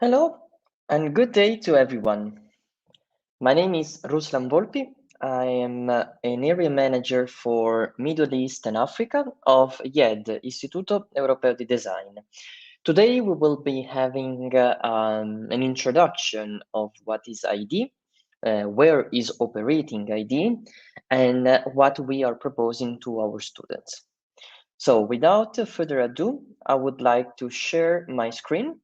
Hello and good day to everyone. My name is Ruslan Volpi. I am an area manager for Middle East and Africa of IED, Istituto Europeo di Design. Today we will be having an introduction of what is ID, where is operating ID, and what we are proposing to our students. So without further ado, I would like to share my screen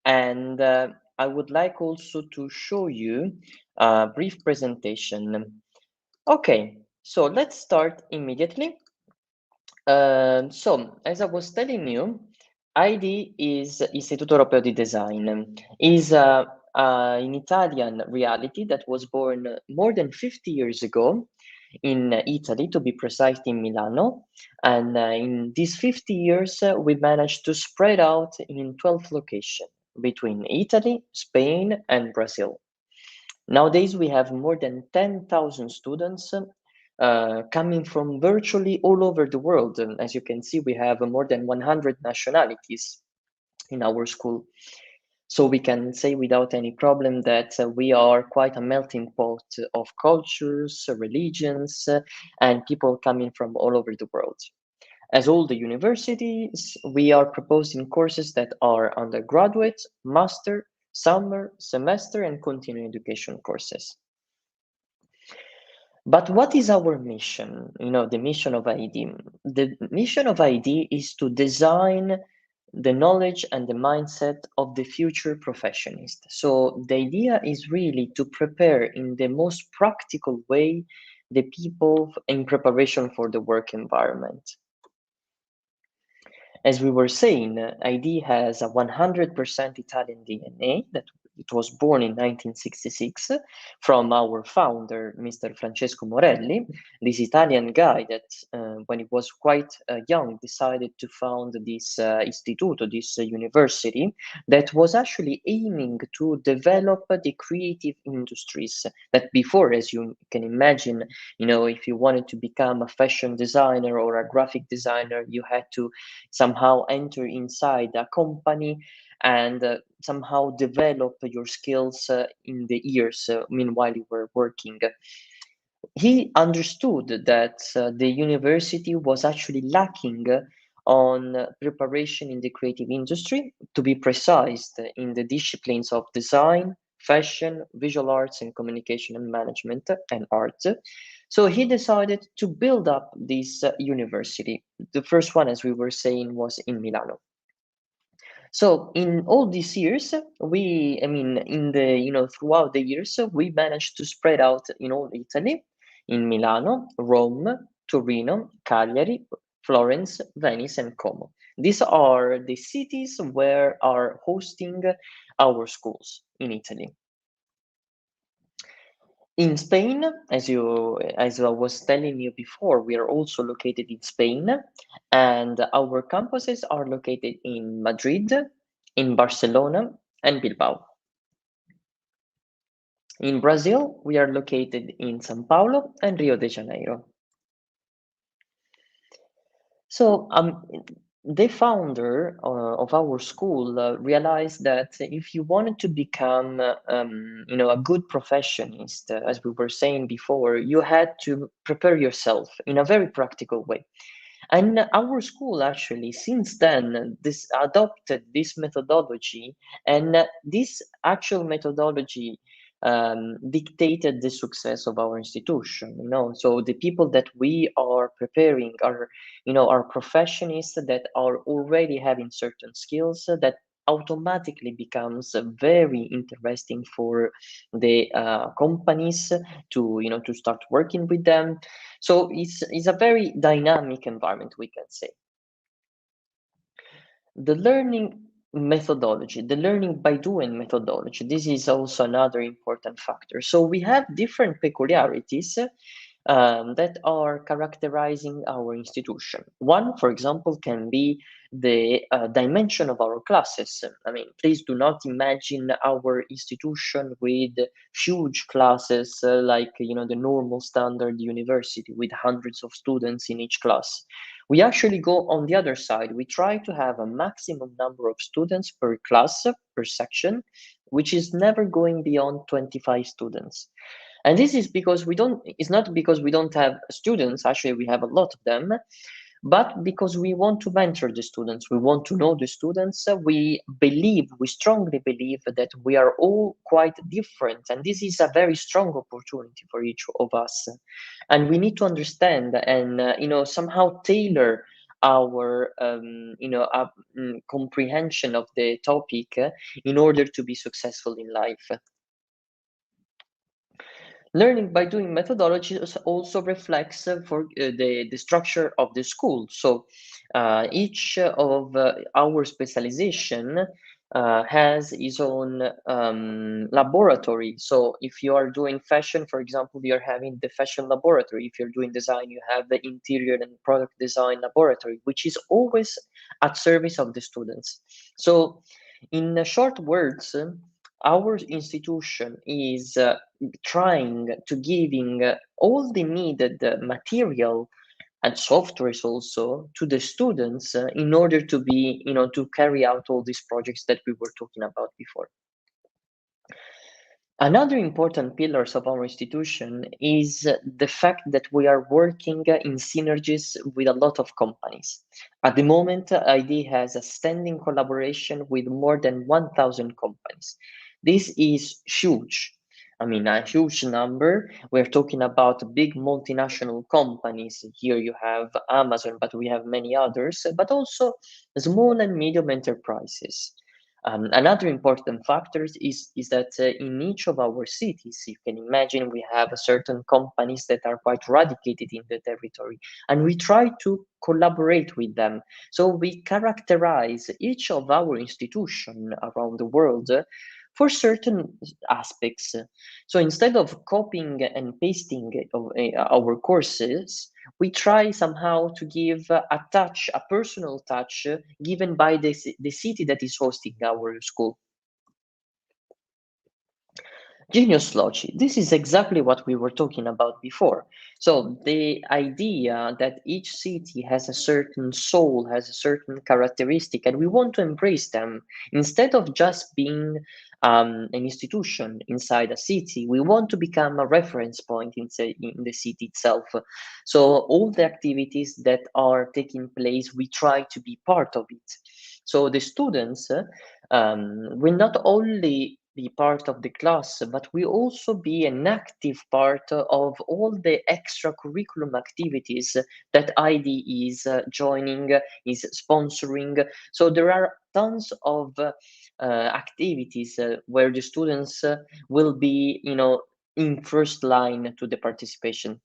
and I would like also to show you a brief presentation. Okay, so let's start immediately. So, as I was telling you, ID is Istituto Europeo di Design, is an Italian reality that was born more than 50 years ago in Italy, to be precise, in Milano. And in these 50 years, we managed to spread out in 12 locations between Italy, Spain, and Brazil. Nowadays, we have more than 10,000 students coming from virtually all over the world. And as you can see, we have more than 100 nationalities in our school. So we can say without any problem that we are quite a melting pot of cultures, religions, and people coming from all over the world. As all the universities, we are proposing courses that are undergraduate, master, summer, semester, and continuing education courses. But what is our mission? The mission of ID. The mission of ID is to design the knowledge and the mindset of the future professionist. So the idea is really to prepare in the most practical way the people in preparation for the work environment. As we were saying, ID has a 100% Italian DNA that it was born in 1966 from our founder, Mr. Francesco Morelli, this Italian guy that, when he was quite young, decided to found this istituto, this university, that was actually aiming to develop the creative industries that before, as you can imagine, if you wanted to become a fashion designer or a graphic designer, you had to somehow enter inside a company and somehow develop your skills in the years meanwhile you were working. He understood that the university was actually lacking on preparation in the creative industry, to be precise, in the disciplines of design, fashion, visual arts, and communication and management and art. So he decided to build up this university. The first one, as we were saying, was in Milano. So in all these years, throughout the years, we managed to spread out in all Italy, in Milano, Rome, Torino, Cagliari, Florence, Venice, and Como. These are the cities where are hosting our schools in Italy. In Spain, as I was telling you before, we are also located in Spain, and our campuses are located in Madrid, in Barcelona, and Bilbao. In Brazil, we are located in São Paulo and Rio de Janeiro. So the founder of our school realized that if you wanted to become, a good professionist, as we were saying before, you had to prepare yourself in a very practical way. And our school actually, since then, this adopted this methodology, and this actual methodology dictated the success of our institution. So the people that we are preparing are professionists that are already having certain skills that automatically becomes very interesting for the companies to start working with them. So it's a very dynamic environment, we can say. The learning methodology, the learning by doing methodology, this is also another important factor. So we have different peculiarities that are characterizing our institution. One, for example, can be the dimension of our classes. Please do not imagine our institution with huge classes like the normal standard university with hundreds of students in each class. We actually go on the other side. We try to have a maximum number of students per class, per section, which is never going beyond 25 students. And this is because it's not because we don't have students, actually, we have a lot of them, but because we want to mentor the students, we want to know the students. We strongly believe that we are all quite different, and this is a very strong opportunity for each of us. And we need to understand and somehow tailor our comprehension of the topic in order to be successful in life. Learning by doing methodology also reflects the structure of the school. So each of our specialization has its own laboratory. So if you are doing fashion, for example, you're having the fashion laboratory. If you're doing design, you have the interior and product design laboratory, which is always at service of the students. So in short words, our institution is trying to giving all the needed material and softwares also to the students in order to be, to carry out all these projects that we were talking about before. Another important pillars of our institution is the fact that we are working in synergies with a lot of companies. At the moment, ID has a standing collaboration with more than 1,000 companies. This is huge. I mean, a huge number. We're talking about big multinational companies. Here you have Amazon, but we have many others, but also small and medium enterprises. Another important factor is that in each of our cities, you can imagine we have certain companies that are quite radicated in the territory, and we try to collaborate with them. So we characterize each of our institution around the world for certain aspects. So instead of copying and pasting of, our courses, we try somehow to give a touch, a personal touch given by the city that is hosting our school. Genius logic. This is exactly what we were talking about before. So the idea that each city has a certain soul, has a certain characteristic, and we want to embrace them instead of just being an institution inside a city. We want to become a reference point in the city itself. So all the activities that are taking place, we try to be part of it. So the students will not only be part of the class, but we also be an active part of all the extra curriculum activities that ID is joining, is sponsoring. So there are tons of activities where the students will be, in first line to the participation.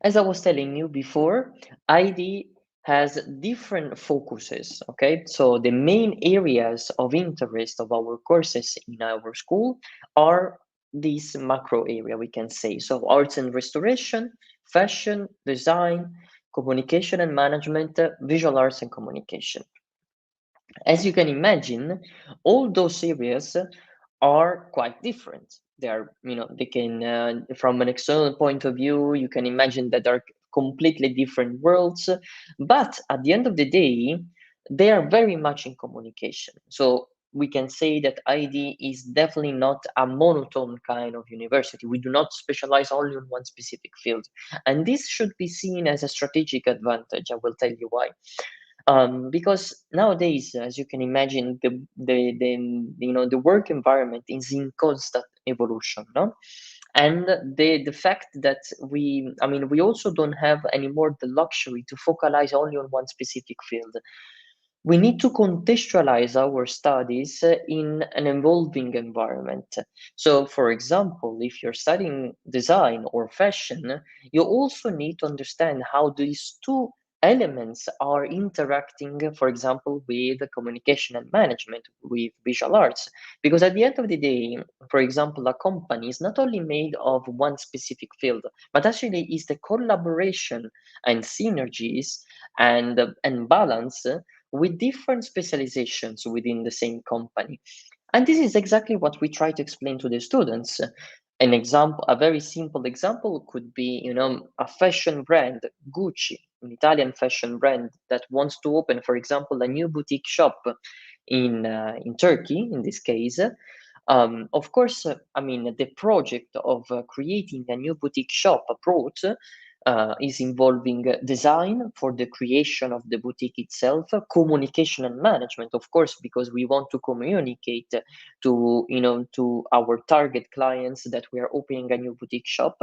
As I was telling you before, ID has different focuses, okay? So the main areas of interest of our courses in our school are this macro area, we can say. So arts and restoration, fashion, design, communication and management, visual arts and communication. As you can imagine, all those areas are quite different. They are, they can, from an external point of view, you can imagine that they're completely different worlds. But at the end of the day, they are very much in communication. So we can say that ID is definitely not a monotone kind of university. We do not specialize only on one specific field. And this should be seen as a strategic advantage. I will tell you why. Because nowadays, as you can imagine, the work environment is in constant evolution, no? And the fact that we also don't have anymore the luxury to focalize only on one specific field. We need to contextualize our studies in an evolving environment. So, for example, if you're studying design or fashion, you also need to understand how these two elements are interacting, for example, with communication and management, with visual arts. Because at the end of the day, for example, a company is not only made of one specific field, but actually is the collaboration and synergies and balance with different specializations within the same company. And this is exactly what we try to explain to the students. A very simple example could be, a fashion brand, Gucci, an Italian fashion brand that wants to open, for example, a new boutique shop in Turkey, in this case. Of course, the project of creating a new boutique shop abroad is involving design for the creation of the boutique itself, communication and management, of course, because we want to communicate to our target clients that we are opening a new boutique shop.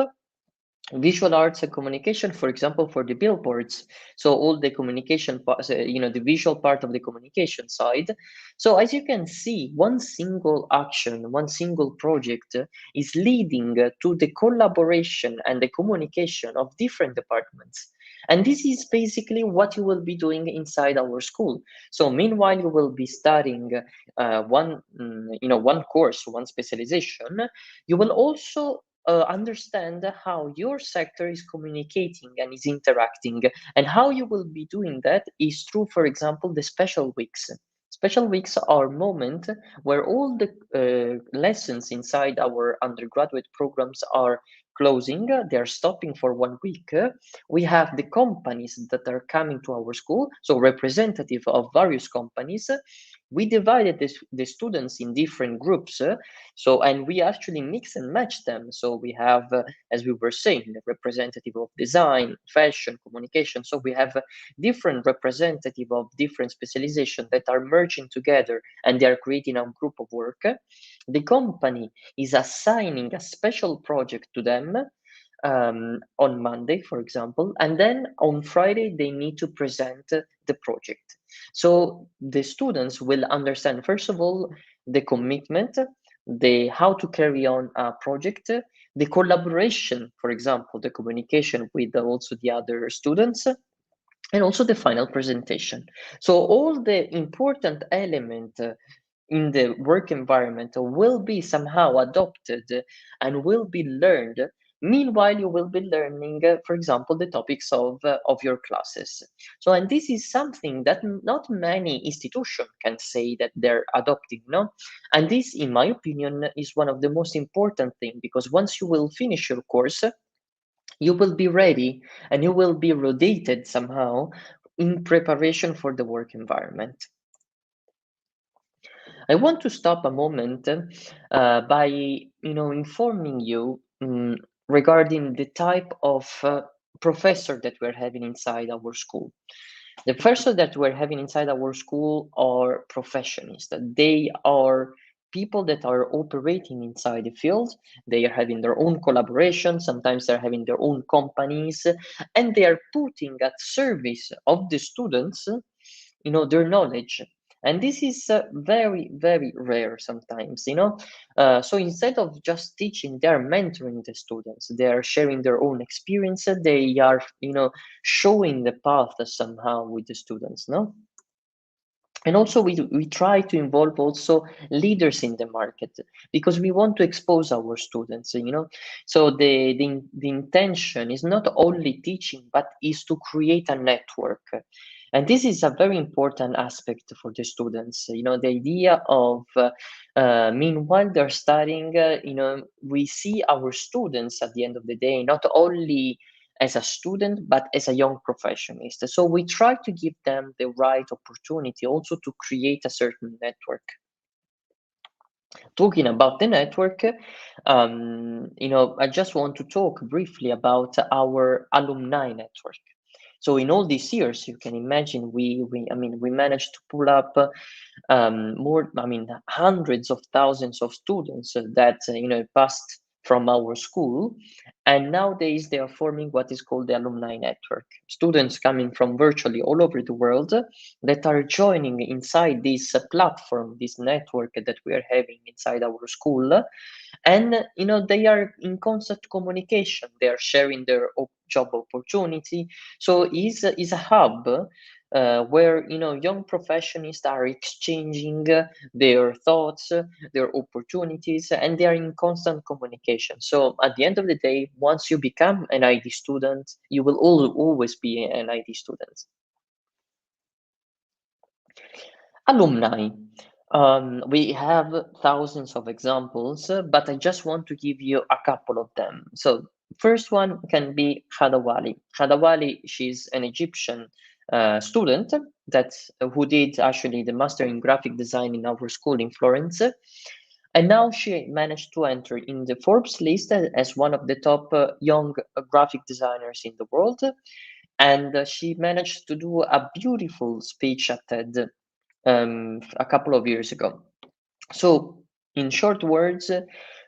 Visual arts and communication, for example, for the billboards. So all the communication, the visual part of the communication side. So as you can see, one single action, one single project is leading to the collaboration and the communication of different departments. And this is basically what you will be doing inside our school. So meanwhile, you will be studying one course, one specialization. You will also understand how your sector is communicating and is interacting. And how you will be doing that is through, for example, the special weeks. Special weeks are moment where all the lessons inside our undergraduate programs are closing, they're stopping for 1 week. We have the companies that are coming to our school, so representative of various companies. We divided the students in different groups, and we actually mix and match them. So we have, as we were saying, the representative of design, fashion, communication. So we have different representative of different specializations that are merging together and they are creating a group of work. The company is assigning a special project to them on Monday, for example, and then on Friday they need to present the project. So the students will understand, first of all, the commitment, the how to carry on a project, the collaboration, for example, the communication with also the other students, and also the final presentation. So all the important element in the work environment will be somehow adopted and will be learned. Meanwhile, you will be learning, for example, the topics of your classes. So, and this is something that not many institutions can say that they're adopting, no? And this, in my opinion, is one of the most important things, because once you will finish your course, you will be ready and you will be rotated somehow in preparation for the work environment. I want to stop a moment by informing you regarding the type of professor that we're having inside our school. The professors that we're having inside our school are professionists. They are people that are operating inside the field. They are having their own collaboration. Sometimes they're having their own companies, and they are putting at service of the students, their knowledge. And this is very, very rare sometimes, so instead of just teaching, they're mentoring the students, they're sharing their own experience, they are showing the path somehow with the students, no? And also we try to involve also leaders in the market, because we want to expose our students, so the intention is not only teaching but is to create a network. And this is a very important aspect for the students, the idea of meanwhile they're studying, we see our students at the end of the day not only as a student, but as a young professionist. So we try to give them the right opportunity also to create a certain network. Talking about the network, I just want to talk briefly about our alumni network. So in all these years, you can imagine we managed to pull up hundreds of thousands of students that passed from our school, and nowadays they are forming what is called the alumni network. Students coming from virtually all over the world that are joining inside this platform, this network that we are having inside our school, and they are in constant communication, they are sharing their job opportunity. So is a hub where young professionals are exchanging their thoughts, their opportunities, and they are in constant communication. So at the end of the day, once you become an ID student, you will always be an ID student. Alumni. We have thousands of examples, but I just want to give you a couple of them. So, first one can be Khadawali. Khadawali, she's an Egyptian student that who did actually the master in graphic design in our school in Florence, and now she managed to enter in the Forbes list as one of the top young graphic designers in the world, and she managed to do a beautiful speech at TED a couple of years ago. So, in short words,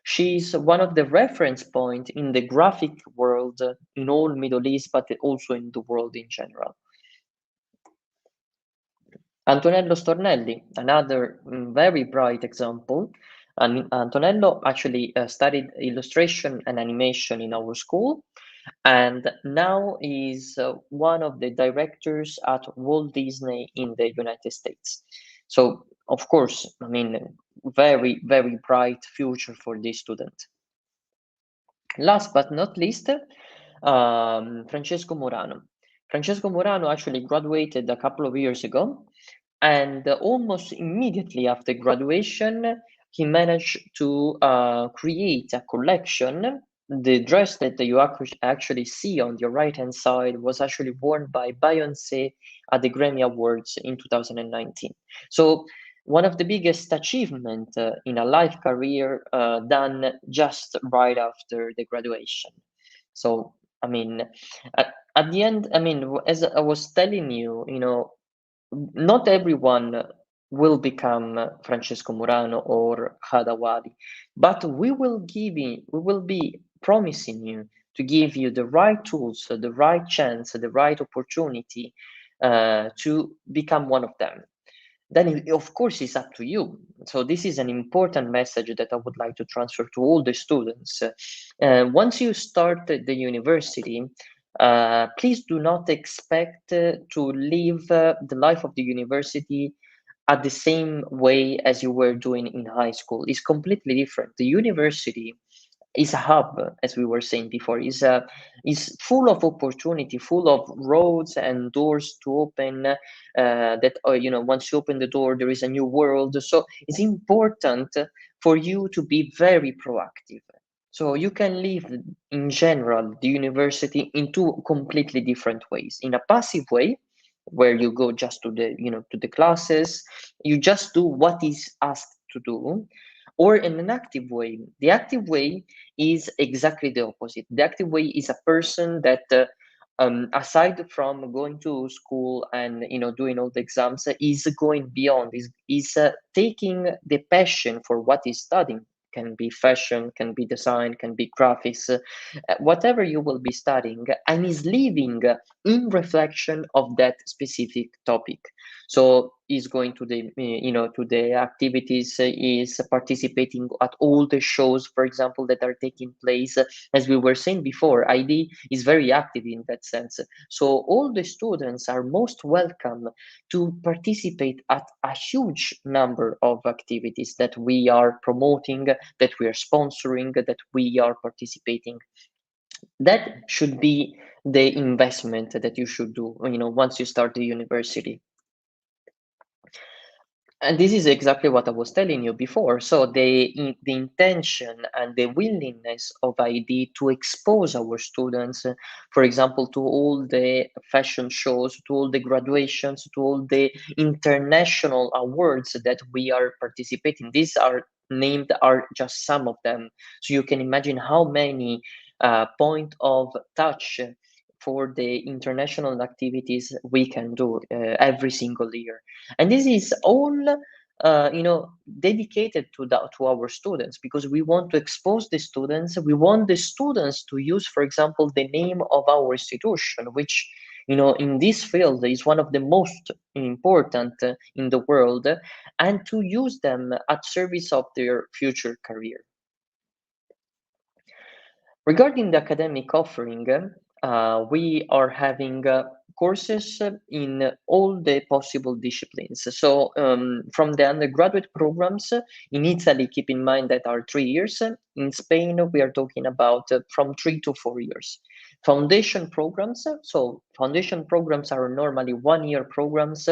she's one of the reference point in the graphic world in all Middle East, but also in the world in general. Antonello Stornelli, another very bright example. Antonello actually studied illustration and animation in our school, and now is one of the directors at Walt Disney in the United States. So, of course, I mean, very, very bright future for this student. Last but not least, Francesco Murano. Francesco Murano actually graduated a couple of years ago, and almost immediately after graduation, he managed to create a collection. The dress that you actually see on your right-hand side was actually worn by Beyoncé at the Grammy Awards in 2019. So one of the biggest achievement in a life career done just right after the graduation. So, I mean, at the end, I mean, as I was telling you, you know, not everyone will become Francesco Murano or Hadawadi, but we will be promising you to give you the right tools, the right chance, the right opportunity to become one of them. Then, of course, it's up to you. So this is an important message that I would like to transfer to all the students. Once you start the university, please do not expect to live the life of the university at the same way as you were doing in high school. It's completely different. The university is a hub, as we were saying before, is full of opportunity, full of roads and doors to open. That you know, once you open the door, there is a new world. So it's important for you to be very proactive. So you can live in general the university in two completely different ways. In a passive way, where you go just to the to the classes, you just do what is asked to do, or in an active way. The active way is exactly the opposite. The active way is a person that aside from going to school and doing all the exams, is going beyond, is taking the passion for what he's studying. Can be fashion, can be design, can be graphics, whatever you will be studying, and is living in reflection of that specific topic. So is going to the to the activities, is participating at all the shows, for example, that are taking place. As we were saying before, ID is very active in that sense. So all the students are most welcome to participate at a huge number of activities that we are promoting, that we are sponsoring, that we are participating. That should be the investment that you should do, once you start the university. And this is exactly what I was telling you before. So the intention and the willingness of ID to expose our students, for example, to all the fashion shows, to all the graduations, to all the international awards that we are participating. These are named, are just some of them. So you can imagine how many point of touch for the international activities we can do every single year. And this is all dedicated to our students, because we want to expose the students. We want the students to use, for example, the name of our institution, which in this field is one of the most important in the world, and to use them at service of their future career. Regarding the academic offering, we are having courses in all the possible disciplines. So from the undergraduate programs in Italy, keep in mind that are 3 years. In Spain, we are talking about from 3 to 4 years. Foundation programs. So foundation programs are normally 1-year programs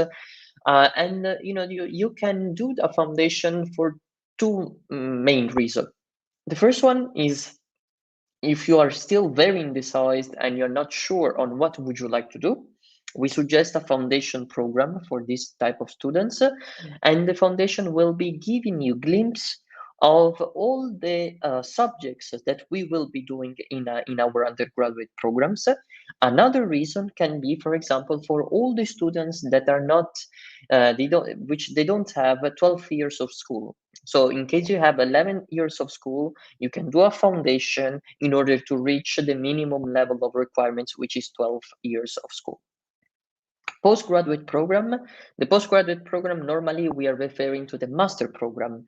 And you can do a foundation for two main reasons. The first one is if you are still very indecisive and you're not sure on what would you like to do, we suggest a foundation program for this type of students, and the foundation will be giving you glimpse of all the subjects that we will be doing in our undergraduate programs. Another reason can be, for example, for all the students that are not, they don't have 12 years of school. So in case you have 11 years of school, you can do a foundation in order to reach the minimum level of requirements, which is 12 years of school. Postgraduate program. The postgraduate program, normally we are referring to the master program.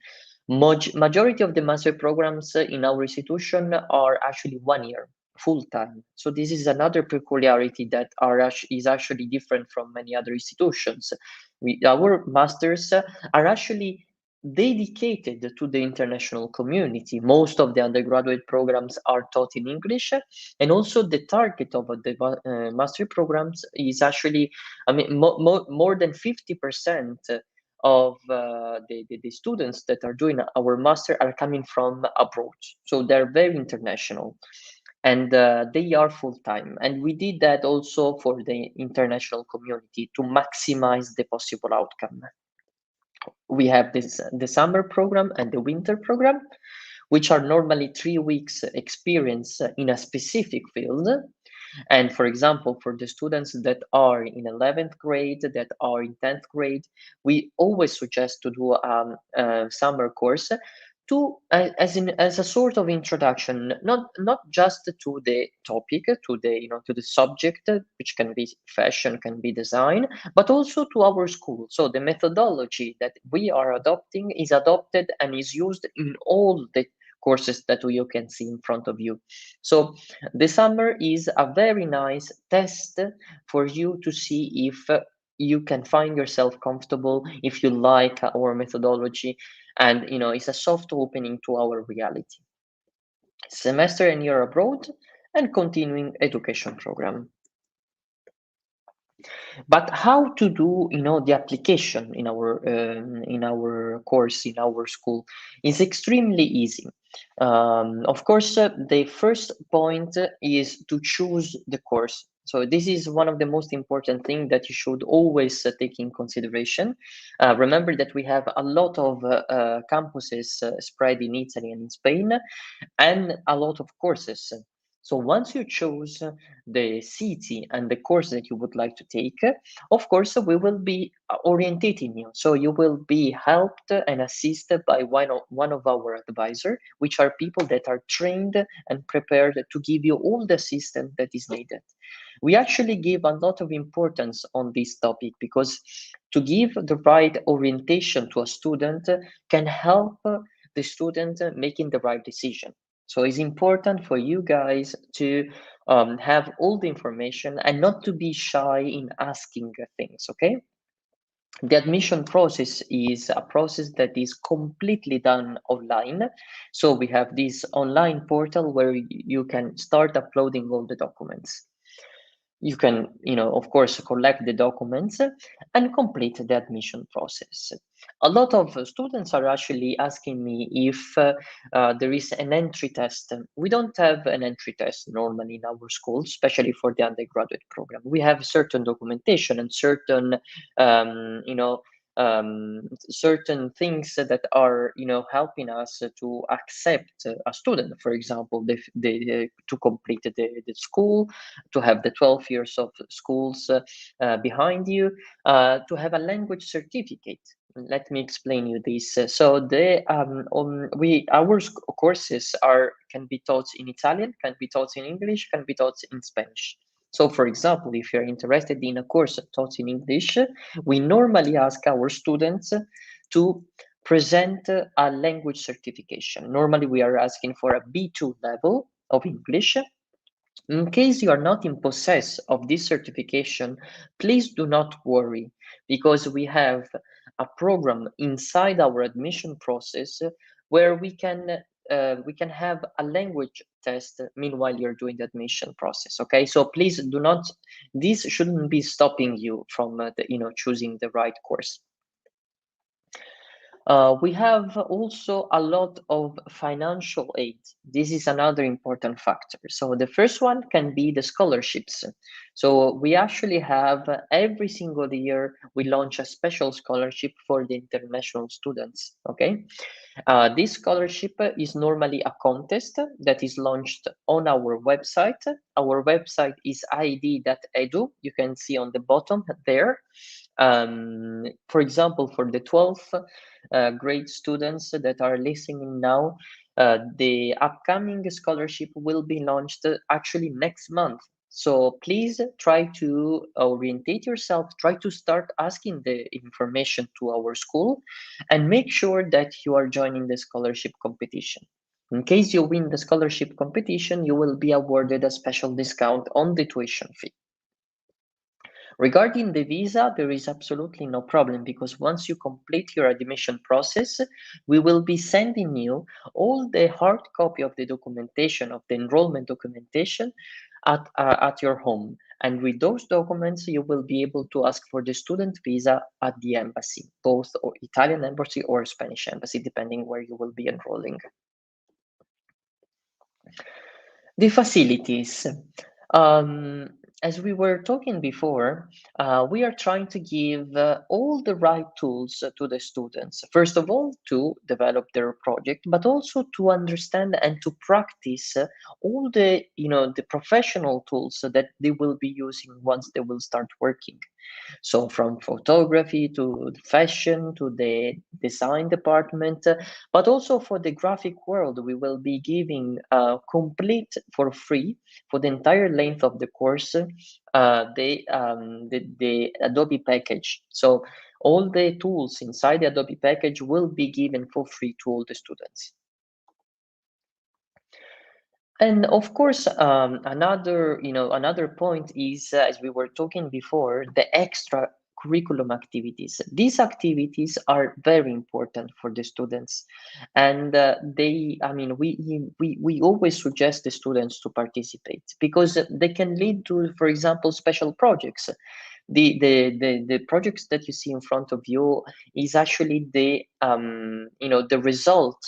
Majority of the master programs in our institution are actually 1 year, full time. So this is another peculiarity that is actually different from many other institutions. Our masters are actually dedicated to the international community. Most of the undergraduate programs are taught in English, and also the target of the master programs is actually, I mean, more than 50% of the students that are doing our master are coming from abroad. So they're very international, and they are full-time. And we did that also for the international community to maximize the possible outcome. We have the summer program and the winter program, which are normally 3 weeks experience in a specific field. And for example, for the students that are in 11th grade, that are in 10th grade, we always suggest to do a summer course to as a sort of introduction, not just to the topic, to the subject, which can be fashion, can be design, but also to our school. So the methodology that we are adopting is adopted and is used in all the courses that you can see in front of you. So the summer is a very nice test for you to see if you can find yourself comfortable, if you like our methodology, and it's a soft opening to our reality. Semester and year abroad and continuing education program. But how to do the application in our course, in our school, is extremely easy. Of course, the first point is to choose the course. So this is one of the most important things that you should always take in consideration. Remember that we have a lot of campuses spread in Italy and in Spain, and a lot of courses. So once you choose the city and the course that you would like to take, of course, we will be orientating you. So you will be helped and assisted by one of our advisors, which are people that are trained and prepared to give you all the assistance that is needed. We actually give a lot of importance on this topic because to give the right orientation to a student can help the student making the right decision. So it's important for you guys to have all the information and not to be shy in asking things, okay? The admission process is a process that is completely done online. So we have this online portal where you can start uploading all the documents. You can, of course, collect the documents and complete the admission process. A lot of students are actually asking me if there is an entry test. We don't have an entry test normally in our school, especially for the undergraduate program. We have certain documentation and certain, certain things that are helping us to accept a student, for example, to complete the school, to have the 12 years of schools behind you, to have a language certificate. Let me explain you this. So our courses can be taught in Italian, can be taught in English, can be taught in Spanish. So, for example, if you're interested in a course taught in English, we normally ask our students to present a language certification. Normally, we are asking for a B2 level of English. In case you are not in possess of this certification, please do not worry, because we have a program inside our admission process where we can we can have a language test meanwhile you're doing the admission process. Okay, so please do not, this shouldn't be stopping you from choosing the right course. We have also a lot of financial aid. This is another important factor. So the first one can be the scholarships. So we actually have every single year, we launch a special scholarship for the international students, okay? This scholarship is normally a contest that is launched on our website. Our website is id.edu. You can see on the bottom there. For example, for the 12th grade students that are listening now, the upcoming scholarship will be launched actually next month. So please try to orientate yourself, try to start asking the information to our school, and make sure that you are joining the scholarship competition. In case you win the scholarship competition, you will be awarded a special discount on the tuition fee. Regarding the visa, there is absolutely no problem because once you complete your admission process, we will be sending you all the hard copy of the documentation, of the enrollment documentation at your home. And with those documents, you will be able to ask for the student visa at the embassy, both or Italian embassy or Spanish embassy, depending where you will be enrolling. The facilities. As we were talking before, we are trying to give all the right tools to the students. First of all, to develop their project, but also to understand and to practice all the, the professional tools that they will be using once they will start working. So from photography to fashion to the design department, but also for the graphic world, we will be giving complete for free for the entire length of the course the Adobe package. So all the tools inside the Adobe package will be given for free to all the students. And of course, another point is, as we were talking before, the extra curriculum activities. These activities are very important for the students, and we always suggest the students to participate because they can lead to, for example, special projects. The projects that you see in front of you is actually the result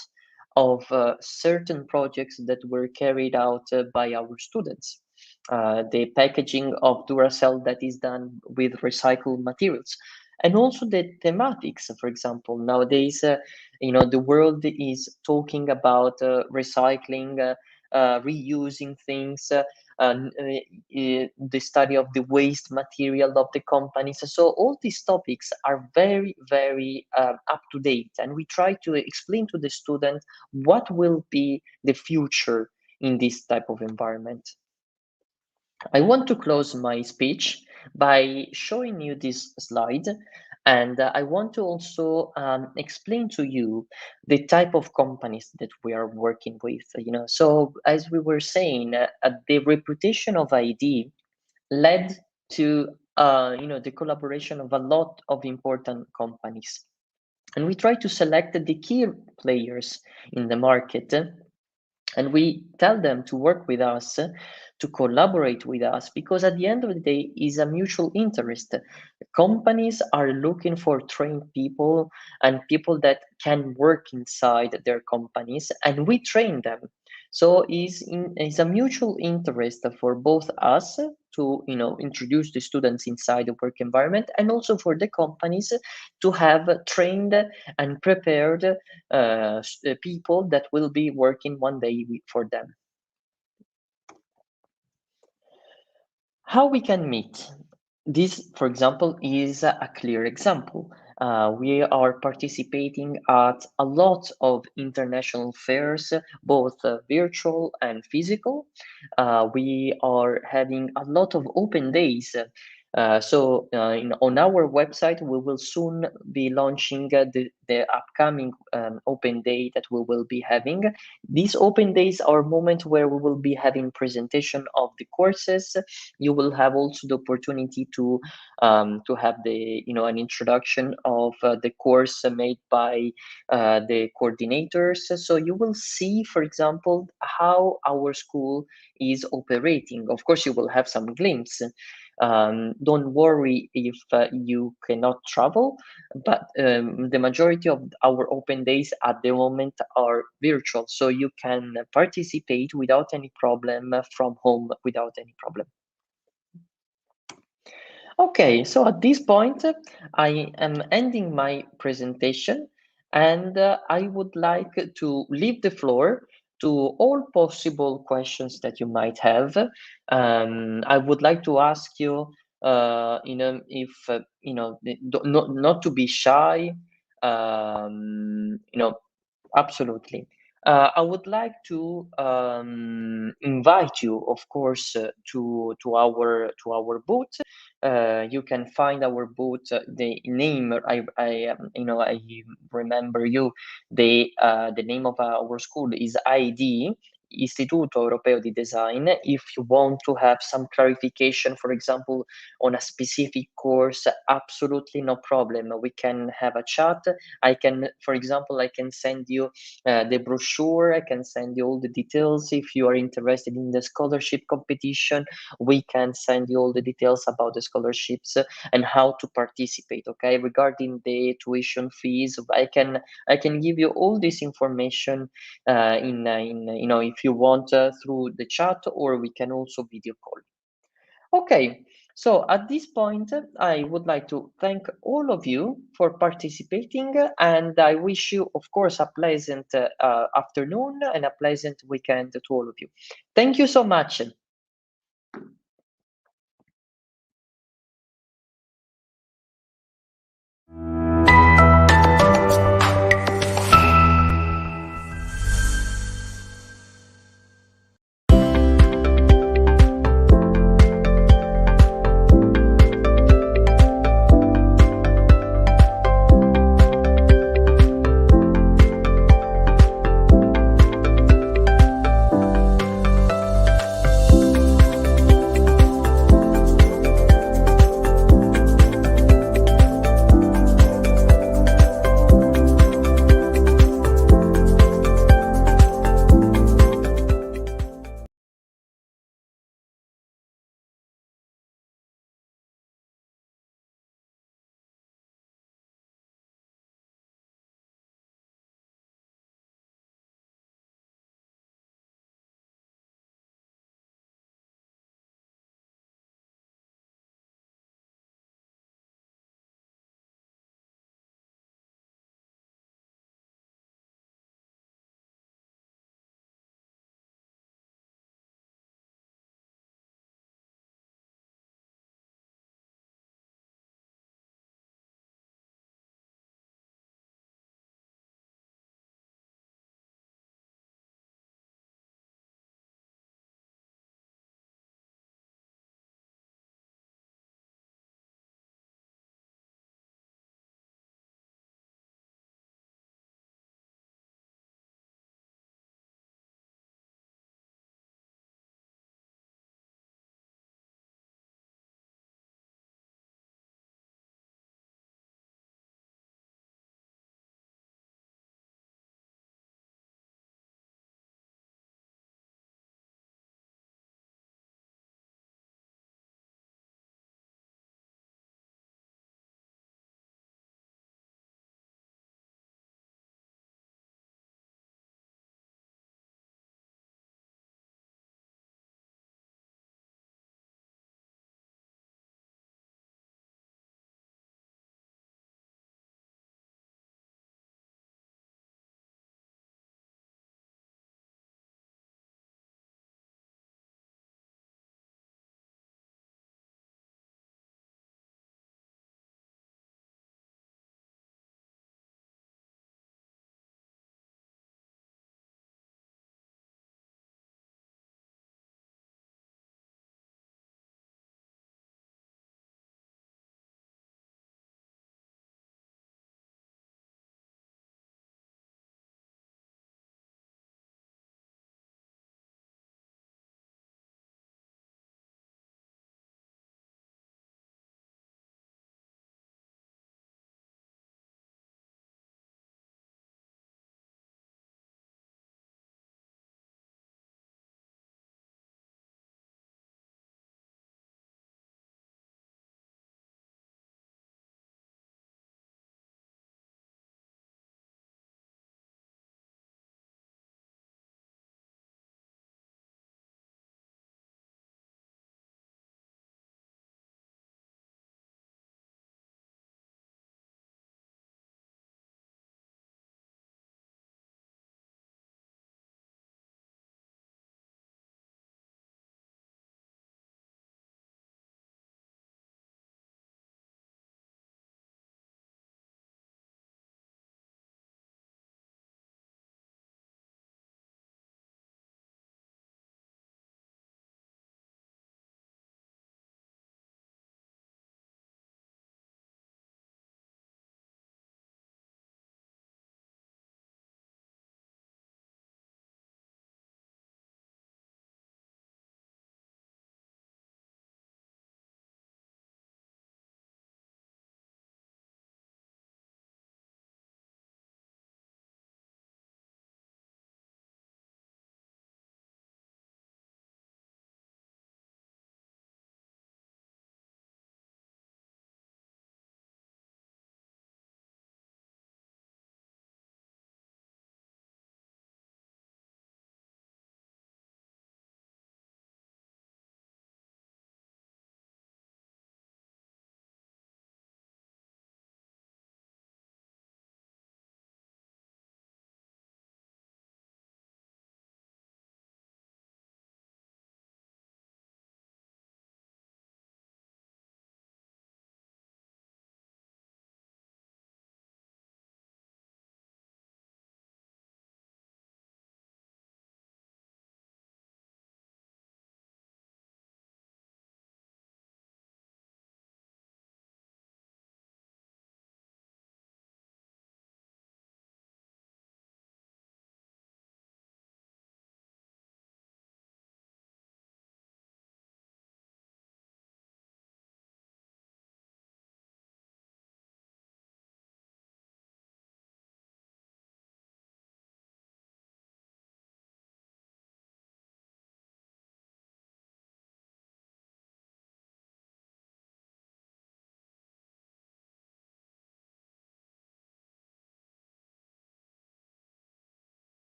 of certain projects that were carried out by our students. The packaging of Duracell that is done with recycled materials. And also the thematics, for example, nowadays, the world is talking about recycling, reusing things, the study of the waste material of the companies. So all these topics are very, very up to date. And we try to explain to the student what will be the future in this type of environment. I want to close my speech by showing you this slide, and I want to also explain to you the type of companies that we are working with. So as we were saying, the reputation of ID led to the collaboration of a lot of important companies, and we try to select the key players in the market and we tell them to work with us, to collaborate with us, because at the end of the day is a mutual interest. Companies are looking for trained people and people that can work inside their companies, and we train them. So it's a mutual interest for both us to introduce the students inside the work environment, and also for the companies to have trained and prepared people that will be working one day for them. How we can meet? This, for example, is a clear example. We are participating at a lot of international fairs, both virtual and physical. We are having a lot of open days. On our website, we will soon be launching the upcoming open day that we will be having. These open days are a moment where we will be having presentation of the courses. You will have also the opportunity to have the an introduction of the course made by the coordinators. So you will see, for example, how our school is operating. Of course, you will have some glimpse. Don't worry if you cannot travel, but the majority of our open days at the moment are virtual, so you can participate without any problem from home without any problem. Okay, so at this point, I am ending my presentation, and I would like to leave the floor to all possible questions that you might have. I would like to ask you, if not to be shy. Absolutely. I would like to invite you, of course, to our booth. You can find our booth. The name I remember you. The name of our school is ID. Istituto Europeo di Design. If you want to have some clarification, for example, on a specific course, absolutely no problem. We can have a chat. For example, I can send you the brochure. I can send you all the details. If you are interested in the scholarship competition, we can send you all the details about the scholarships and how to participate. Okay, regarding the tuition fees, I can give you all this information if you want through the chat, or we can also video call. Okay, so at this point, I would like to thank all of you for participating, and I wish you, of course, a pleasant afternoon and a pleasant weekend to all of you. Thank you so much.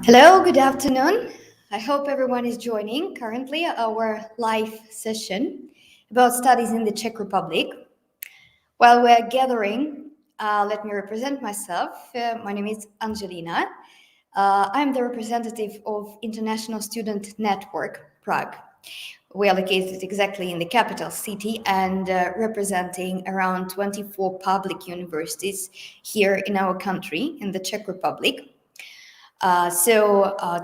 Hello, good afternoon. I hope everyone is joining currently our live session about studies in the Czech Republic. While we're gathering, let me represent myself. My name is Angelina. I'm the representative of International Student Network, Prague. We are located exactly in the capital city and representing around 24 public universities here in our country, in the Czech Republic.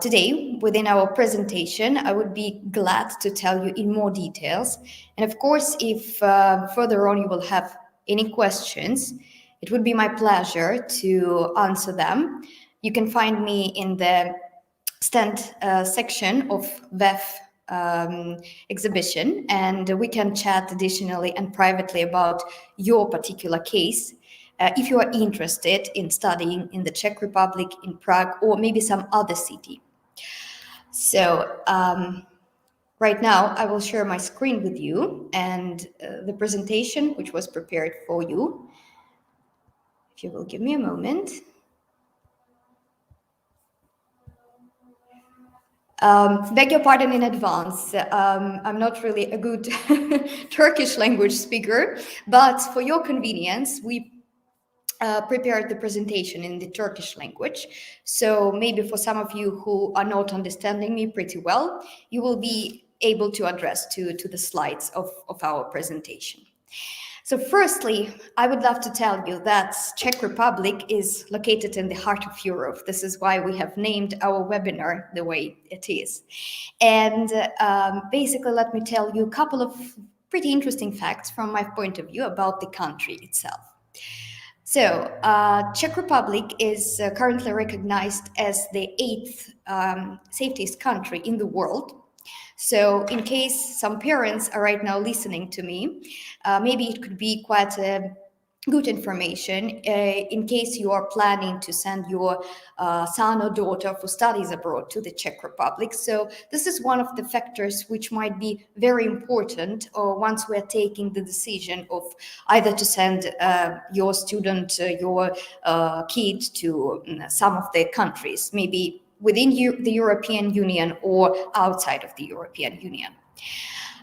Today, within our presentation, I would be glad to tell you in more details. And of course, if further on you will have any questions, it would be my pleasure to answer them. You can find me in the stand section of VEF exhibition, and we can chat additionally and privately about your particular case. If you are interested in studying in the Czech Republic, in Prague, or maybe some other city. Right now, I will share my screen with you and the presentation which was prepared for you. If you will give me a moment. Beg your pardon in advance. I'm not really a good Turkish language speaker, but for your convenience, we prepared the presentation in the Turkish language. So maybe for some of you who are not understanding me pretty well, you will be able to address to the slides of our presentation. So firstly, I would love to tell you that Czech Republic is located in the heart of Europe. This is why we have named our webinar the way it is. And basically, let me tell you a couple of pretty interesting facts from my point of view about the country itself. So, Czech Republic is currently recognized as the 8th safest country in the world. So, in case some parents are right now listening to me, maybe it could be quite good information in case you are planning to send your son or daughter for studies abroad to the Czech Republic. So this is one of the factors which might be very important once we're taking the decision of either to send your student, your kid to some of the countries, maybe within the European Union or outside of the European Union.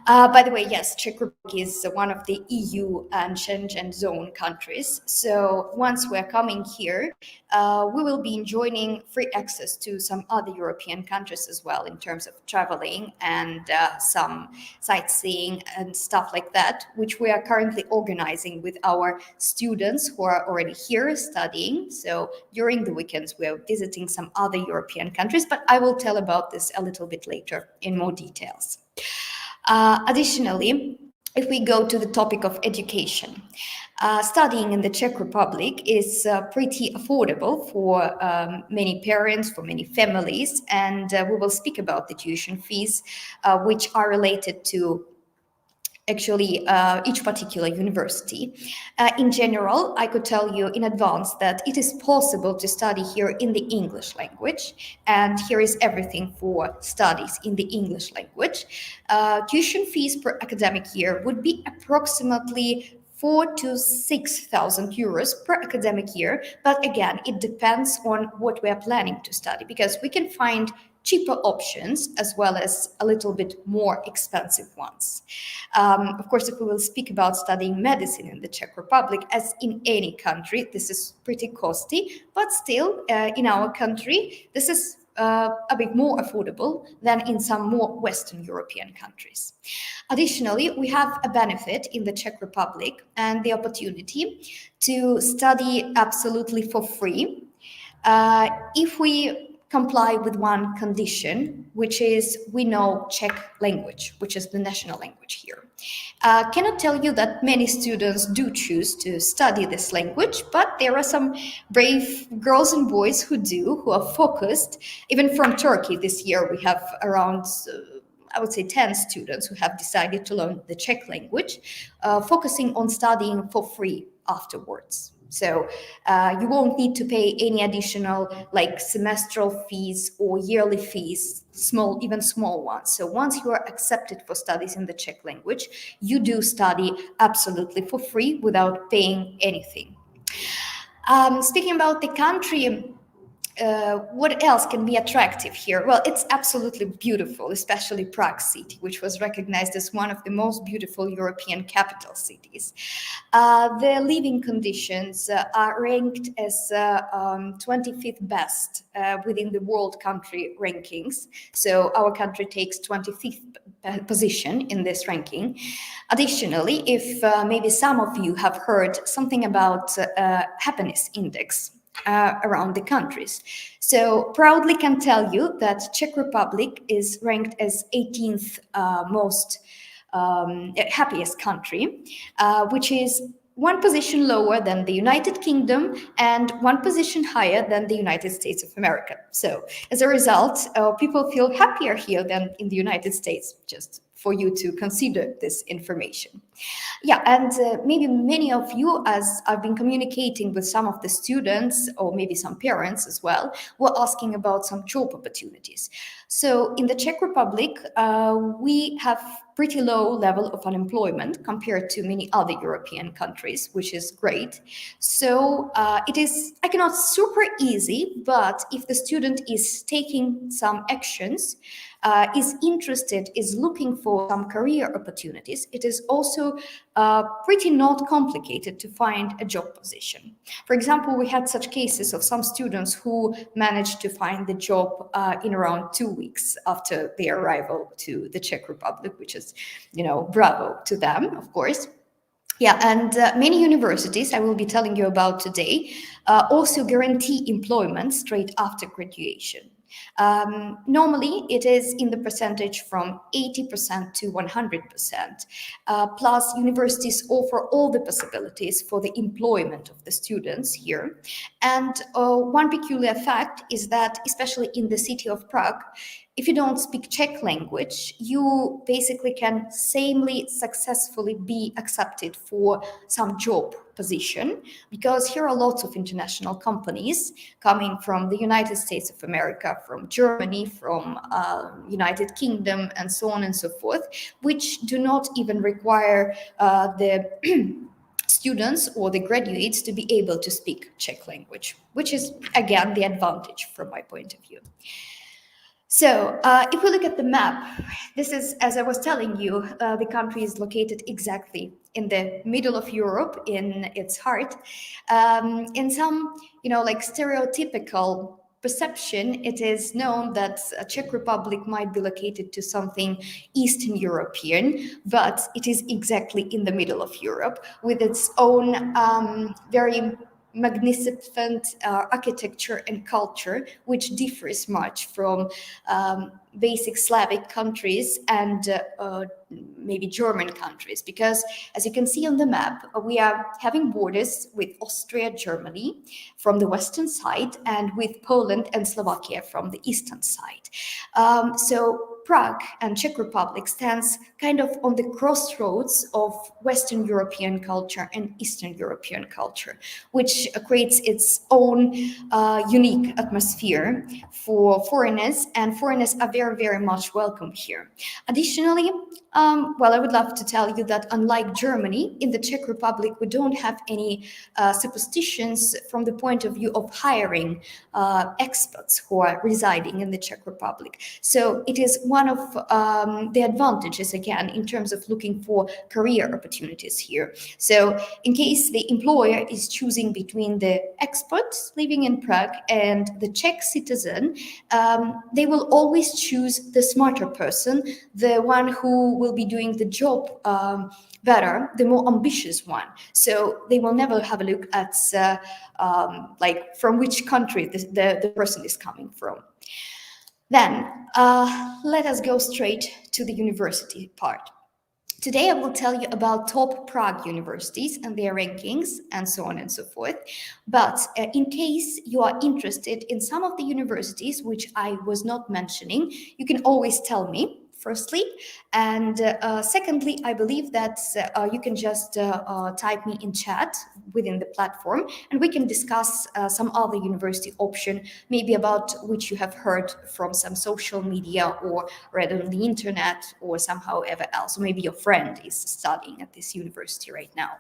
By the way, yes, Czech Republic is one of the EU and Schengen zone countries. So once we're coming here, we will be enjoying free access to some other European countries as well in terms of traveling and some sightseeing and stuff like that, which we are currently organizing with our students who are already here studying. So during the weekends, we are visiting some other European countries, but I will tell about this a little bit later in more details. Additionally, if we go to the topic of education, studying in the Czech Republic is pretty affordable for many parents, for many families, and we will speak about the tuition fees, which are related to actually each particular university. In general, I could tell you in advance that it is possible to study here in the English language, and here is everything for studies in the English language. Tuition fees per academic year would be approximately 4,000 to 6,000 euros per academic year. But again, it depends on what we are planning to study, because we can find cheaper options as well as a little bit more expensive ones. Of course, if we will speak about studying medicine in the Czech Republic, as in any country, this is pretty costly, but still in our country, this is a bit more affordable than in some more Western European countries. Additionally, we have a benefit in the Czech Republic and the opportunity to study absolutely for free if we comply with one condition, which is we know Czech language, which is the national language here. Cannot tell you that many students do choose to study this language, but there are some brave girls and boys who do, who are focused. Even from Turkey this year, we have around I would say 10 students who have decided to learn the Czech language, focusing on studying for free afterwards. So you won't need to pay any additional like semestral fees or yearly fees, even small ones. So once you are accepted for studies in the Czech language, you do study absolutely for free without paying anything. Speaking about the country, what else can be attractive here? Well, it's absolutely beautiful, especially Prague city, which was recognized as one of the most beautiful European capital cities. The living conditions are ranked as 25th best within the world country rankings. So our country takes 25th position in this ranking. Additionally, if maybe some of you have heard something about happiness index, around the countries. So proudly can tell you that Czech Republic is ranked as 18th most happiest country, which is one position lower than the United Kingdom and one position higher than the United States of America. So as a result, people feel happier here than in the United States, just for you to consider this information. Yeah, and maybe many of you, as I've been communicating with some of the students or maybe some parents as well, were asking about some job opportunities. So in the Czech Republic, we have pretty low level of unemployment compared to many other European countries, which is great. So it is, I cannot super easy, but if the student is taking some actions, is interested, is looking for some career opportunities, it is also pretty not complicated to find a job position. For example, we had such cases of some students who managed to find the job in around 2 weeks after their arrival to the Czech Republic, which is, bravo to them, of course. Yeah, and many universities I will be telling you about today also guarantee employment straight after graduation. Normally, it is in the percentage from 80% to 100%. Plus, universities offer all the possibilities for the employment of the students here. And one peculiar fact is that, especially in the city of Prague, if you don't speak Czech language, you basically can samely successfully be accepted for some job position, because here are lots of international companies coming from the United States of America, from Germany, from United Kingdom, and so on and so forth, which do not even require the students or the graduates to be able to speak Czech language, which is, again, the advantage from my point of view. So if we look at the map, this is, as I was telling you, the country is located exactly in the middle of Europe, in its heart. In some, like stereotypical perception, it is known that Czech Republic might be located to something Eastern European, but it is exactly in the middle of Europe with its own very magnificent architecture and culture, which differs much from basic Slavic countries and maybe German countries, because as you can see on the map, we are having borders with Austria, Germany from the western side, and with Poland and Slovakia from the eastern side. So Prague and Czech Republic stands kind of on the crossroads of Western European culture and Eastern European culture, which creates its own unique atmosphere for foreigners, and foreigners are very, very much welcome here. Additionally, I would love to tell you that unlike Germany, in the Czech Republic, we don't have any superstitions from the point of view of hiring experts who are residing in the Czech Republic. So it is one of the advantages, again, in terms of looking for career opportunities here. So in case the employer is choosing between the expert living in Prague and the Czech citizen, they will always choose the smarter person, the one who will be doing the job better, the more ambitious one. So they will never have a look at like from which country the person is coming from. Then let us go straight to the university part. Today, I will tell you about top Prague universities and their rankings and so on and so forth. But in case you are interested in some of the universities which I was not mentioning, you can always tell me, firstly. And secondly, I believe that you can just type me in chat within the platform, and we can discuss some other university option, maybe about which you have heard from some social media or read on the internet or somehow ever else. Or maybe your friend is studying at this university right now.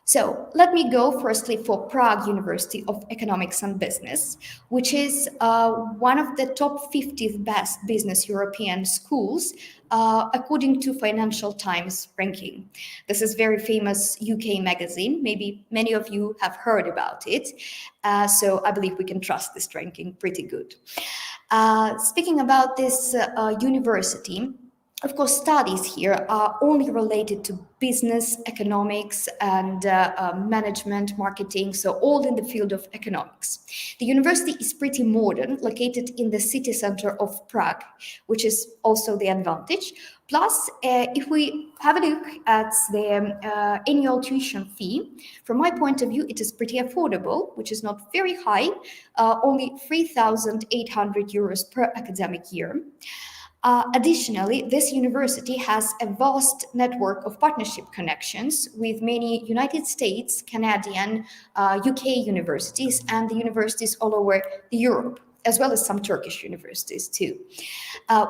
So let me go firstly for Prague University of Economics and Business, which is one of the top 50 best business European schools according to Financial Times ranking. This is very famous UK magazine. Maybe many of you have heard about it. So I believe we can trust this ranking pretty good. Speaking about this university, of course, studies here are only related to business, economics, and management, marketing, so all in the field of economics. The university is pretty modern, located in the city center of Prague, which is also the advantage. Plus, if we have a look at the annual tuition fee, from my point of view, it is pretty affordable, which is not very high, only 3,800 euros per academic year. Additionally, this university has a vast network of partnership connections with many United States, Canadian, UK universities, and the universities all over Europe, as well as some Turkish universities too.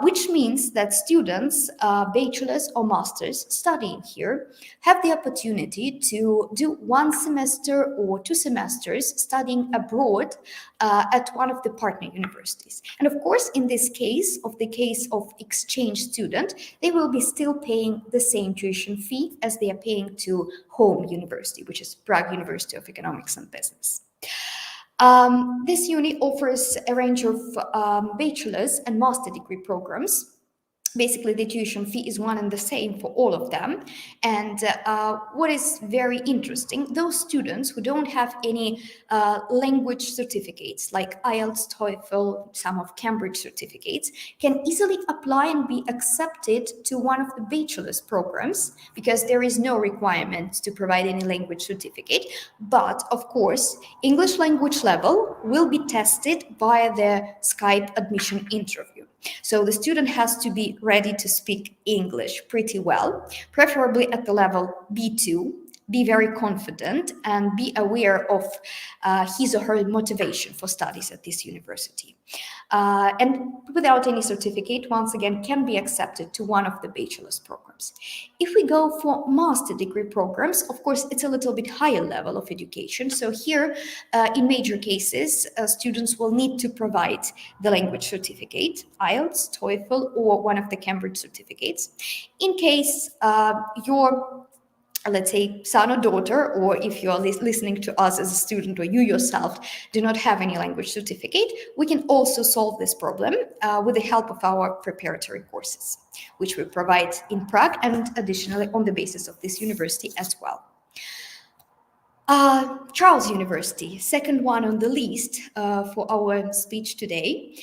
Which means that students, bachelor's or master's studying here, have the opportunity to do 1 semester or 2 semesters studying abroad at one of the partner universities. And of course, in this case of exchange student, they will be still paying the same tuition fee as they are paying to home university, which is Prague University of Economics and Business. This uni offers a range of bachelor's and master degree programs. Basically, the tuition fee is one and the same for all of them. And what is very interesting, those students who don't have any language certificates like IELTS, TOEFL, some of Cambridge certificates, can easily apply and be accepted to one of the bachelor's programs because there is no requirement to provide any language certificate. But of course, English language level will be tested via the Skype admission interview. So the student has to be ready to speak English pretty well, preferably at the level B2, be very confident, and be aware of his or her motivation for studies at this university. And without any certificate, once again, can be accepted to one of the bachelor's programs. If we go for master degree programs, of course, it's a little bit higher level of education. So here, in major cases, students will need to provide the language certificate, IELTS, TOEFL, or one of the Cambridge certificates. In case your let's say son or daughter, or if you're listening to us as a student or you yourself do not have any language certificate, we can also solve this problem with the help of our preparatory courses, which we provide in Prague and additionally on the basis of this university as well. Charles University, second one on the list for our speech today.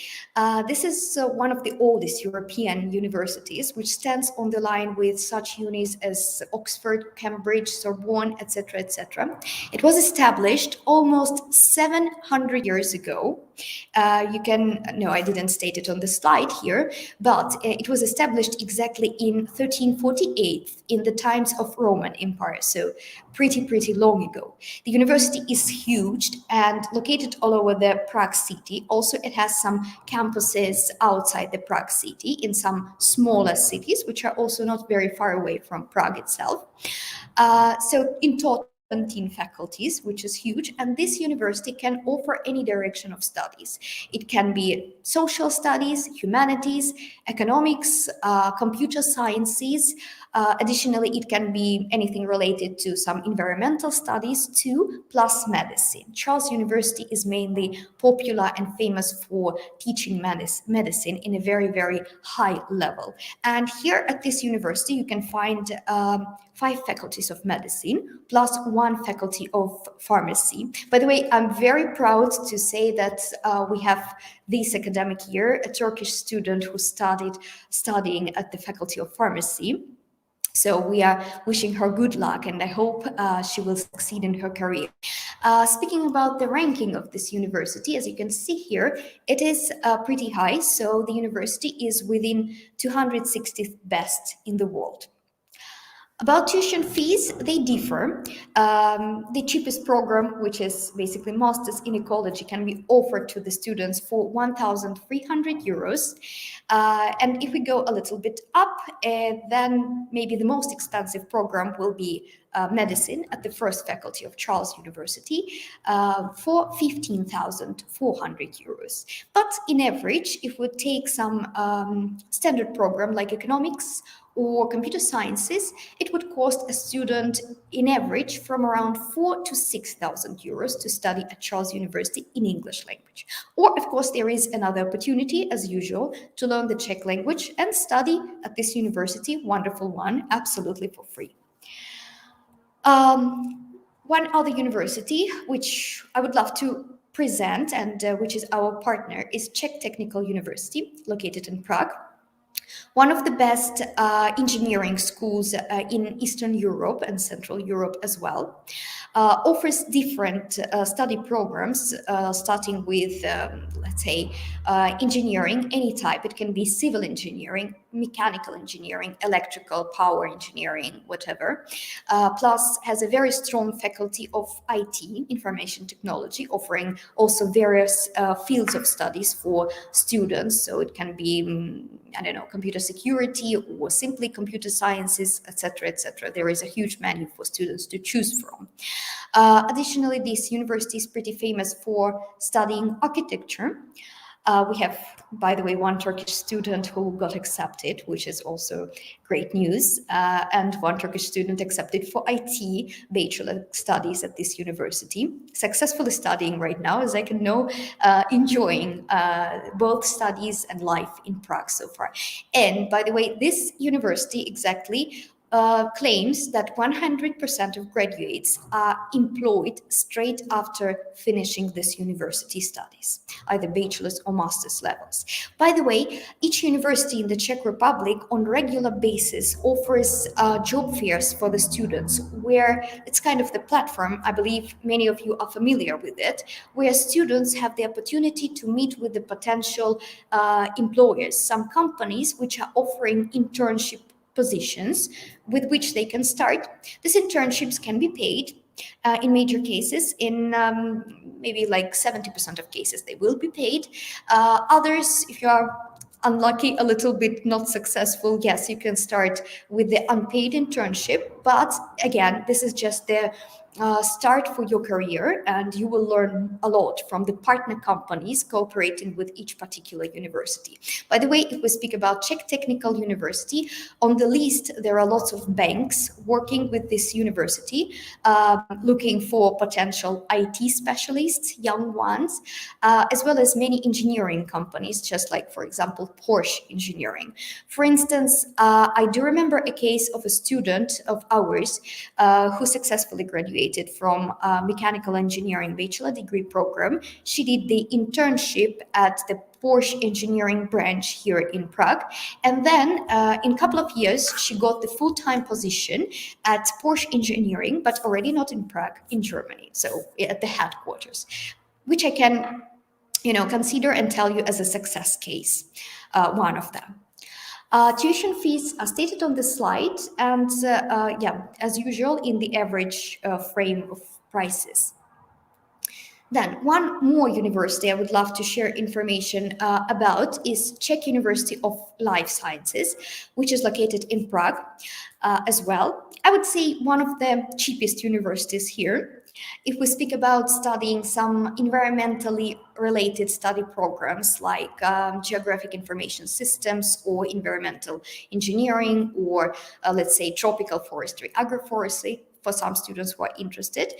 This is one of the oldest European universities, which stands on the line with such unis as Oxford, Cambridge, Sorbonne, etc., etc. It was established almost 700 years ago. No, I didn't state it on the slide here, but it was established exactly in 1348 in the times of Roman Empire, so pretty long ago. The university is huge and located all over the Prague city. Also, it has some campuses outside the Prague city in some smaller cities, which are also not very far away from Prague itself. So in total, 17 faculties, which is huge, and this university can offer any direction of studies. It can be social studies, humanities, economics, computer sciences. Additionally, it can be anything related to some environmental studies too, plus medicine. Charles University is mainly popular and famous for teaching medicine in a very high level. And here at this university, you can find 5 faculties of medicine, plus 1 faculty of pharmacy. By the way, I'm very proud to say that we have this academic year a Turkish student who studying at the faculty of pharmacy. So we are wishing her good luck, and I hope she will succeed in her career. Speaking about the ranking of this university, as you can see here, it is pretty high. So the university is within 260th best in the world. About tuition fees, they differ. The cheapest program, which is basically Masters in Ecology, can be offered to the students for 1,300 euros. And if we go a little bit up, then maybe the most expensive program will be medicine at the first faculty of Charles University for 15,400 euros. But in average, if we take some standard program like economics or computer sciences, it would cost a student in average from around 4,000 to 6,000 euros to study at Charles University in English language. Or, of course, there is another opportunity, as usual, to learn the Czech language and study at this university, wonderful one, absolutely for free. One other university, which I would love to present and which is our partner, is Czech Technical University, located in Prague. One of the best engineering schools in Eastern Europe and Central Europe as well. Offers different study programs, starting with, let's say, engineering, any type. It can be civil engineering, mechanical engineering, electrical, power engineering, whatever. Plus has a very strong faculty of IT, information technology, offering also various fields of studies for students. So it can be, I don't know, computer security or simply computer sciences, etc., etc. There is a huge menu for students to choose from. Additionally, this university is pretty famous for studying architecture. We have, by the way, one Turkish student who got accepted, which is also great news, and one Turkish student accepted for IT bachelor studies at this university, successfully studying right now, as I can know, enjoying both studies and life in Prague so far. And by the way, this university exactly claims that 100% of graduates are employed straight after finishing this university studies, either bachelor's or master's levels. By the way, each university in the Czech Republic on regular basis offers job fairs for the students, where it's kind of the platform, I believe many of you are familiar with it, where students have the opportunity to meet with the potential employers, some companies which are offering internship positions with which they can start. These internships can be paid in major cases. In maybe like 70% of cases, they will be paid. Others, if you are unlucky, a little bit not successful, yes, you can start with the unpaid internship. But again, this is just the start for your career, and you will learn a lot from the partner companies cooperating with each particular university. By the way, if we speak about Czech Technical University, on the list there are lots of banks working with this university, looking for potential IT specialists, young ones, as well as many engineering companies, just like, for example, Porsche Engineering. For instance, I do remember a case of a student of ours who successfully graduated from a mechanical engineering bachelor degree program. She did the internship at the Porsche engineering branch here in Prague. And then in a couple of years, she got the full-time position at Porsche engineering, but already not in Prague, in Germany, so at the headquarters, which I can, consider and tell you as a success case, one of them. Tuition fees are stated on the slide, and as usual, in the average frame of prices. Then one more university I would love to share information about is Czech University of Life Sciences, which is located in Prague as well. I would say one of the cheapest universities here. If we speak about studying some environmentally related study programs like geographic information systems or environmental engineering or let's say tropical forestry, agroforestry, for some students who are interested,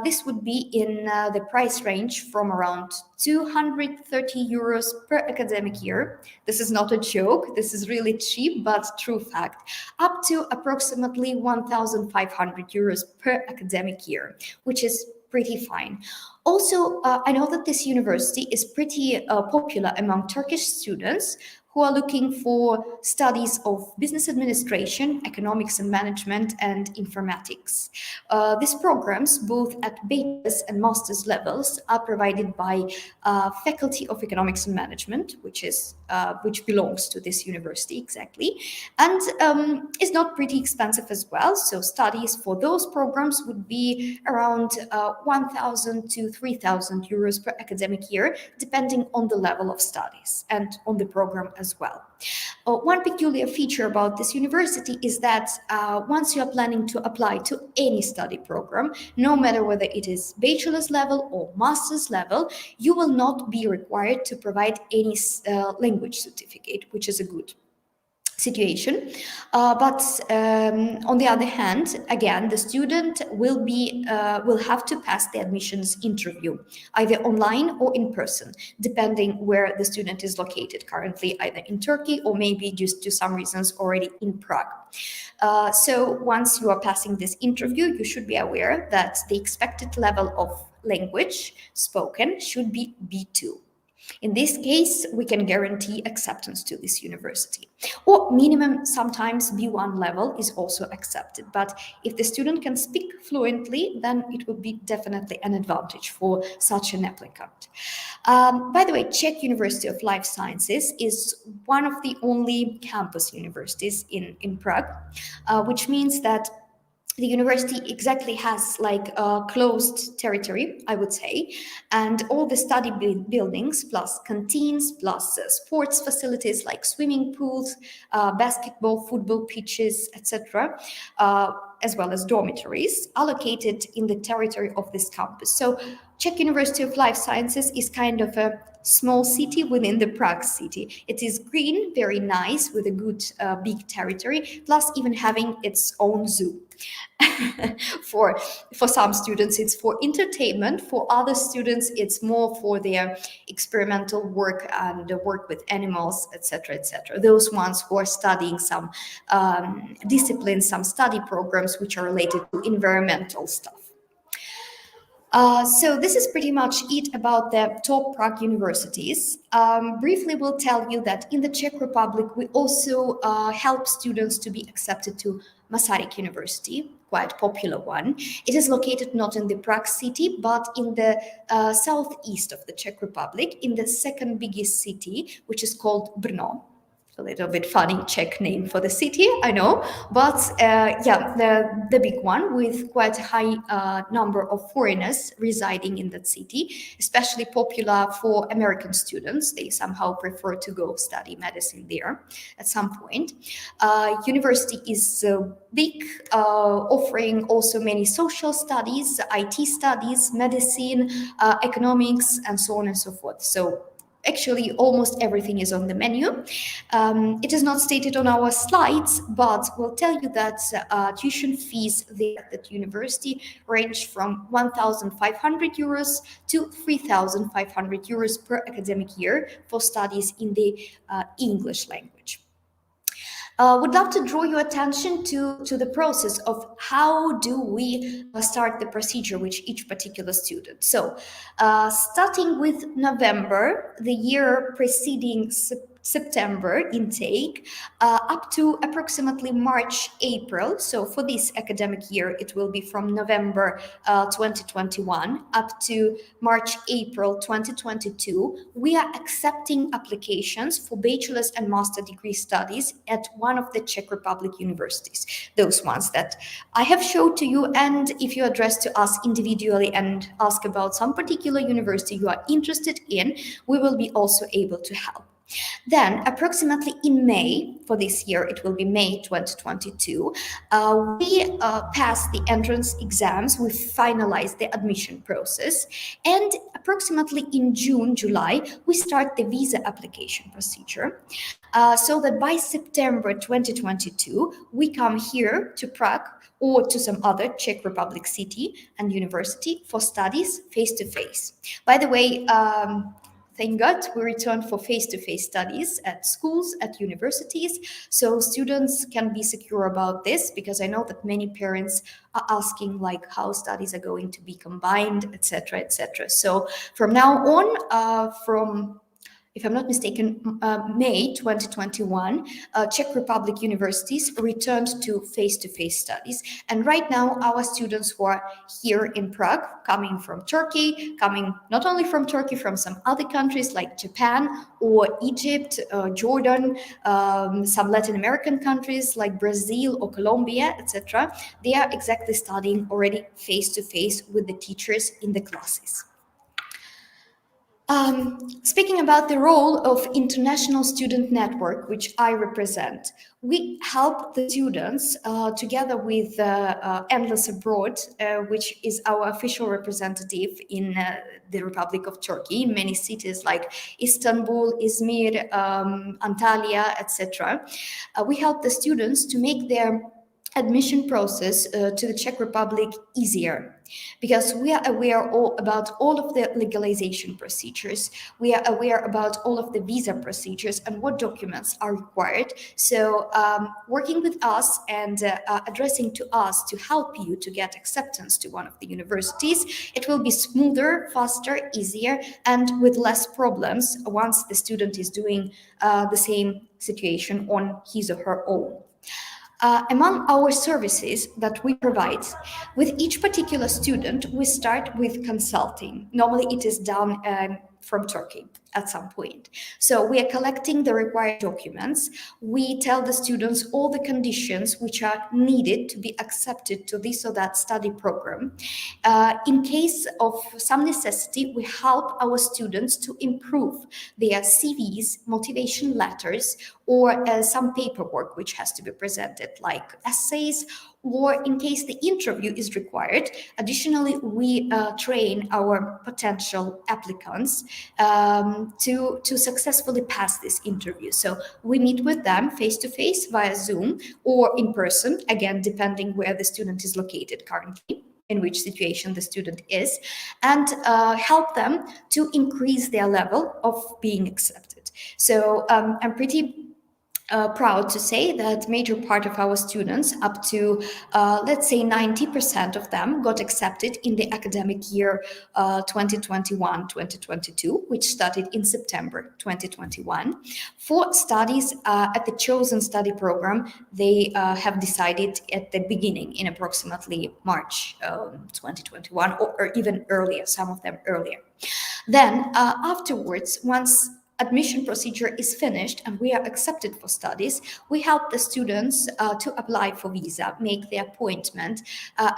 this would be in the price range from around 230 euros per academic year. This is not a joke, this is really cheap, but true fact, up to approximately 1,500 euros per academic year, which is pretty fine. Also, I know that this university is pretty popular among Turkish students who are looking for studies of business administration, economics and management, and informatics. These programs, both at bachelor's and master's levels, are provided by Faculty of Economics and Management, which belongs to this university exactly, and is not pretty expensive as well. So studies for those programs would be around 1,000 to 3,000 euros per academic year, depending on the level of studies and on the program as well. One peculiar feature about this university is that once you are planning to apply to any study program, no matter whether it is bachelor's level or master's level, you will not be required to provide any language certificate, which is a good situation. But on the other hand, again, the student will have to pass the admissions interview, either online or in person, depending where the student is located currently, either in Turkey or maybe due to some reasons already in Prague. So once you are passing this interview, you should be aware that the expected level of language spoken should be B2. In this case, we can guarantee acceptance to this university. Or minimum, sometimes B1 level is also accepted. But if the student can speak fluently, then it would be definitely an advantage for such an applicant. By the way, Czech University of Life Sciences is one of the only campus universities in Prague, which means that the university exactly has like a closed territory, I would say, and all the study buildings plus canteens plus sports facilities like swimming pools, basketball, football pitches, etc., as well as dormitories are located in the territory of this campus. So Czech University of Life Sciences is kind of a small city within the Prague city. It is green, very nice, with a good big territory, plus even having its own zoo. for some students it's for entertainment, for other students it's more for their experimental work and work with animals, etc., etc., those ones who are studying some disciplines, some study programs which are related to environmental stuff. So this is pretty much it about the top Prague universities. Briefly, we'll tell you that in the Czech Republic, we also help students to be accepted to Masaryk University, quite popular one. It is located not in the Prague city, but in the southeast of the Czech Republic, in the second biggest city, which is called Brno. A little bit funny Czech name for the city, I know, but yeah, the big one with quite a high number of foreigners residing in that city, especially popular for American students. They somehow prefer to go study medicine there at some point. University is big, offering also many social studies, IT studies, medicine, economics, and so on and so forth. So actually, almost everything is on the menu. It is not stated on our slides, but we'll tell you that tuition fees there at university range from 1,500 euros to 3,500 euros per academic year for studies in the English language. Would love to draw your attention to the process of how do we start the procedure with each particular student. So starting with November, the year preceding September intake, up to approximately March, April. So for this academic year, it will be from November 2021 up to March, April 2022. We are accepting applications for bachelor's and master degree studies at one of the Czech Republic universities, those ones that I have showed to you. And if you address to us individually and ask about some particular university you are interested in, we will be also able to help. Then, approximately in May, for this year, it will be May 2022, we pass the entrance exams, we finalize the admission process, and approximately in June, July, we start the visa application procedure, so that by September 2022, we come here to Prague or to some other Czech Republic city and university for studies face-to-face. By the way, thank God we returned for face-to-face studies at schools, at universities, so students can be secure about this, because I know that many parents are asking like how studies are going to be combined, etc., etc. So from now on, from, if I'm not mistaken, May 2021, Czech Republic universities returned to face-to-face studies. And right now, our students who are here in Prague, coming from Turkey, coming not only from Turkey, from some other countries like Japan or Egypt, Jordan, some Latin American countries like Brazil or Colombia, etc., they are exactly studying already face-to-face with the teachers in the classes. Speaking about the role of International Student Network, which I represent, we help the students together with Endless Abroad, which is our official representative in the Republic of Turkey, in many cities like Istanbul, Izmir, Antalya, etc. We help the students to make their admission process to the Czech Republic easier, because we are aware about all of the legalization procedures. We are aware about all of the visa procedures and what documents are required. So working with us and addressing to us to help you to get acceptance to one of the universities, it will be smoother, faster, easier, and with less problems once the student is doing the same situation on his or her own. Among our services that we provide, with each particular student, we start with consulting. Normally, it is done from Turkey at some point. So we are collecting the required documents. We tell the students all the conditions which are needed to be accepted to this or that study program. In case of some necessity, we help our students to improve their CVs, motivation letters, or some paperwork which has to be presented, like essays, or in case the interview is required. Additionally, we train our potential applicants to successfully pass this interview. So we meet with them face-to-face via Zoom or in person, again, depending where the student is located currently, in which situation the student is, and help them to increase their level of being accepted. So I'm pretty proud to say that major part of our students, up to let's say 90% of them, got accepted in the academic year 2021-2022, which started in September 2021. For studies at the chosen study program, they have decided at the beginning, in approximately March 2021, or even earlier, some of them earlier. Then afterwards, once admission procedure is finished and we are accepted for studies, we help the students to apply for visa, make the appointment,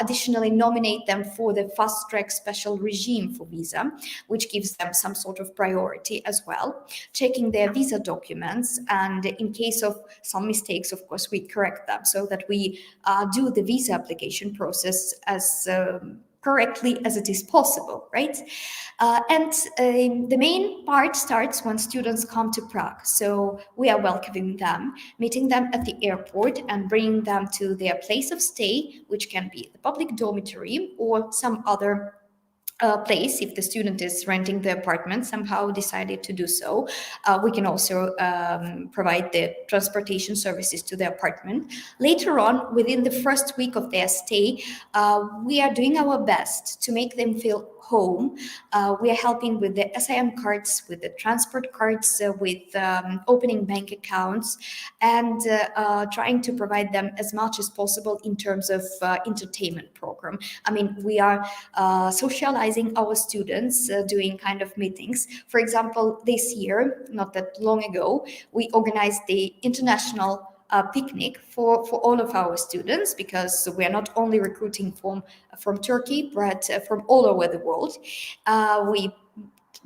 additionally nominate them for the fast-track special regime for visa, which gives them some sort of priority as well, checking their visa documents, and in case of some mistakes, of course, we correct them so that we do the visa application process as correctly as it is possible, right? And the main part starts when students come to Prague. So we are welcoming them, meeting them at the airport and bringing them to their place of stay, which can be the public dormitory or some other place. If the student is renting the apartment, somehow decided to do so, we can also provide the transportation services to the apartment. Later on, within the first week of their stay, we are doing our best to make them feel home. We are helping with the SIM cards, with the transport cards, with opening bank accounts, and trying to provide them as much as possible in terms of entertainment program. I mean, we are socializing our students, doing kind of meetings. For example, this year, not that long ago, we organized the international picnic for all of our students, because we are not only recruiting from Turkey, but from all over the world. We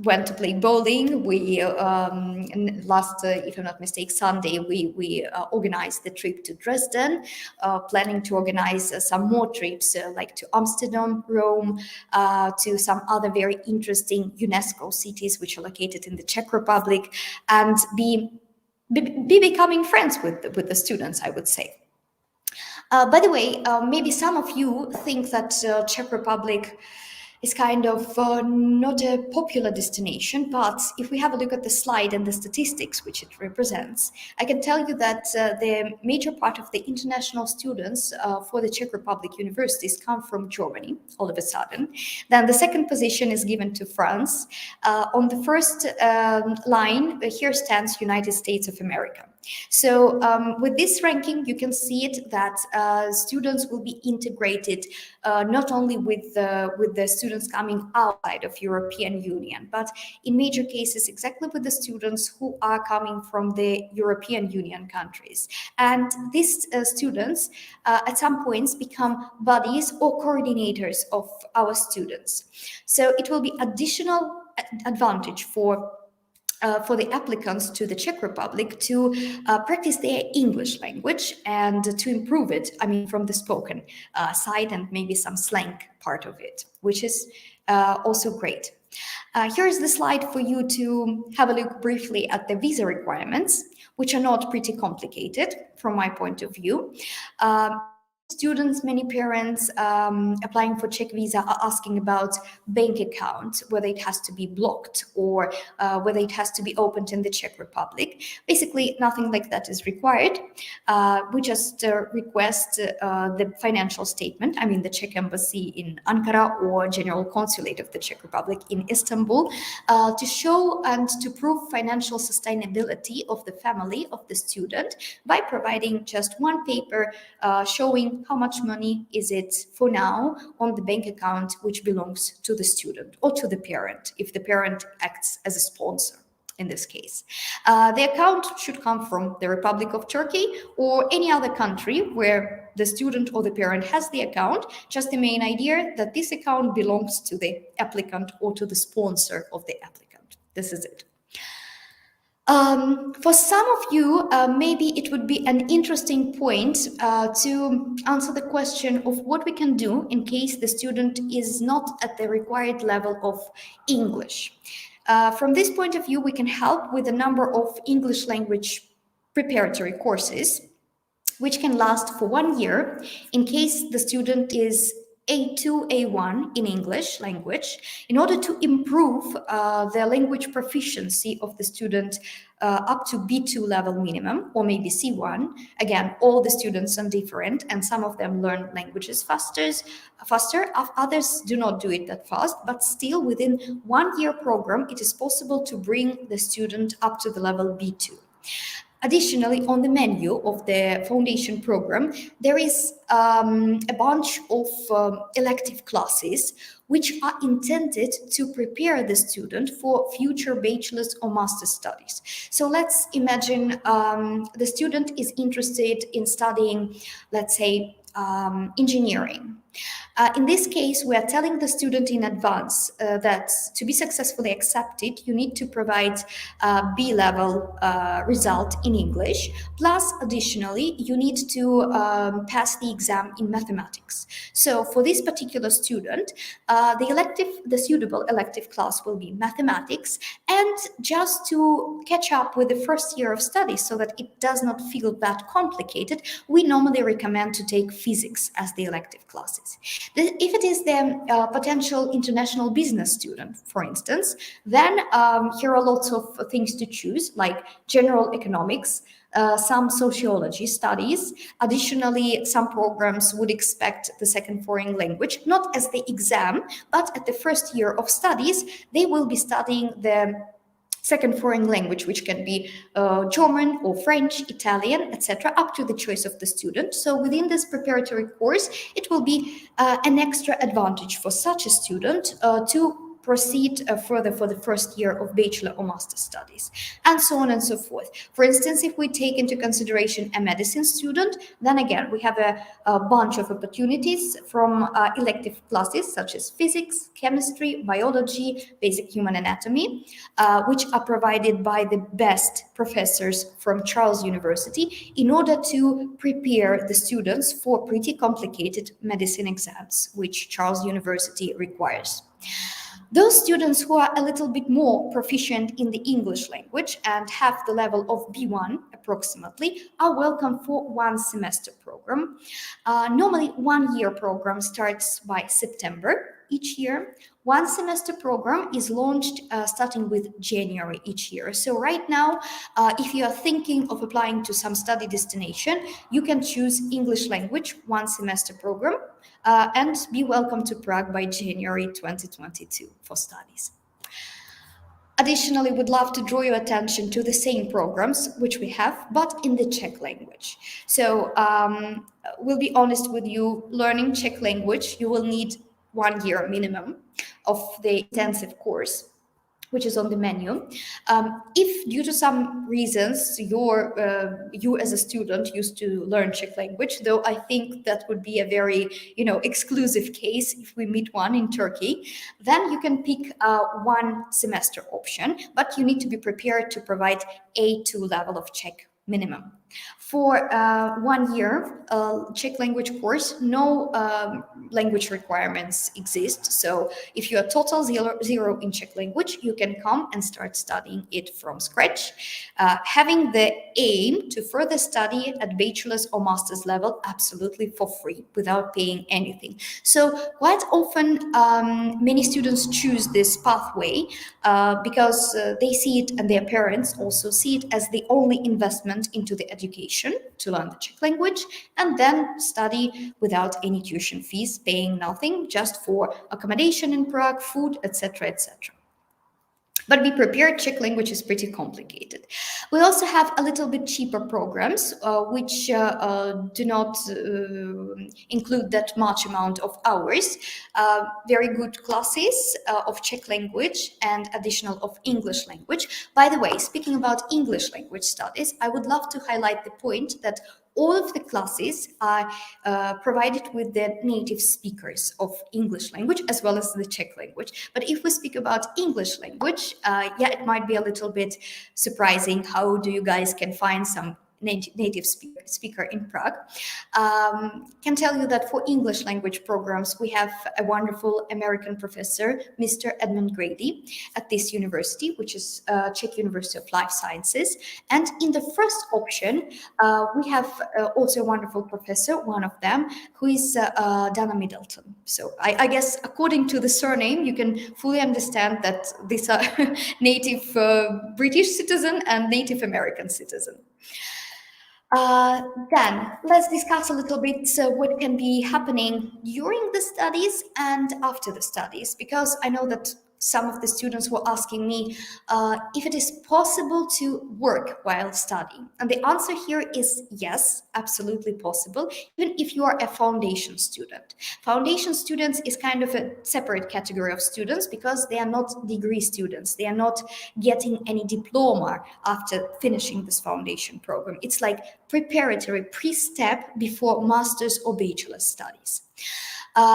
went to play bowling. We last, if I'm not mistaken, Sunday we organized the trip to Dresden, planning to organize some more trips like to Amsterdam, Rome, to some other very interesting UNESCO cities which are located in the Czech Republic, and be becoming friends with the students, I would say. By the way, maybe some of you think that Czech Republic is kind of not a popular destination, but if we have a look at the slide and the statistics which it represents, I can tell you that the major part of the international students for the Czech Republic universities come from Germany, all of a sudden. Then the second position is given to France. On the first line, here stands United States of America. So with this ranking, you can see it that students will be integrated not only with the students coming outside of European Union, but in major cases exactly with the students who are coming from the European Union countries. And these students at some points become buddies or coordinators of our students. So it will be additional advantage for the applicants to the Czech Republic to practice their English language and to improve it, I mean, from the spoken side and maybe some slang part of it, which is also great. Here's the slide for you to have a look briefly at the visa requirements, which are not pretty complicated from my point of view. Many students, many parents applying for Czech visa are asking about bank account, whether it has to be blocked or whether it has to be opened in the Czech Republic. Basically, nothing like that is required. We just request the financial statement, I mean the Czech embassy in Ankara or General Consulate of the Czech Republic in Istanbul, to show and to prove financial sustainability of the family of the student by providing just one paper showing how much money is it for now on the bank account which belongs to the student or to the parent, if the parent acts as a sponsor in this case. The account should come from the Republic of Turkey or any other country where the student or the parent has the account, just the main idea that this account belongs to the applicant or to the sponsor of the applicant. This is it. For some of you, maybe it would be an interesting point to answer the question of what we can do in case the student is not at the required level of English. From this point of view, we can help with a number of English language preparatory courses, which can last for 1 year in case the student is A2, A1 in English language, in order to improve the language proficiency of the student up to B2 level minimum, or maybe C1. Again, all the students are different, and some of them learn languages faster, others do not do it that fast, but still within 1 year program, it is possible to bring the student up to the level B2. Additionally, on the menu of the foundation program, there is a bunch of elective classes which are intended to prepare the student for future bachelor's or master's studies. So let's imagine the student is interested in studying, let's say, engineering. In this case, we are telling the student in advance that to be successfully accepted, you need to provide B-level result in English, plus additionally, you need to pass the exam in mathematics. So for this particular student, the suitable elective class will be mathematics, and just to catch up with the first year of study so that it does not feel that complicated, we normally recommend to take physics as the elective classes. If it is the potential international business student, for instance, then here are lots of things to choose, like general economics, some sociology studies. Additionally, some programs would expect the second foreign language, not as the exam, but at the first year of studies, they will be studying the second foreign language, which can be German or French, Italian, etc., up to the choice of the student. So within this preparatory course, it will be an extra advantage for such a student to proceed further for the first year of bachelor or master studies, and so on and so forth. For instance, if we take into consideration a medicine student, then again, we have a bunch of opportunities from elective classes such as physics, chemistry, biology, basic human anatomy, which are provided by the best professors from Charles University in order to prepare the students for pretty complicated medicine exams, which Charles University requires. Those students who are a little bit more proficient in the English language and have the level of B1 approximately are welcome for 1 semester program. Normally, 1 year program starts by September each year. 1 semester program is launched starting with January each year. So right now, if you are thinking of applying to some study destination, you can choose English language 1 semester program and be welcome to Prague by January 2022 for studies. Additionally, we'd love to draw your attention to the same programs which we have, but in the Czech language. So we'll be honest with you, learning Czech language, you will need 1 year minimum of the intensive course, which is on the menu. If due to some reasons you as a student used to learn Czech language, though I think that would be a very exclusive case if we meet one in Turkey, then you can pick one semester option, but you need to be prepared to provide A2 level of Czech minimum. For 1 year Czech language course, no language requirements exist. So if you are total zero in Czech language, you can come and start studying it from scratch, having the aim to further study at bachelor's or master's level absolutely for free without paying anything. So quite often many students choose this pathway because they see it, and their parents also see it, as the only investment into the education, to learn the Czech language and then study without any tuition fees, paying nothing, just for accommodation in Prague, food, etc., etc. But be prepared, Czech language is pretty complicated. We also have a little bit cheaper programs, which do not include that much amount of hours. Very good classes of Czech language and additional of English language. By the way, speaking about English language studies, I would love to highlight the point that all of the classes are provided with the native speakers of English language as well as the Czech language. But if we speak about English language, it might be a little bit surprising. How do you guys can find some native speaker in Prague? Can tell you that for English language programs, we have a wonderful American professor, Mr. Edmund Grady, at this university, which is Czech University of Life Sciences. And in the first option, we have also a wonderful professor, one of them, who is Dana Middleton. So I guess according to the surname, you can fully understand that these are native British citizen and Native American citizen. Then let's discuss a little bit what can be happening during the studies and after the studies, because I know that some of the students were asking me if it is possible to work while studying. And the answer here is yes, absolutely possible, even if you are a foundation student. Foundation students is kind of a separate category of students because they are not degree students. They are not getting any diploma after finishing this foundation program. It's like preparatory, pre-step before master's or bachelor's studies.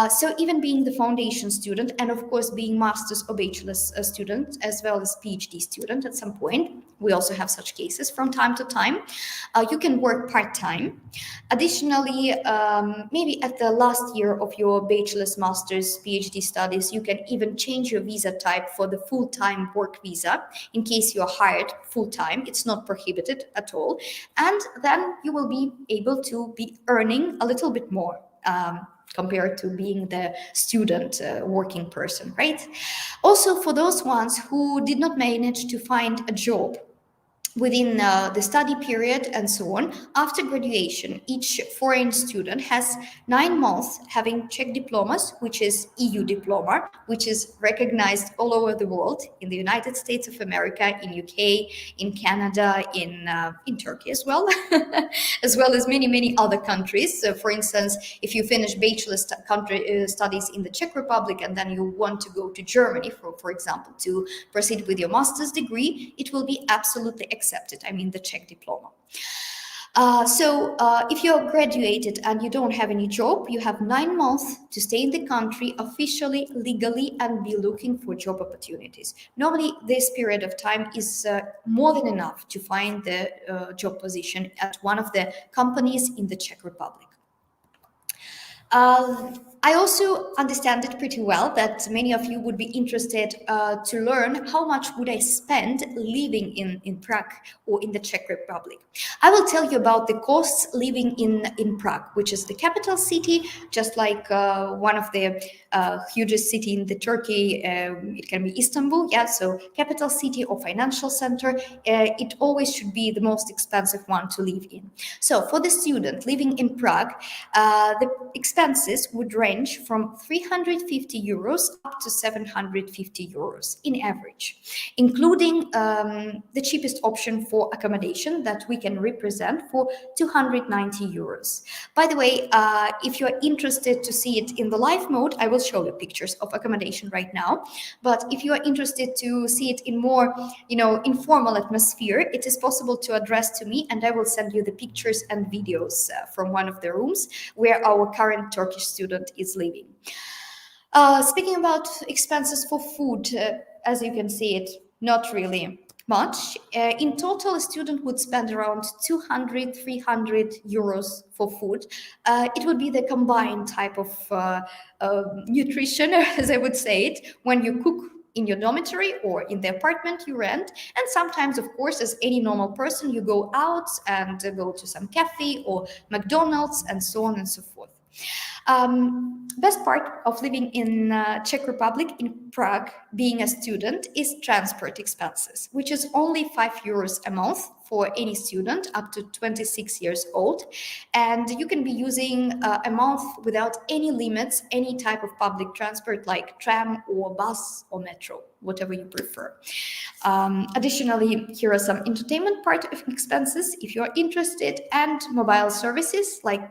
So even being the foundation student, and of course being master's or bachelor's student, as well as PhD student at some point, we also have such cases from time to time, you can work part-time. Additionally, maybe at the last year of your bachelor's, master's, PhD studies, you can even change your visa type for the full-time work visa in case you're hired full-time. It's not prohibited at all. And then you will be able to be earning a little bit more compared to being the student working person, right? Also, for those ones who did not manage to find a job within the study period and so on, after graduation, each foreign student has 9 months having Czech diplomas, which is EU diploma, which is recognized all over the world, in the United States of America, in UK, in Canada, in Turkey as well, as well as many other countries. So for instance, if you finish bachelor's studies in the Czech Republic and then you want to go to Germany, for example, to proceed with your master's degree, it will be absolutely accepted, I mean the Czech diploma. So if you're graduated and you don't have any job, you have 9 months to stay in the country officially, legally, and be looking for job opportunities. Normally, this period of time is more than enough to find the job position at one of the companies in the Czech Republic. I also understand it pretty well that many of you would be interested to learn how much would I spend living in Prague or in the Czech Republic. I will tell you about the costs living in Prague, which is the capital city, just like one of the hugest city in the Turkey. It can be Istanbul, yeah, so capital city or financial center. It always should be the most expensive one to live in. So for the student living in Prague, the expenses would range range from 350 euros up to 750 euros in average, including the cheapest option for accommodation that we can represent for 290 euros. By the way, if you're interested to see it in the live mode, I will show you pictures of accommodation right now. But if you are interested to see it in more, informal atmosphere, it is possible to address to me, and I will send you the pictures and videos from one of the rooms where our current Turkish student is living. Speaking about expenses for food, as you can see it, not really much. In total, a student would spend around 200, 300 euros for food. It would be the combined type of nutrition, as I would say it, when you cook in your dormitory or in the apartment you rent. And sometimes, of course, as any normal person, you go out and go to some cafe or McDonald's and so on and so forth. Best part of living in Czech Republic, in Prague, being a student, is transport expenses, which is only 5 euros a month for any student up to 26 years old. And you can be using a month without any limits, any type of public transport like tram or bus or metro, whatever you prefer. Additionally, here are some entertainment part of expenses if you're interested, and mobile services like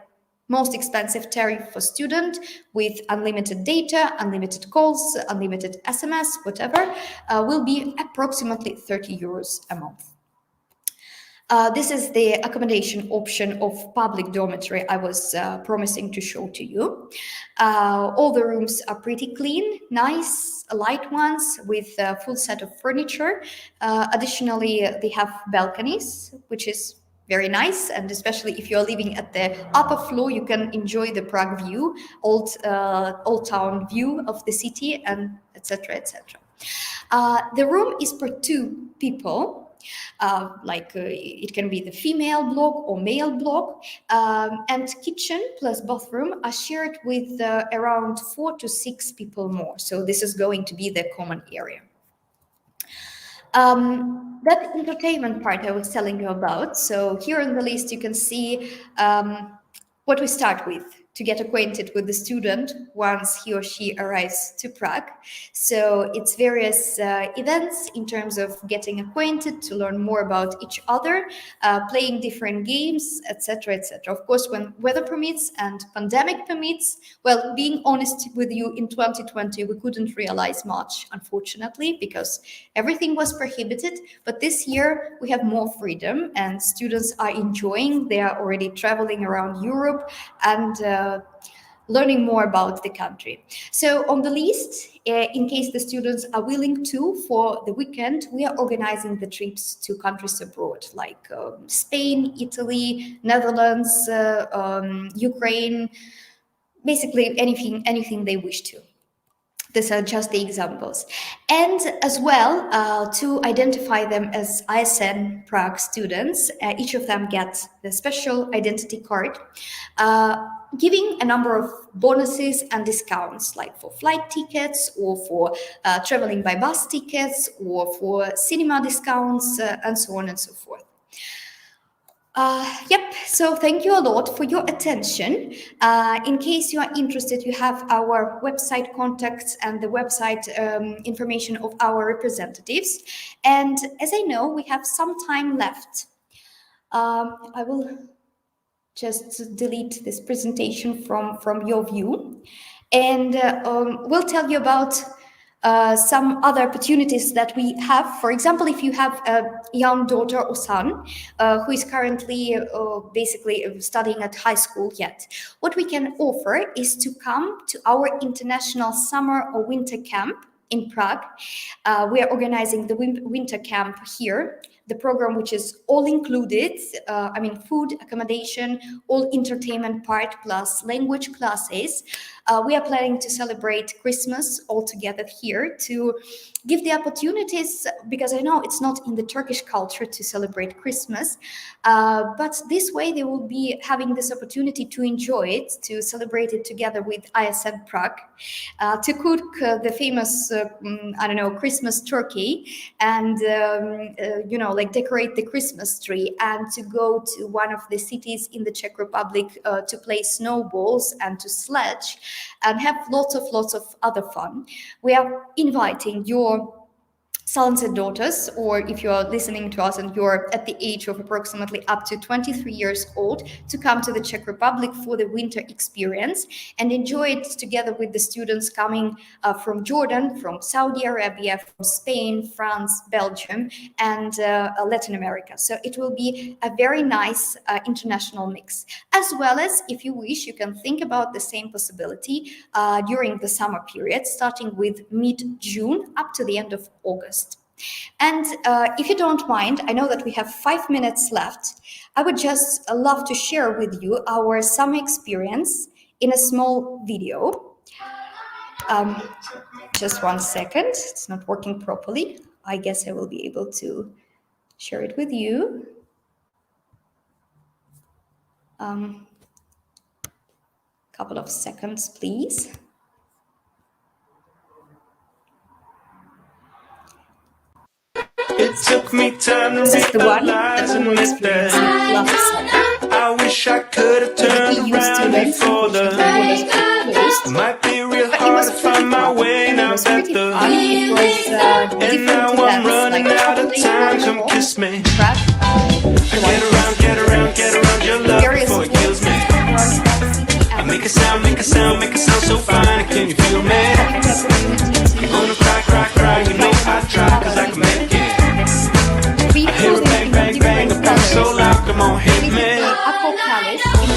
most expensive tariff for student with unlimited data, unlimited calls, unlimited SMS, whatever, will be approximately 30 euros a month. This is the accommodation option of public dormitory I was promising to show to you. All the rooms are pretty clean, nice, light ones with a full set of furniture. Additionally, they have balconies, which is very nice, and especially if you're living at the upper floor, you can enjoy the Prague view, old town view of the city, and etc. etc. The room is for 2 people. It can be the female block or male block, and kitchen plus bathroom are shared with around 4 to 6 people more. So this is going to be the common area. That entertainment part I was telling you about. So here on the list, you can see what we start with to get acquainted with the student once he or she arrives to Prague. So it's various events in terms of getting acquainted, to learn more about each other, playing different games, etc., etc. Of course, when weather permits and pandemic permits, well, being honest with you, in 2020, we couldn't realize much, unfortunately, because everything was prohibited. But this year, we have more freedom and students are enjoying. They are already traveling around Europe and learning more about the country. So on the list, in case the students are willing to, for the weekend, we are organizing the trips to countries abroad, like Spain, Italy, Netherlands, Ukraine, basically anything they wish to. These are just the examples. And as well, to identify them as ISN Prague students, each of them gets the special identity card, giving a number of bonuses and discounts, like for flight tickets or for traveling by bus tickets or for cinema discounts and so on and so forth. Yep, so thank you a lot for your attention. In case you are interested, you have our website contacts and the website information of our representatives. And as I know, we have some time left. I will just delete this presentation from your view. And we'll tell you about some other opportunities that we have. For example, if you have a young daughter or son who is currently basically studying at high school yet, what we can offer is to come to our international summer or winter camp in Prague. We are organizing the winter camp here, the program which is all included, food, accommodation, all entertainment part plus language classes. We are planning to celebrate Christmas all together here, to give the opportunities, because I know it's not in the Turkish culture to celebrate Christmas, but this way they will be having this opportunity to enjoy it, to celebrate it together with ISN Prague, to cook the famous, Christmas turkey, and, like decorate the Christmas tree and to go to one of the cities in the Czech Republic to play snowballs and to sledge and have lots of other fun. We are inviting your sons and daughters, or if you're listening to us and you're at the age of approximately up to 23 years old, to come to the Czech Republic for the winter experience and enjoy it together with the students coming from Jordan, from Saudi Arabia, from Spain, France, Belgium, and Latin America. So it will be a very nice international mix. As well as, if you wish, you can think about the same possibility during the summer period, starting with mid-June up to the end of August. And if you don't mind, I know that we have 5 minutes left. I would just love to share with you our summer experience in a small video. Just 1 second, it's not working properly. I guess I will be able to share it with you. Couple of seconds, please. It took me time to This is the one that realize we and were admit experiencing that last summer. I wish I could have turned The EU around students, before the the borders were closed. might be real But it hard was to pretty find my fun. way It now was that pretty the fun. It was and different now I'm events running like out of traveling, time. Come workshops, kiss me. track, Get around your love various before it kills me. sports Make a sound so fine. Can you feel me? I'm gonna cry. You know I try 'cause I can make it. I hear a bang, the pump so loud. Come on, hit me.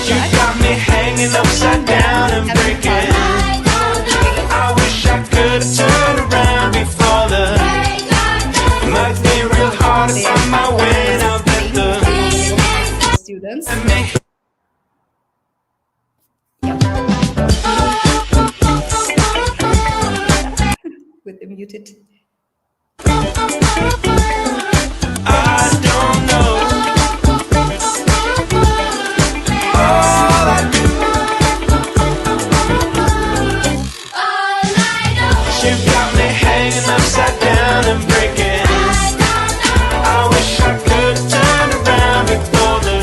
You got me hanging upside down and breaking. I wish I could have turned around before the might be real hard to find my way now that the students. With the muted. I don't know. All I do. She got me hanging upside down and breaking. I wish I could turn around before the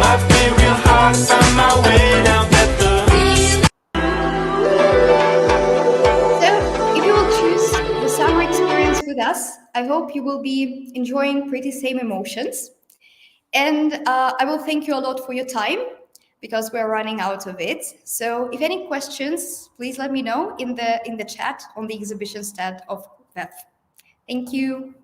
might be real hard to find my way now that the with us. I hope you will be enjoying pretty same emotions. And I will thank you a lot for your time because we're running out of it. So if any questions, please let me know in the chat on the exhibition stand of VEF. Thank you.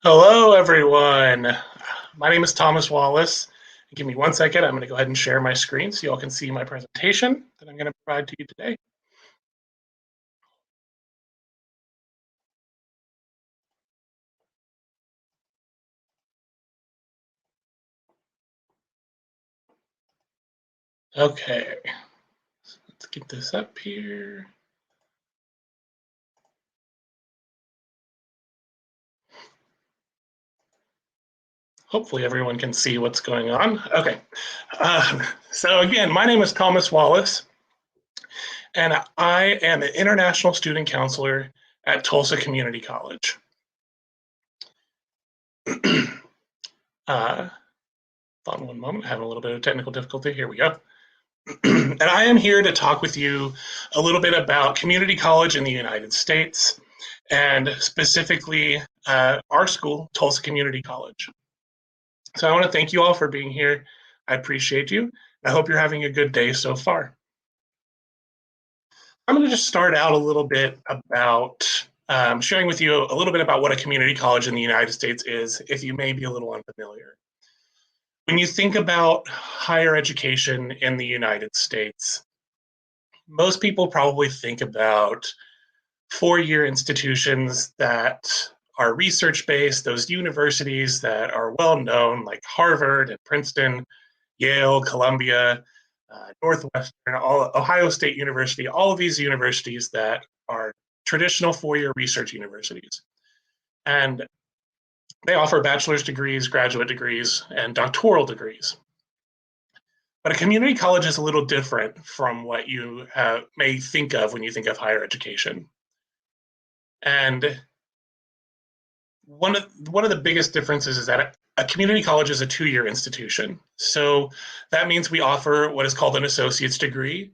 Hello, everyone. My name is Thomas Wallace. Give me 1 second. I'm going to go ahead and share my screen so you all can see my presentation that I'm going to provide to you today. Okay, so let's get this up here. Hopefully everyone can see what's going on. Okay, so again, my name is Thomas Wallace, and I am an international student counselor at Tulsa Community College. Hold on 1 moment, I'm having a little bit of technical difficulty. Here we go. And I am here to talk with you a little bit about community college in the United States, and specifically our school, Tulsa Community College. So I want to thank you all for being here. I appreciate you. I hope you're having a good day so far. I'm going to just start out a little bit about sharing with you a little bit about what a community college in the United States is, if you may be a little unfamiliar. When you think about higher education in the United States, most people probably think about four-year institutions that are research-based, those universities that are well-known, like Harvard and Princeton, Yale, Columbia, Northwestern, Ohio State University, all of these universities that are traditional four-year research universities. And they offer bachelor's degrees, graduate degrees, and doctoral degrees. But a community college is a little different from what you may think of when you think of higher education. And one of the biggest differences is that a community college is a two-year institution. So that means we offer what is called an associate's degree.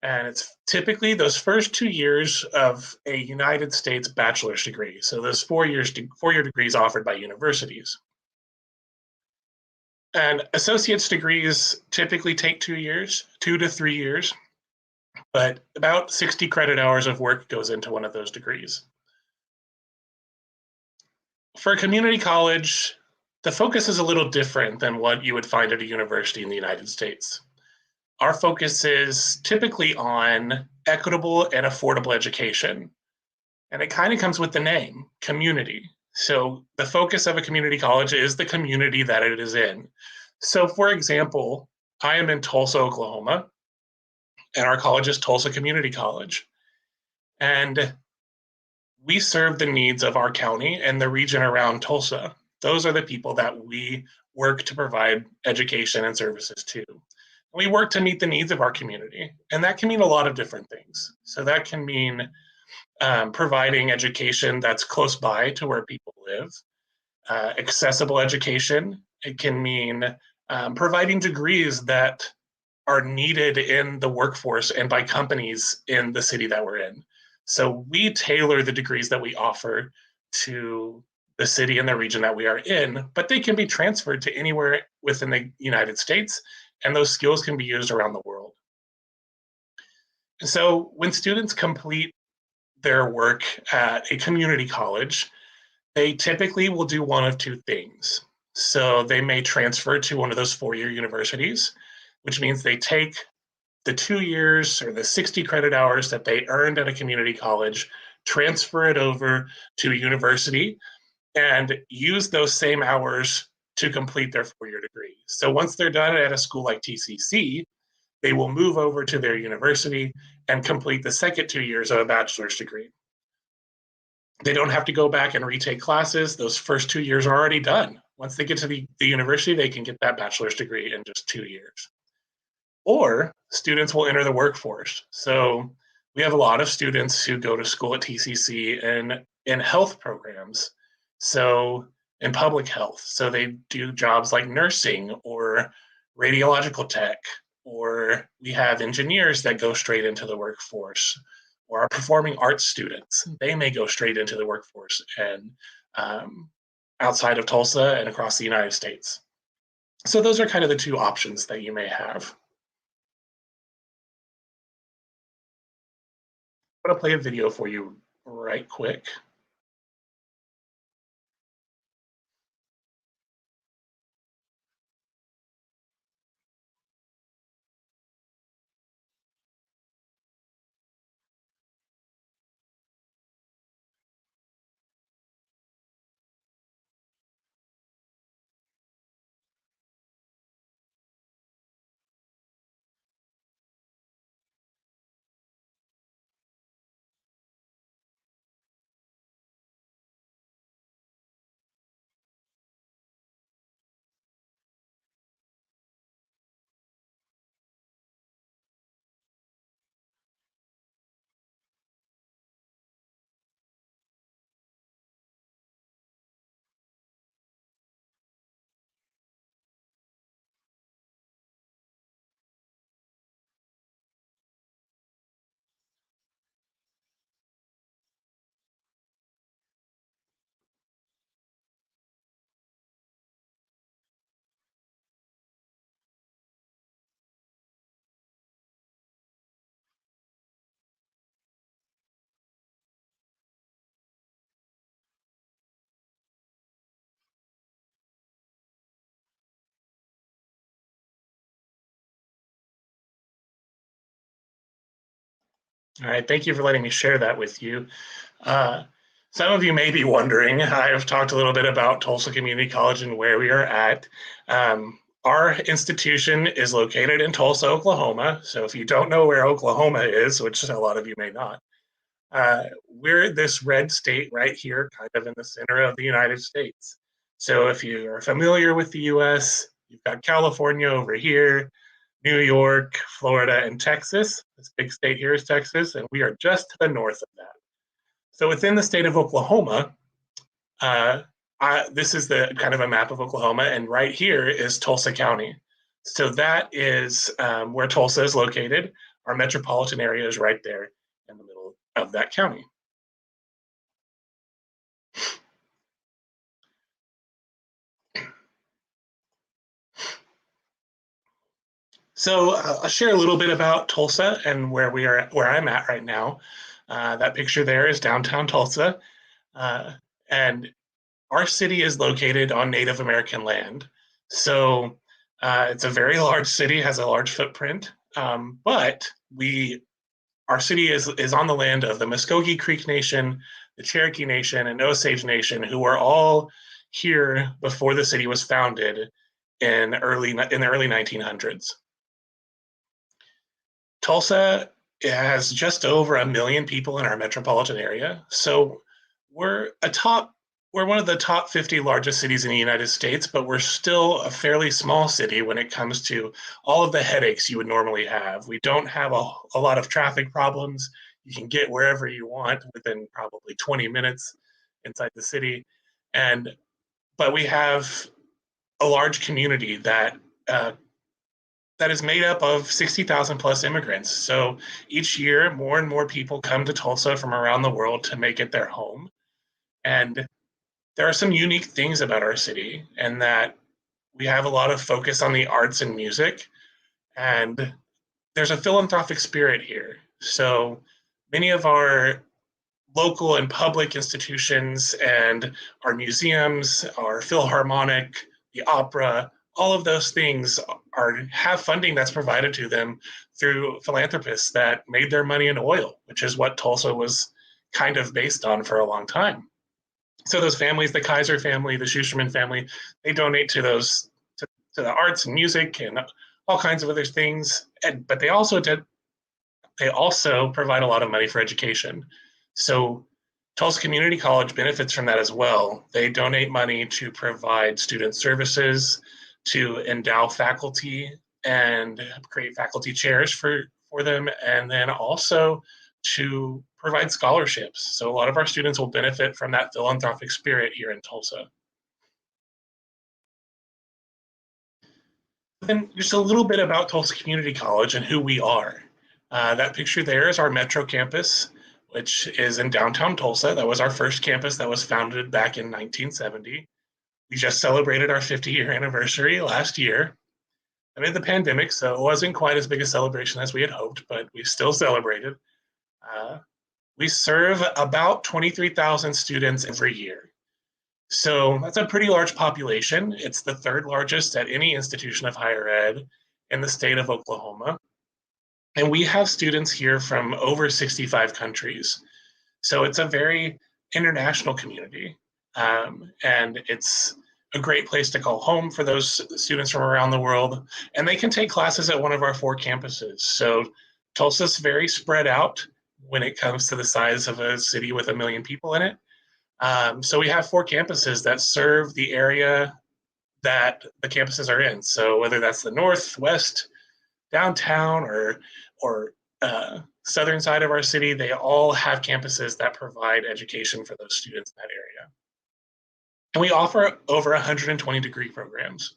And it's typically those first 2 years of a United States bachelor's degree. So those 4-year degrees offered by universities. And associate's degrees typically take 2 years, 2 to 3 years, but about 60 credit hours of work goes into one of those degrees. For a community college, the focus is a little different than what you would find at a university in the United States. Our focus is typically on equitable and affordable education. And it kind of comes with the name, community. So the focus of a community college is the community that it is in. So for example, I am in Tulsa, Oklahoma, and our college is Tulsa Community College. And we serve the needs of our county and the region around Tulsa. Those are the people that we work to provide education and services to. We work to meet the needs of our community, and that can mean a lot of different things. So that can mean providing education that's close by to where people live, accessible education. It can mean providing degrees that are needed in the workforce and by companies in the city that we're in. So we tailor the degrees that we offer to the city and the region that we are in, but they can be transferred to anywhere within the United States, and those skills can be used around the world. So when students complete their work at a community college, they typically will do one of two things. So they may transfer to one of those four-year universities, which means they take the 2 years or the 60 credit hours that they earned at a community college, transfer it over to a university, and use those same hours to complete their four-year degree. So once they're done at a school like TCC, they will move over to their university and complete the second 2 years of a bachelor's degree. They don't have to go back and retake classes. Those first 2 years are already done. Once they get to the university, they can get that bachelor's degree in just 2 years. Or students will enter the workforce. So we have a lot of students who go to school at TCC and in health programs. So in public health. So they do jobs like nursing or radiological tech, or we have engineers that go straight into the workforce, or our performing arts students. They may go straight into the workforce and outside of Tulsa and across the United States. So those are kind of the two options that you may have. I'm gonna play a video for you right quick. All right, thank you for letting me share that with you. Some of you may be wondering, I've talked a little bit about Tulsa Community College and where we are at. Our institution is located in Tulsa, Oklahoma. So if you don't know where Oklahoma is, which a lot of you may not, we're this red state right here, kind of in the center of the United States. So if you are familiar with the US, you've got California over here, New York, Florida, and Texas. This big state here is Texas, and we are just to the north of that. So within the state of Oklahoma, this is the kind of a map of Oklahoma, and right here is Tulsa County. So that is where Tulsa is located. Our metropolitan area is right there in the middle of that county. So I'll share a little bit about Tulsa and where I'm at right now. That picture there is downtown Tulsa, and our city is located on Native American land. So it's a very large city, has a large footprint, but our city is on the land of the Muskogee Creek Nation, the Cherokee Nation, and Osage Nation, who were all here before the city was founded in the early 1900s. Tulsa has just over 1 million people in our metropolitan area, so we're one of the top 50 largest cities in the United States, but we're still a fairly small city when it comes to all of the headaches you would normally have. We don't have a lot of traffic problems. You can get wherever you want within probably 20 minutes inside the city, but we have a large community that is made up of 60,000 plus immigrants. So each year, more and more people come to Tulsa from around the world to make it their home. And there are some unique things about our city, and that we have a lot of focus on the arts and music, and there's a philanthropic spirit here. So many of our local and public institutions and our museums, our Philharmonic, the opera, all of those things have funding that's provided to them through philanthropists that made their money in oil, which is what Tulsa was kind of based on for a long time. So those families, the Kaiser family, the Schusterman family, they donate to those to the arts and music and all kinds of other things. But they also provide a lot of money for education. So Tulsa Community College benefits from that as well. They donate money to provide student services, to endow faculty and create faculty chairs for them, and then also to provide scholarships. So a lot of our students will benefit from that philanthropic spirit here in Tulsa. Then just a little bit about Tulsa Community College and who we are. That picture there is our Metro campus, which is in downtown Tulsa. That was our first campus that was founded back in 1970. We just celebrated our 50-year anniversary last year amid the pandemic, so it wasn't quite as big a celebration as we had hoped, but we still celebrated. We serve about 23,000 students every year. So that's a pretty large population. It's the third largest at any institution of higher ed in the state of Oklahoma. And we have students here from over 65 countries. So it's a very international community. And it's a great place to call home for those students from around the world. And they can take classes at one of our 4 campuses. So Tulsa's very spread out when it comes to the size of a city with 1 million people in it. So we have 4 campuses that serve the area that the campuses are in. So whether that's the north, west, downtown, or southern side of our city, they all have campuses that provide education for those students in that area. And we offer over 120 degree programs.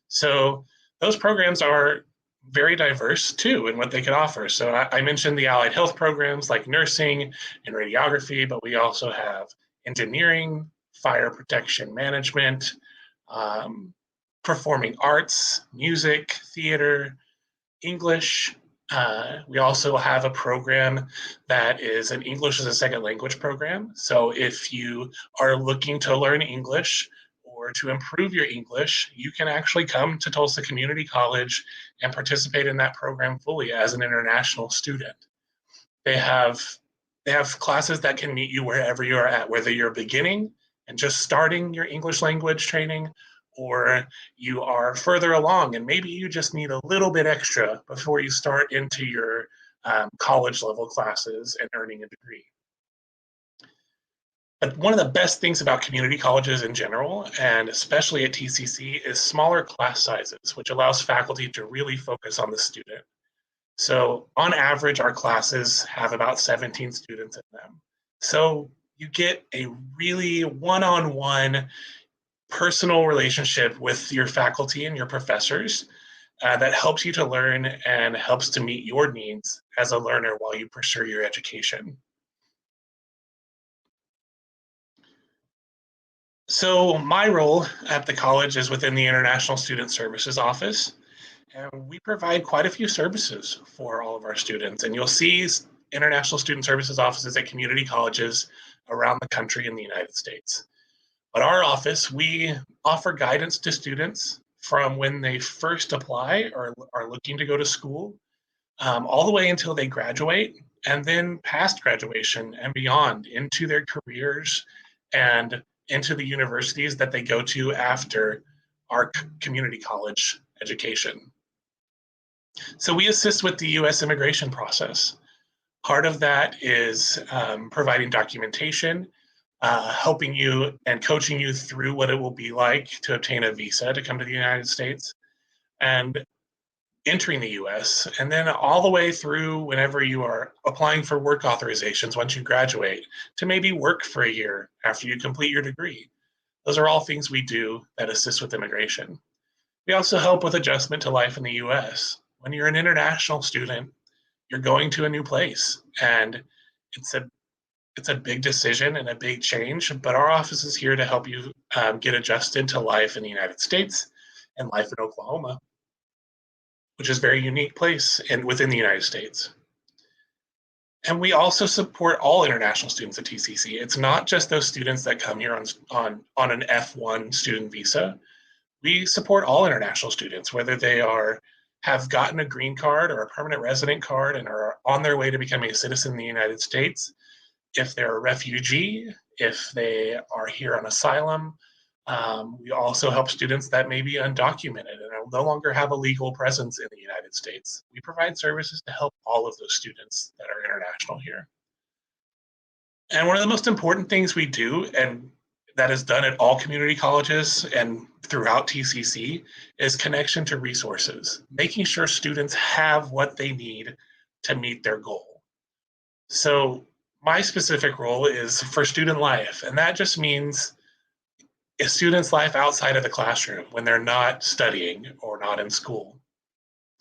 So those programs are very diverse too in what they can offer. So I mentioned the allied health programs like nursing and radiography, but we also have engineering, fire protection management, performing arts, music, theater, English. We also have a program that is an English as a second language program. So if you are looking to learn English or to improve your English, you can actually come to Tulsa Community College and participate in that program fully as an international student. They have classes that can meet you wherever you are at, whether you're beginning and just starting your English language training, or you are further along and maybe you just need a little bit extra before you start into your college level classes and earning a degree. But one of the best things about community colleges in general, and especially at TCC, is smaller class sizes, which allows faculty to really focus on the student. So on average, our classes have about 17 students in them. So you get a really one-on-one personal relationship with your faculty and your professors that helps you to learn and helps to meet your needs as a learner while you pursue your education. So my role at the college is within the International Student Services Office, and we provide quite a few services for all of our students. And you'll see International Student Services offices at community colleges around the country in the United States. But our office, we offer guidance to students from when they first apply or are looking to go to school, all the way until they graduate, and then past graduation and beyond into their careers and into the universities that they go to after our community college education. So we assist with the US immigration process. Part of that is providing documentation, helping you and coaching you through what it will be like to obtain a visa to come to the United States and entering the US, and then all the way through whenever you are applying for work authorizations once you graduate to maybe work for a year after you complete your degree. Those are all things we do that assist with immigration. We also help with adjustment to life in the US. When you're an international student, you're going to a new place, and it's a big decision and a big change, but our office is here to help you get adjusted to life in the United States and life in Oklahoma, which is a very unique place within the United States. And we also support all international students at TCC. It's not just those students that come here on an F1 student visa. We support all international students, whether they have gotten a green card or a permanent resident card and are on their way to becoming a citizen in the United States. If they're a refugee, if they are here on asylum. We also help students that may be undocumented and no longer have a legal presence in the United States. We provide services to help all of those students that are international here. And one of the most important things we do, and that is done at all community colleges and throughout TCC, is connection to resources, making sure students have what they need to meet their goal. So my specific role is for student life, and that just means a student's life outside of the classroom when they're not studying or not in school.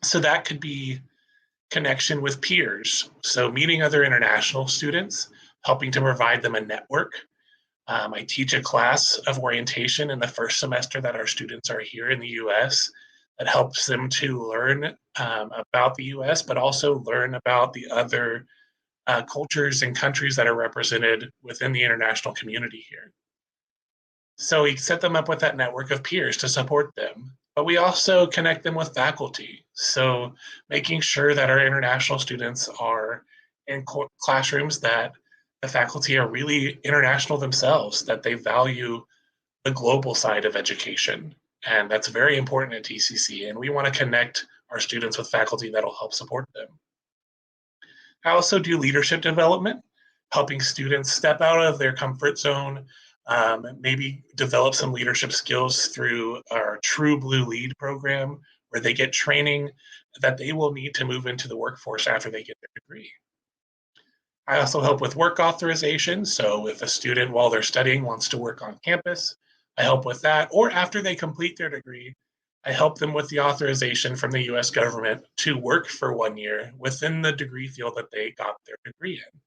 So that could be connection with peers. So meeting other international students, helping to provide them a network. I teach a class of orientation in the first semester that our students are here in the US that helps them to learn about the US, but also learn about the other cultures and countries that are represented within the international community here. So we set them up with that network of peers to support them, but we also connect them with faculty. So making sure that our international students are in classrooms that the faculty are really international themselves, that they value the global side of education. And that's very important at TCC. And we want to connect our students with faculty that'll help support them. I also do leadership development, helping students step out of their comfort zone, maybe develop some leadership skills through our True Blue Lead program, where they get training that they will need to move into the workforce after they get their degree. I also help with work authorization. So if a student while they're studying wants to work on campus, I help with that. Or after they complete their degree, I help them with the authorization from the US government to work for 1 year within the degree field that they got their degree in.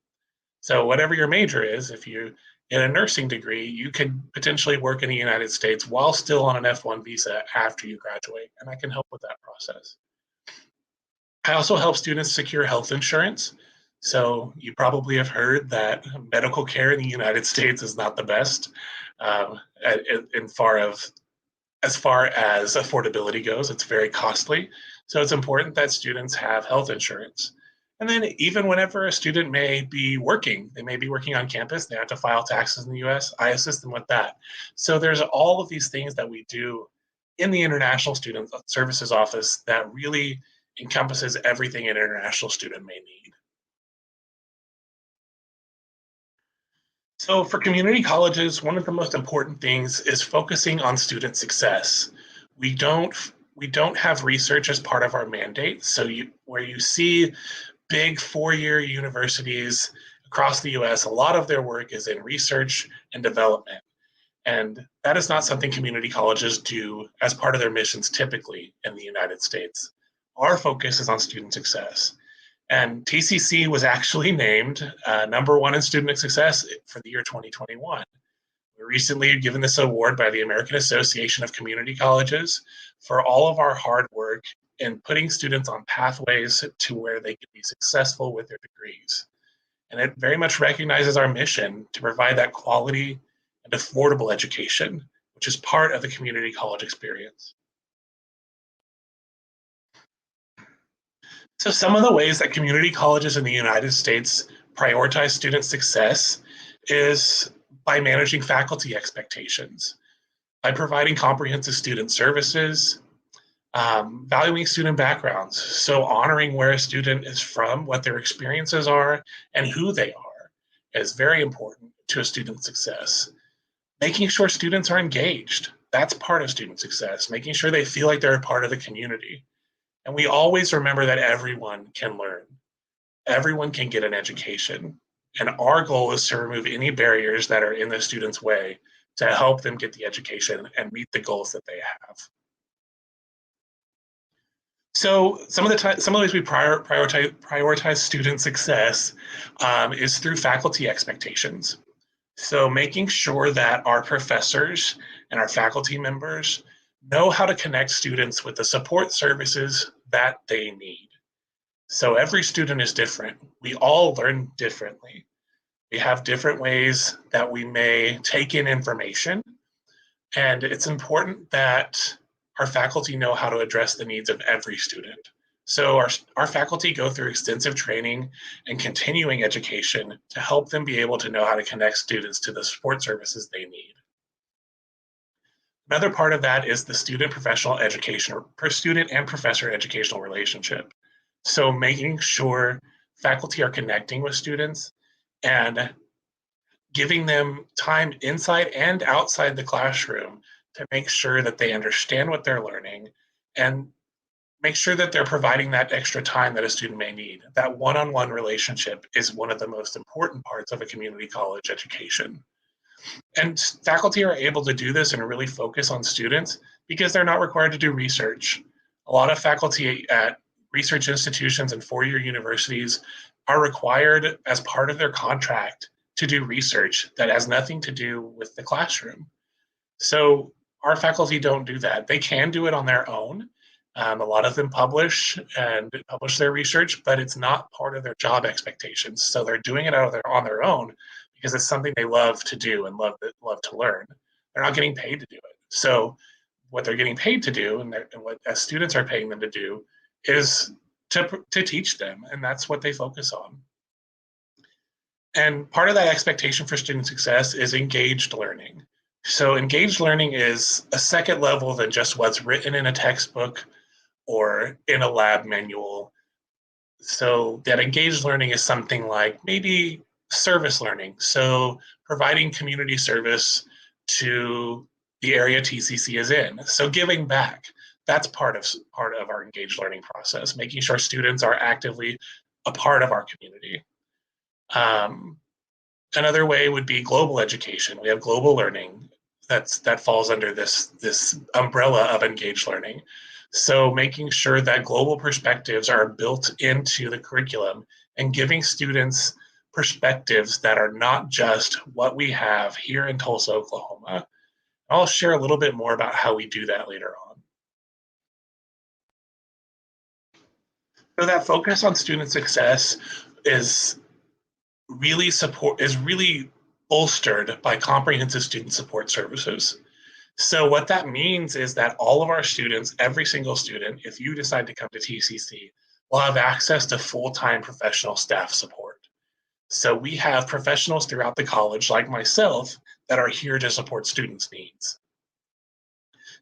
So whatever your major is, if you get a nursing degree, you can potentially work in the United States while still on an F1 visa after you graduate, and I can help with that process. I also help students secure health insurance. So you probably have heard that medical care in the United States is not the best as far as affordability goes. It's very costly. So it's important that students have health insurance. And then even whenever a student may be working, they may be working on campus, they have to file taxes in the US, I assist them with that. So there's all of these things that we do in the International Student Services Office that really encompasses everything an international student may need. So for community colleges, one of the most important things is focusing on student success. We don't have research as part of our mandate. So where you see big four-year universities across the US, a lot of their work is in research and development. And that is not something community colleges do as part of their missions typically in the United States. Our focus is on student success. And TCC was actually named #1 in student success for the year 2021. We recently given this award by the American Association of Community Colleges for all of our hard work in putting students on pathways to where they can be successful with their degrees. And it very much recognizes our mission to provide that quality and affordable education, which is part of the community college experience. So some of the ways that community colleges in the United States prioritize student success is by managing faculty expectations, by providing comprehensive student services, valuing student backgrounds, so honoring where a student is from, what their experiences are, and who they are is very important to a student's success. Making sure students are engaged, that's part of student success, making sure they feel like they're a part of the community. And we always remember that everyone can learn. Everyone can get an education. And our goal is to remove any barriers that are in the student's way to help them get the education and meet the goals that they have. So some of the ways we prioritize student success is through faculty expectations. So making sure that our professors and our faculty members know how to connect students with the support services that they need. So every student is different. We all learn differently. We have different ways that we may take in information, and it's important that our faculty know how to address the needs of every student. So our faculty go through extensive training and continuing education to help them be able to know how to connect students to the support services they need. Another part of that is the student-professional education, or per student and professor educational relationship. So making sure faculty are connecting with students and giving them time inside and outside the classroom to make sure that they understand what they're learning and make sure that they're providing that extra time that a student may need. That one-on-one relationship is one of the most important parts of a community college education. And faculty are able to do this and really focus on students because they're not required to do research. A lot of faculty at research institutions and four-year universities are required as part of their contract to do research that has nothing to do with the classroom. So our faculty don't do that. They can do it on their own. A lot of them publish their research, but it's not part of their job expectations. So they're doing it on their own because it's something they love to do and love to learn. They're not getting paid to do it. So what they're getting paid to do and what as students are paying them to do is to teach them, and that's what they focus on. And part of that expectation for student success is engaged learning. So engaged learning is a second level than just what's written in a textbook or in a lab manual. So that engaged learning is something like maybe service learning. So providing community service to the area TCC is in. So giving back, that's part of our engaged learning process, making sure students are actively a part of our community. Another way would be global education. We have global learning that falls under this umbrella of engaged learning. So making sure that global perspectives are built into the curriculum and giving students perspectives that are not just what we have here in Tulsa, Oklahoma. I'll share a little bit more about how we do that later on. So that focus on student success is really bolstered by comprehensive student support services. So what that means is that all of our students, every single student, if you decide to come to TCC, will have access to full-time professional staff support. So we have professionals throughout the college, like myself, that are here to support students' needs.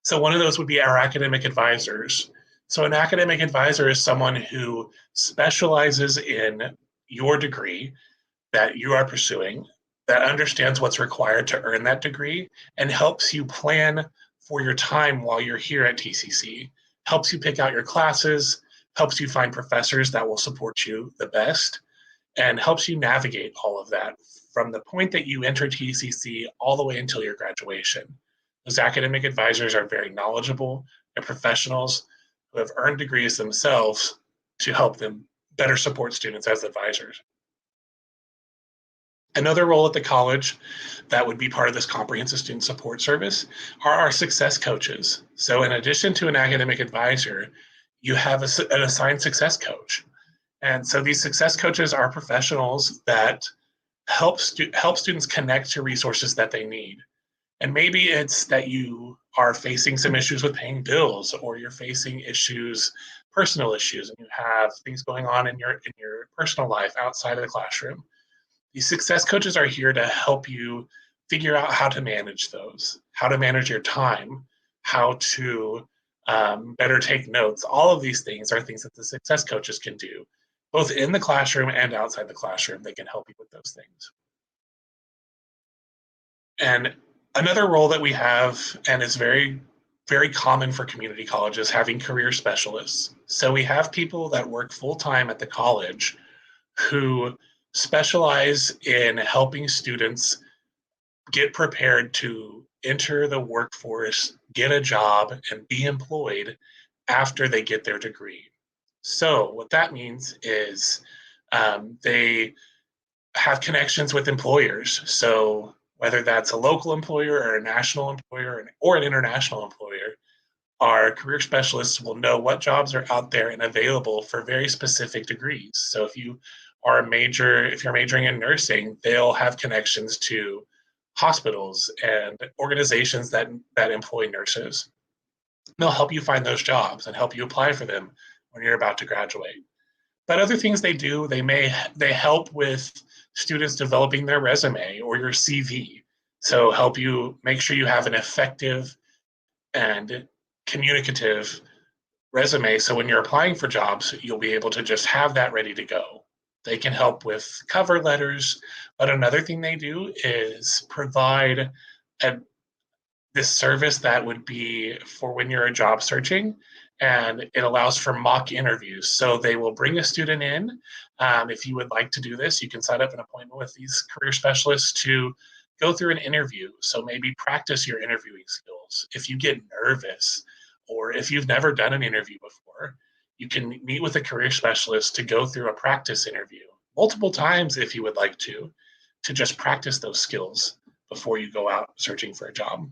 So one of those would be our academic advisors. So an academic advisor is someone who specializes in your degree that you are pursuing, that understands what's required to earn that degree, and helps you plan for your time while you're here at TCC, helps you pick out your classes, helps you find professors that will support you the best, and helps you navigate all of that from the point that you enter TCC all the way until your graduation. Those academic advisors are very knowledgeable. They're professionals who have earned degrees themselves to help them better support students as advisors. Another role at the college that would be part of this comprehensive student support service are our success coaches. So in addition to an academic advisor, you have an assigned success coach. And so these success coaches are professionals that help students connect to resources that they need. And maybe it's that you are facing some issues with paying bills, or you're facing issues, personal issues, and you have things going on in your personal life outside of the classroom. These success coaches are here to help you figure out how to manage those, how to manage your time, how to better take notes. All of these things are things that the success coaches can do, both in the classroom and outside the classroom. They can help you with those things. And another role that we have, and is very, very common for community colleges, having career specialists. So we have people that work full-time at the college who specialize in helping students get prepared to enter the workforce, get a job, and be employed after they get their degree. So what that means is they have connections with employers. So whether that's a local employer or a national employer or an international employer, our career specialists will know what jobs are out there and available for very specific degrees. So if you're majoring in nursing, they'll have connections to hospitals and organizations that employ nurses. They'll help you find those jobs and help you apply for them when you're about to graduate. But other things they do, they help with students developing their resume or your CV. So help you make sure you have an effective and communicative resume, so when you're applying for jobs, you'll be able to just have that ready to go. They can help with cover letters, but another thing they do is provide this service that would be for when you're job searching, and it allows for mock interviews. So they will bring a student in. If you would like to do this, you can set up an appointment with these career specialists to go through an interview. So maybe practice your interviewing skills. If you get nervous, or if you've never done an interview before, you can meet with a career specialist to go through a practice interview multiple times if you would like to just practice those skills before you go out searching for a job.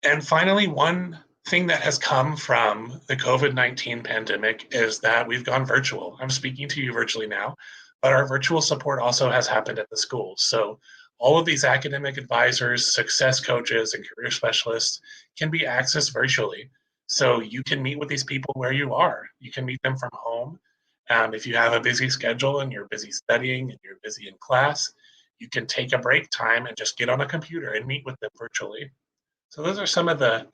And finally, one thing that has come from the COVID-19 pandemic is that we've gone virtual. I'm speaking to you virtually now, but our virtual support also has happened at the schools. So all of these academic advisors, success coaches, and career specialists can be accessed virtually. So you can meet with these people where you are. You can meet them from home. If you have a busy schedule and you're busy studying and you're busy in class, you can take a break time and just get on a computer and meet with them virtually. So those are some of the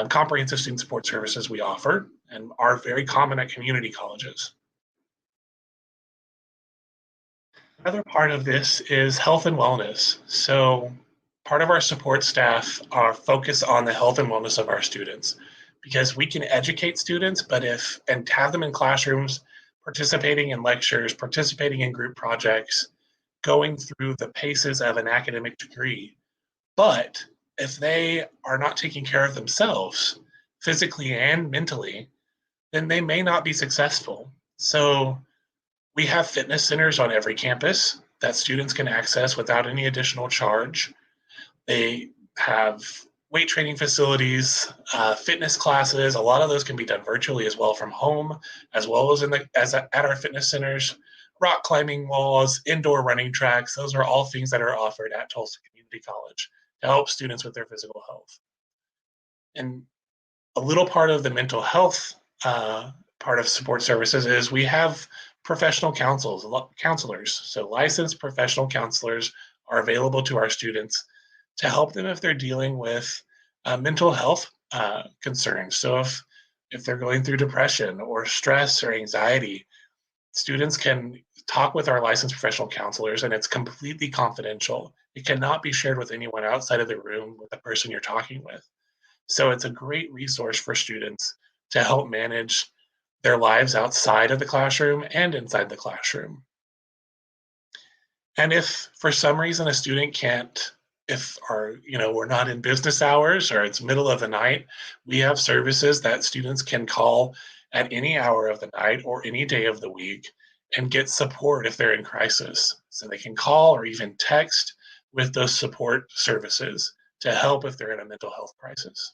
comprehensive student support services we offer and are very common at community colleges. Another part of this is health and wellness. So part of our support staff are focused on the health and wellness of our students, because we can educate students, and have them in classrooms, participating in lectures, participating in group projects, going through the paces of an academic degree. But if they are not taking care of themselves physically and mentally, then they may not be successful. So we have fitness centers on every campus that students can access without any additional charge. They have weight training facilities, fitness classes. A lot of those can be done virtually as well from home, as well as at our fitness centers. Rock climbing walls, indoor running tracks, those are all things that are offered at Tulsa Community College to help students with their physical health. And a little part of the mental health part of support services is we have professional counselors. So licensed professional counselors are available to our students to help them if they're dealing with mental health concerns. So if they're going through depression or stress or anxiety, students can talk with our licensed professional counselors, and it's completely confidential. It cannot be shared with anyone outside of the room with the person you're talking with. So it's a great resource for students to help manage their lives outside of the classroom and inside the classroom. And if for some reason a student can't, if we're not in business hours or it's middle of the night, we have services that students can call at any hour of the night or any day of the week and get support if they're in crisis. So they can call or even text with those support services to help if they're in a mental health crisis.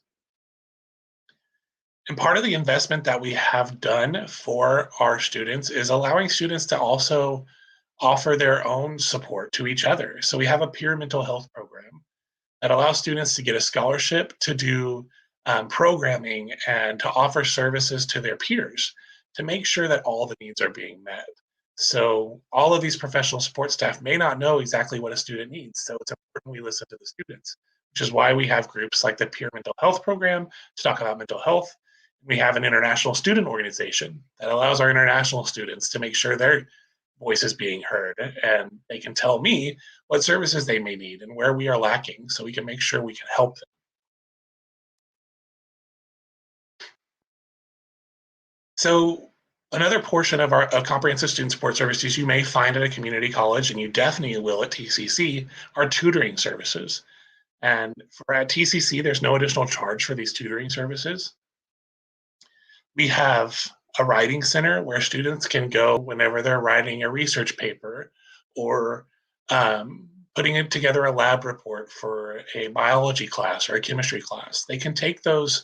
And part of the investment that we have done for our students is allowing students to also offer their own support to each other. So we have a peer mental health program that allows students to get a scholarship to do programming and to offer services to their peers to make sure that all the needs are being met. So all of these professional support staff may not know exactly what a student needs. So it's important we listen to the students, which is why we have groups like the Peer Mental Health Program to talk about mental health. We have an international student organization that allows our international students to make sure their voice is being heard, and they can tell me what services they may need and where we are lacking so we can make sure we can help them. So another portion of our comprehensive student support services you may find at a community college, and you definitely will at TCC, are tutoring services. And at TCC, there's no additional charge for these tutoring services. We have a writing center where students can go whenever they're writing a research paper or putting together a lab report for a biology class or a chemistry class. They can take those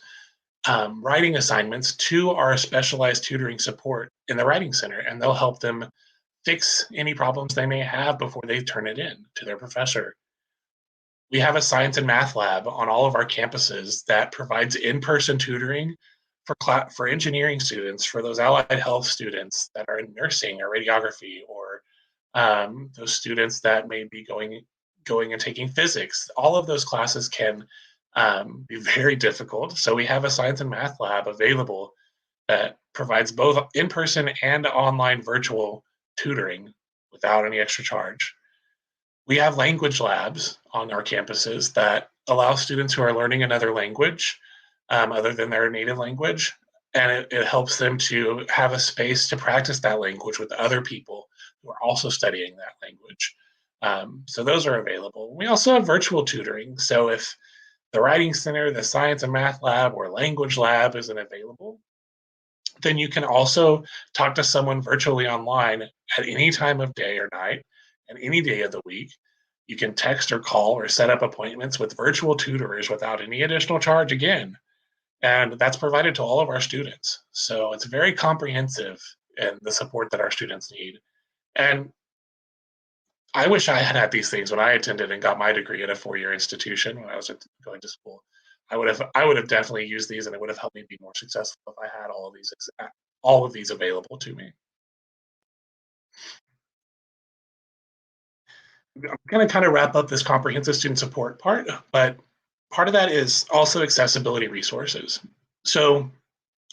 writing assignments to our specialized tutoring support in the writing center, and they'll help them fix any problems they may have before they turn it in to their professor. We have a science and math lab on all of our campuses that provides in-person tutoring for engineering students, for those allied health students that are in nursing or radiography, or those students that may be going and taking physics. All of those classes can be very difficult. So we have a science and math lab available that provides both in-person and online virtual tutoring without any extra charge. We have language labs on our campuses that allow students who are learning another language other than their native language, and it helps them to have a space to practice that language with other people who are also studying that language. So those are available. We also have virtual tutoring. So if the writing center, the science and math lab, or language lab isn't available, then you can also talk to someone virtually online at any time of day or night and any day of the week. You can text or call or set up appointments with virtual tutors without any additional charge again. And that's provided to all of our students. So it's very comprehensive in the support that our students need. And I wish I had these things when I attended and got my degree at a four-year institution when I was going to school. I would have definitely used these, and it would have helped me be more successful if I had all of these available to me. I'm going to kind of wrap up this comprehensive student support part, but part of that is also accessibility resources. So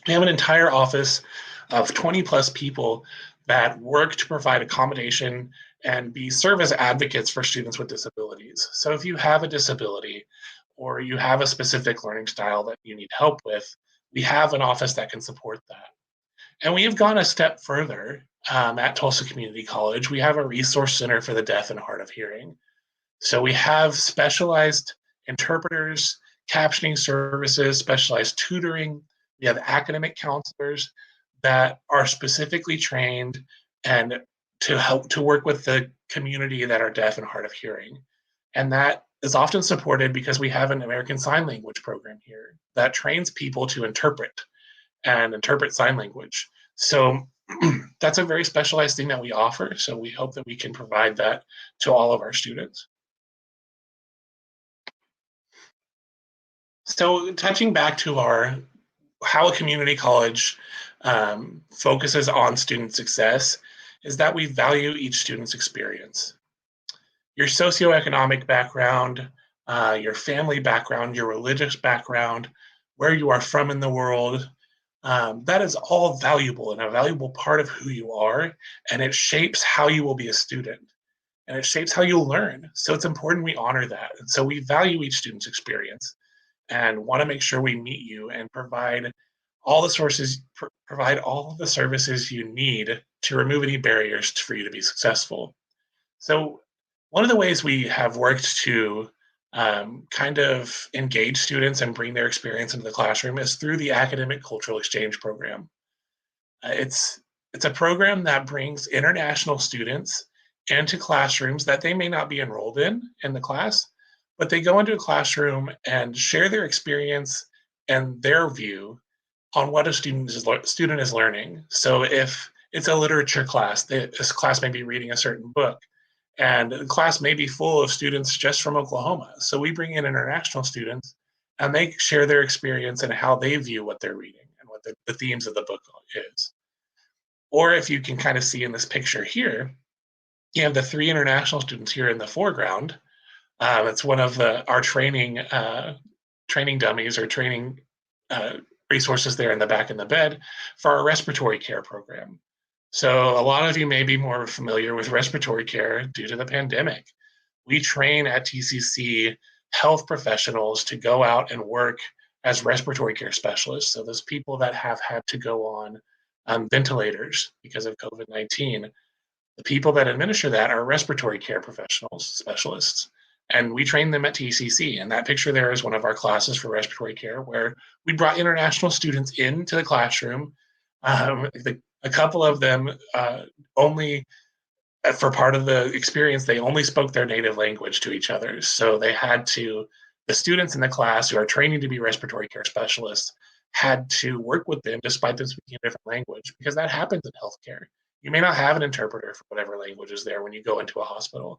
we have an entire office of 20 plus people that work to provide accommodation and serve as advocates for students with disabilities. So if you have a disability or you have a specific learning style that you need help with, we have an office that can support that. And we have gone a step further at Tulsa Community College. We have a resource center for the deaf and hard of hearing. So we have specialized interpreters, captioning services, specialized tutoring. We have academic counselors that are specifically trained and to help to work with the community that are deaf and hard of hearing. And that is often supported because we have an American Sign Language program here that trains people to interpret sign language. So that's a very specialized thing that we offer. So we hope that we can provide that to all of our students. So touching back to our how a community college focuses on student success is that we value each student's experience. Your socioeconomic background, your family background, your religious background, where you are from in the world, that is all valuable and a valuable part of who you are, and it shapes how you will be a student, and it shapes how you'll learn. So it's important we honor that. And so we value each student's experience and want to make sure we meet you and provide all the sources, provide all of the services you need to remove any barriers for you to be successful. So one of the ways we have worked to kind of engage students and bring their experience into the classroom is through the Academic Cultural Exchange Program. It's a program that brings international students into classrooms that they may not be enrolled in the class, but they go into a classroom and share their experience and their view on what a student is learning. So if it's a literature class, this class may be reading a certain book, and the class may be full of students just from Oklahoma. So we bring in international students and they share their experience and how they view what they're reading and what the themes of the book is. Or if you can kind of see in this picture here, you have the 3 international students here in the foreground. It's one of our training dummies or training resources there in the back in the bed for our respiratory care program. So a lot of you may be more familiar with respiratory care due to the pandemic. We train at TCC health professionals to go out and work as respiratory care specialists. So those people that have had to go on ventilators because of COVID-19, the people that administer that are respiratory care professionals, specialists. And we train them at TCC. And that picture there is one of our classes for respiratory care where we brought international students into the classroom. A couple of them only, for part of the experience, they only spoke their native language to each other. So they had to, the students in the class who are training to be respiratory care specialists had to work with them despite them speaking a different language, because that happens in healthcare. You may not have an interpreter for whatever language is there when you go into a hospital.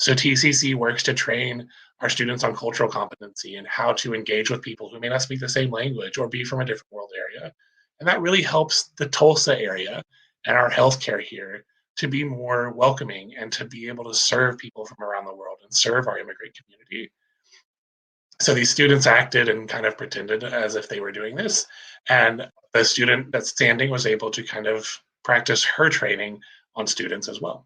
So TCC works to train our students on cultural competency and how to engage with people who may not speak the same language or be from a different world area. And that really helps the Tulsa area and our healthcare here to be more welcoming and to be able to serve people from around the world and serve our immigrant community. So these students acted and kind of pretended as if they were doing this. And the student that's standing was able to kind of practice her training on students as well.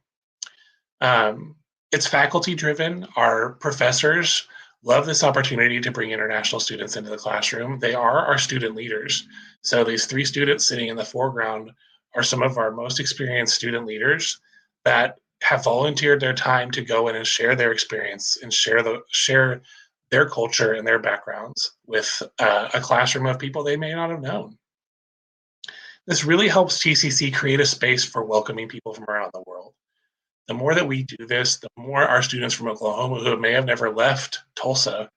It's faculty driven. Our professors love this opportunity to bring international students into the classroom. They are our student leaders. So these 3 students sitting in the foreground are some of our most experienced student leaders that have volunteered their time to go in and share their experience and share their culture and their backgrounds with a classroom of people they may not have known. This really helps TCC create a space for welcoming people from around the world. The more that we do this, the more our students from Oklahoma who may have never left Tulsa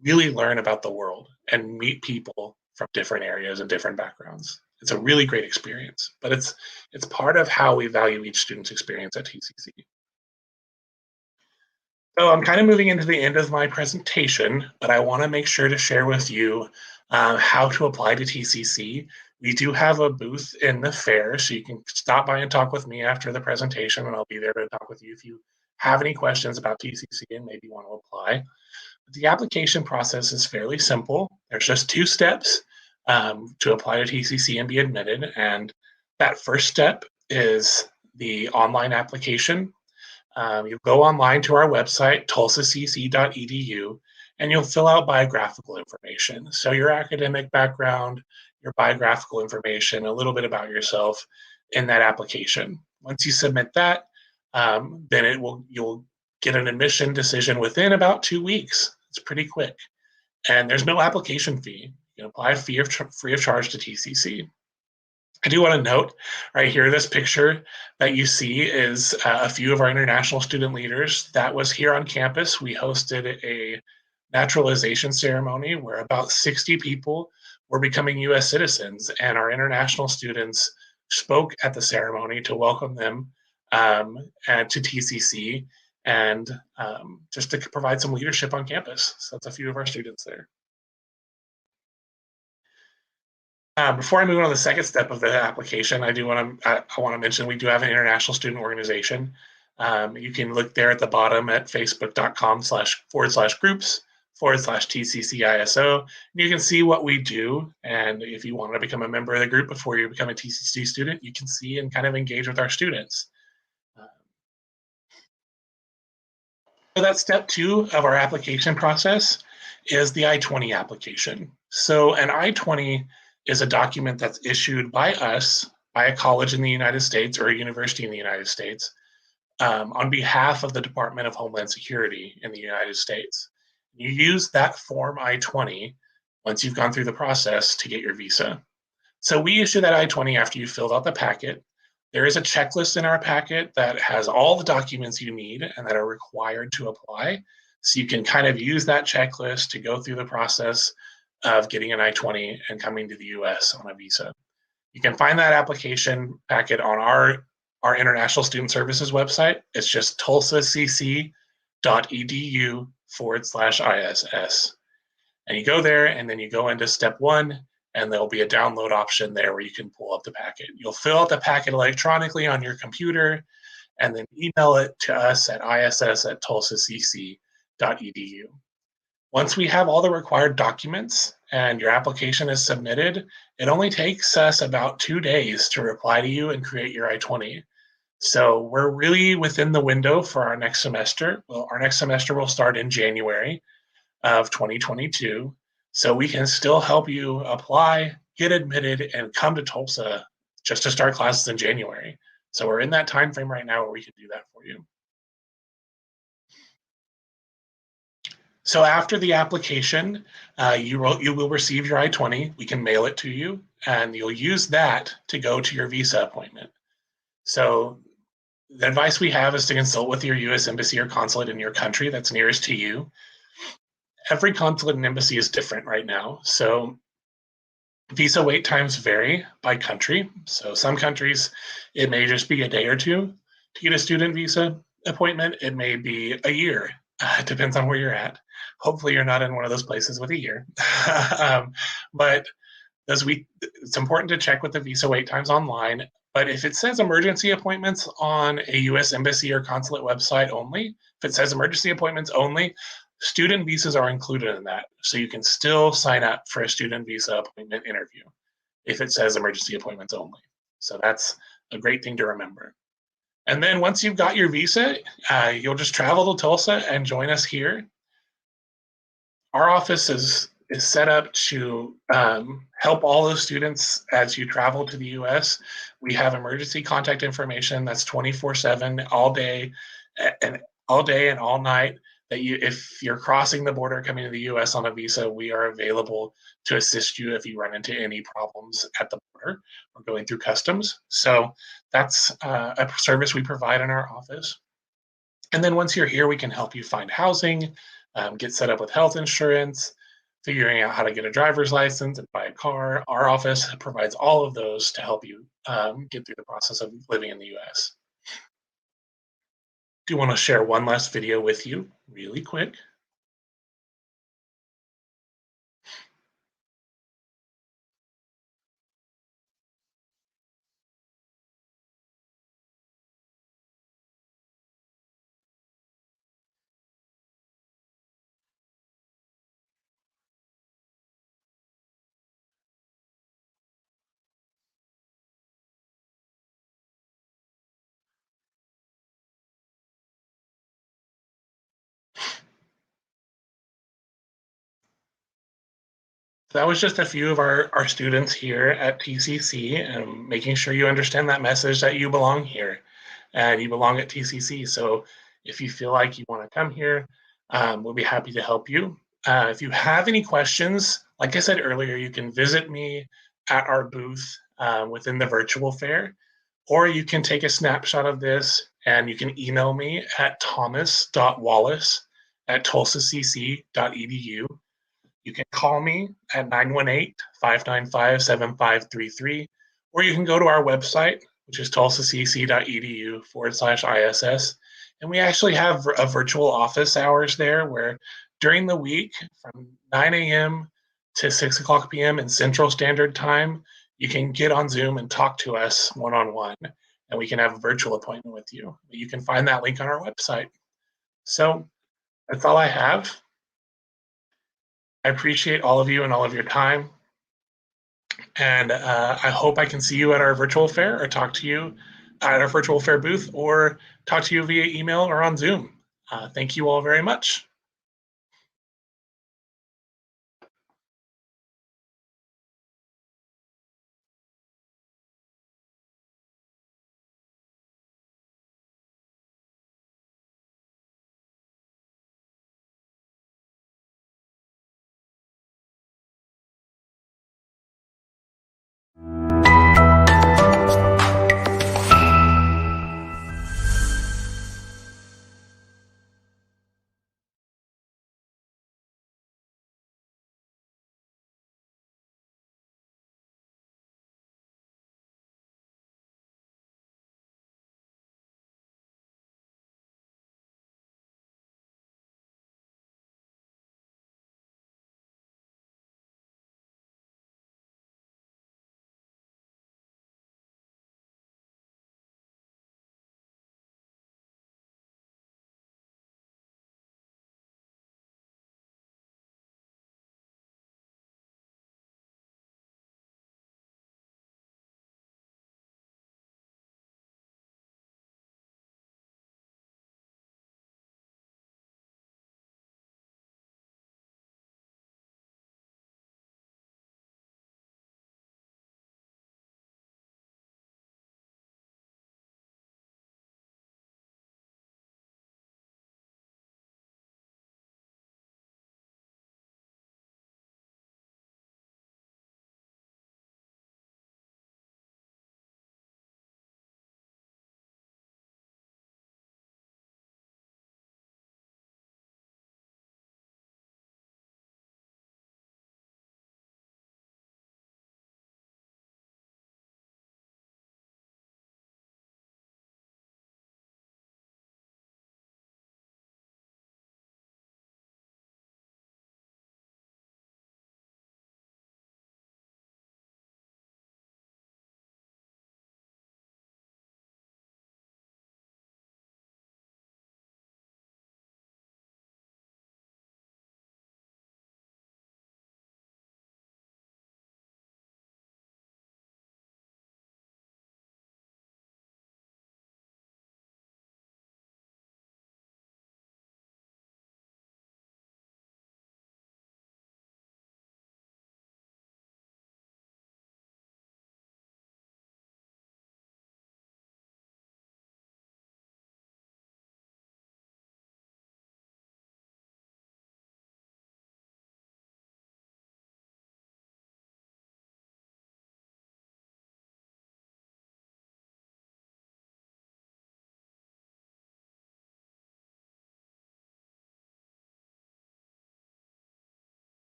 really learn about the world and meet people from different areas and different backgrounds. It's a really great experience, but it's part of how we value each student's experience at TCC. So I'm kind of moving into the end of my presentation, but I want to make sure to share with you how to apply to TCC. We do have a booth in the fair, so you can stop by and talk with me after the presentation, and I'll be there to talk with you if you have any questions about TCC and maybe want to apply. But the application process is fairly simple. There's just 2 steps to apply to TCC and be admitted, and that first step is the online application. You go online to our website, tulsacc.edu, and you'll fill out biographical information. So your academic background, your biographical information, a little bit about yourself in that application. Once you submit that, then you'll get an admission decision within about 2 weeks. It's pretty quick. And there's no application fee. You can apply free of charge to TCC. I do want to note right here, this picture that you see is a few of our international student leaders. That was here on campus. We hosted a naturalization ceremony where about 60 people were becoming US citizens, and our international students spoke at the ceremony to welcome them and to TCC and just to provide some leadership on campus. So that's a few of our students there. Before I move on to the second step of the application, I want to mention we do have an international student organization. You can look there at the bottom at facebook.com/groups/TCCISO. You can see what we do. And if you want to become a member of the group before you become a TCC student, you can see and kind of engage with our students. So that's step 2 of our application process is the I-20 application. So an I-20 is a document that's issued by us, by a college in the United States or a university in the United States, on behalf of the Department of Homeland Security in the United States. You use that form I-20 once you've gone through the process to get your visa. So we issue that I-20 after you filled out the packet. There is a checklist in our packet that has all the documents you need and that are required to apply. So you can kind of use that checklist to go through the process of getting an I-20 and coming to the US on a visa. You can find that application packet on our International Student Services website. It's just tulsacc.edu/ISS. And you go there and then you go into step 1, and there'll be a download option there where you can pull up the packet. You'll fill out the packet electronically on your computer and then email it to us at iss@tulsacc.edu. Once we have all the required documents and your application is submitted, it only takes us about 2 days to reply to you and create your I-20. So we're really within the window for our next semester. Well, our next semester will start in January of 2022. So we can still help you apply, get admitted, and come to Tulsa just to start classes in January. So we're in that time frame right now where we can do that for you. So after the application, you will receive your I-20. We can mail it to you, and you'll use that to go to your visa appointment. So the advice we have is to consult with your U.S. embassy or consulate in your country that's nearest to you. Every consulate and embassy is different right now. So visa wait times vary by country. So some countries, it may just be a day or two to get a student visa appointment. It may be a year. It depends on where you're at. Hopefully you're not in one of those places with a year. But it's important to check with the visa wait times online. But if it says emergency appointments on a U.S. embassy or consulate website only, if it says emergency appointments only, student visas are included in that. So you can still sign up for a student visa appointment interview if it says emergency appointments only. So that's a great thing to remember. And then once you've got your visa, you'll just travel to Tulsa and join us here. Our office is set up to help all those students as you travel to the US. We have emergency contact information that's 24/7 all day and all night. That if you're crossing the border coming to the US on a visa, we are available to assist you if you run into any problems at the border or going through customs. So that's a service we provide in our office. And then once you're here, we can help you find housing, get set up with health insurance, figuring out how to get a driver's license and buy a car. Our office provides all of those to help you get through the process of living in the US. Do want to share one last video with you really quick. That was just a few of our students here at TCC and making sure you understand that message that you belong here and you belong at TCC. So if you feel like you want to come here, we'll be happy to help you. If you have any questions, like I said earlier, you can visit me at our booth within the virtual fair, or you can take a snapshot of this and you can email me at thomas.wallace@tulsacc.edu. You can call me at 918-595-7533, or you can go to our website, which is tulsacc.edu/ISS. And we actually have a virtual office hours there where during the week from 9 a.m. to 6 o'clock p.m. in Central Standard Time, you can get on Zoom and talk to us one-on-one, and we can have a virtual appointment with you. You can find that link on our website. So that's all I have. I appreciate all of you and all of your time. And I hope I can see you at our virtual fair or talk to you at our virtual fair booth or talk to you via email or on Zoom. Thank you all very much.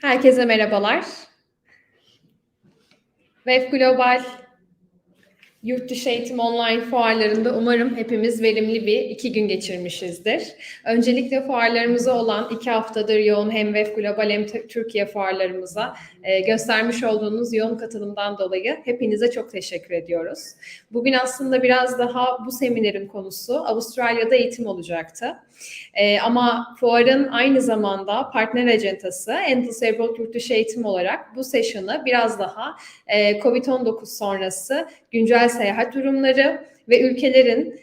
Herkese merhabalar. VEF Global Yurtdışı Eğitim Online fuarlarında umarım hepimiz verimli bir 2 gün geçirmişizdir. Öncelikle fuarlarımıza olan 2 haftadır yoğun hem VEF Global hem Türkiye fuarlarımıza göstermiş olduğunuz yoğun katılımdan dolayı hepinize çok teşekkür ediyoruz. Bugün aslında biraz daha bu seminerin konusu Avustralya'da eğitim olacaktı. Ama fuarın aynı zamanda partner acentası Endless Abroad Yurtdışı Eğitim olarak bu session'ı biraz daha COVID-19 sonrası güncel seyahat durumları ve ülkelerin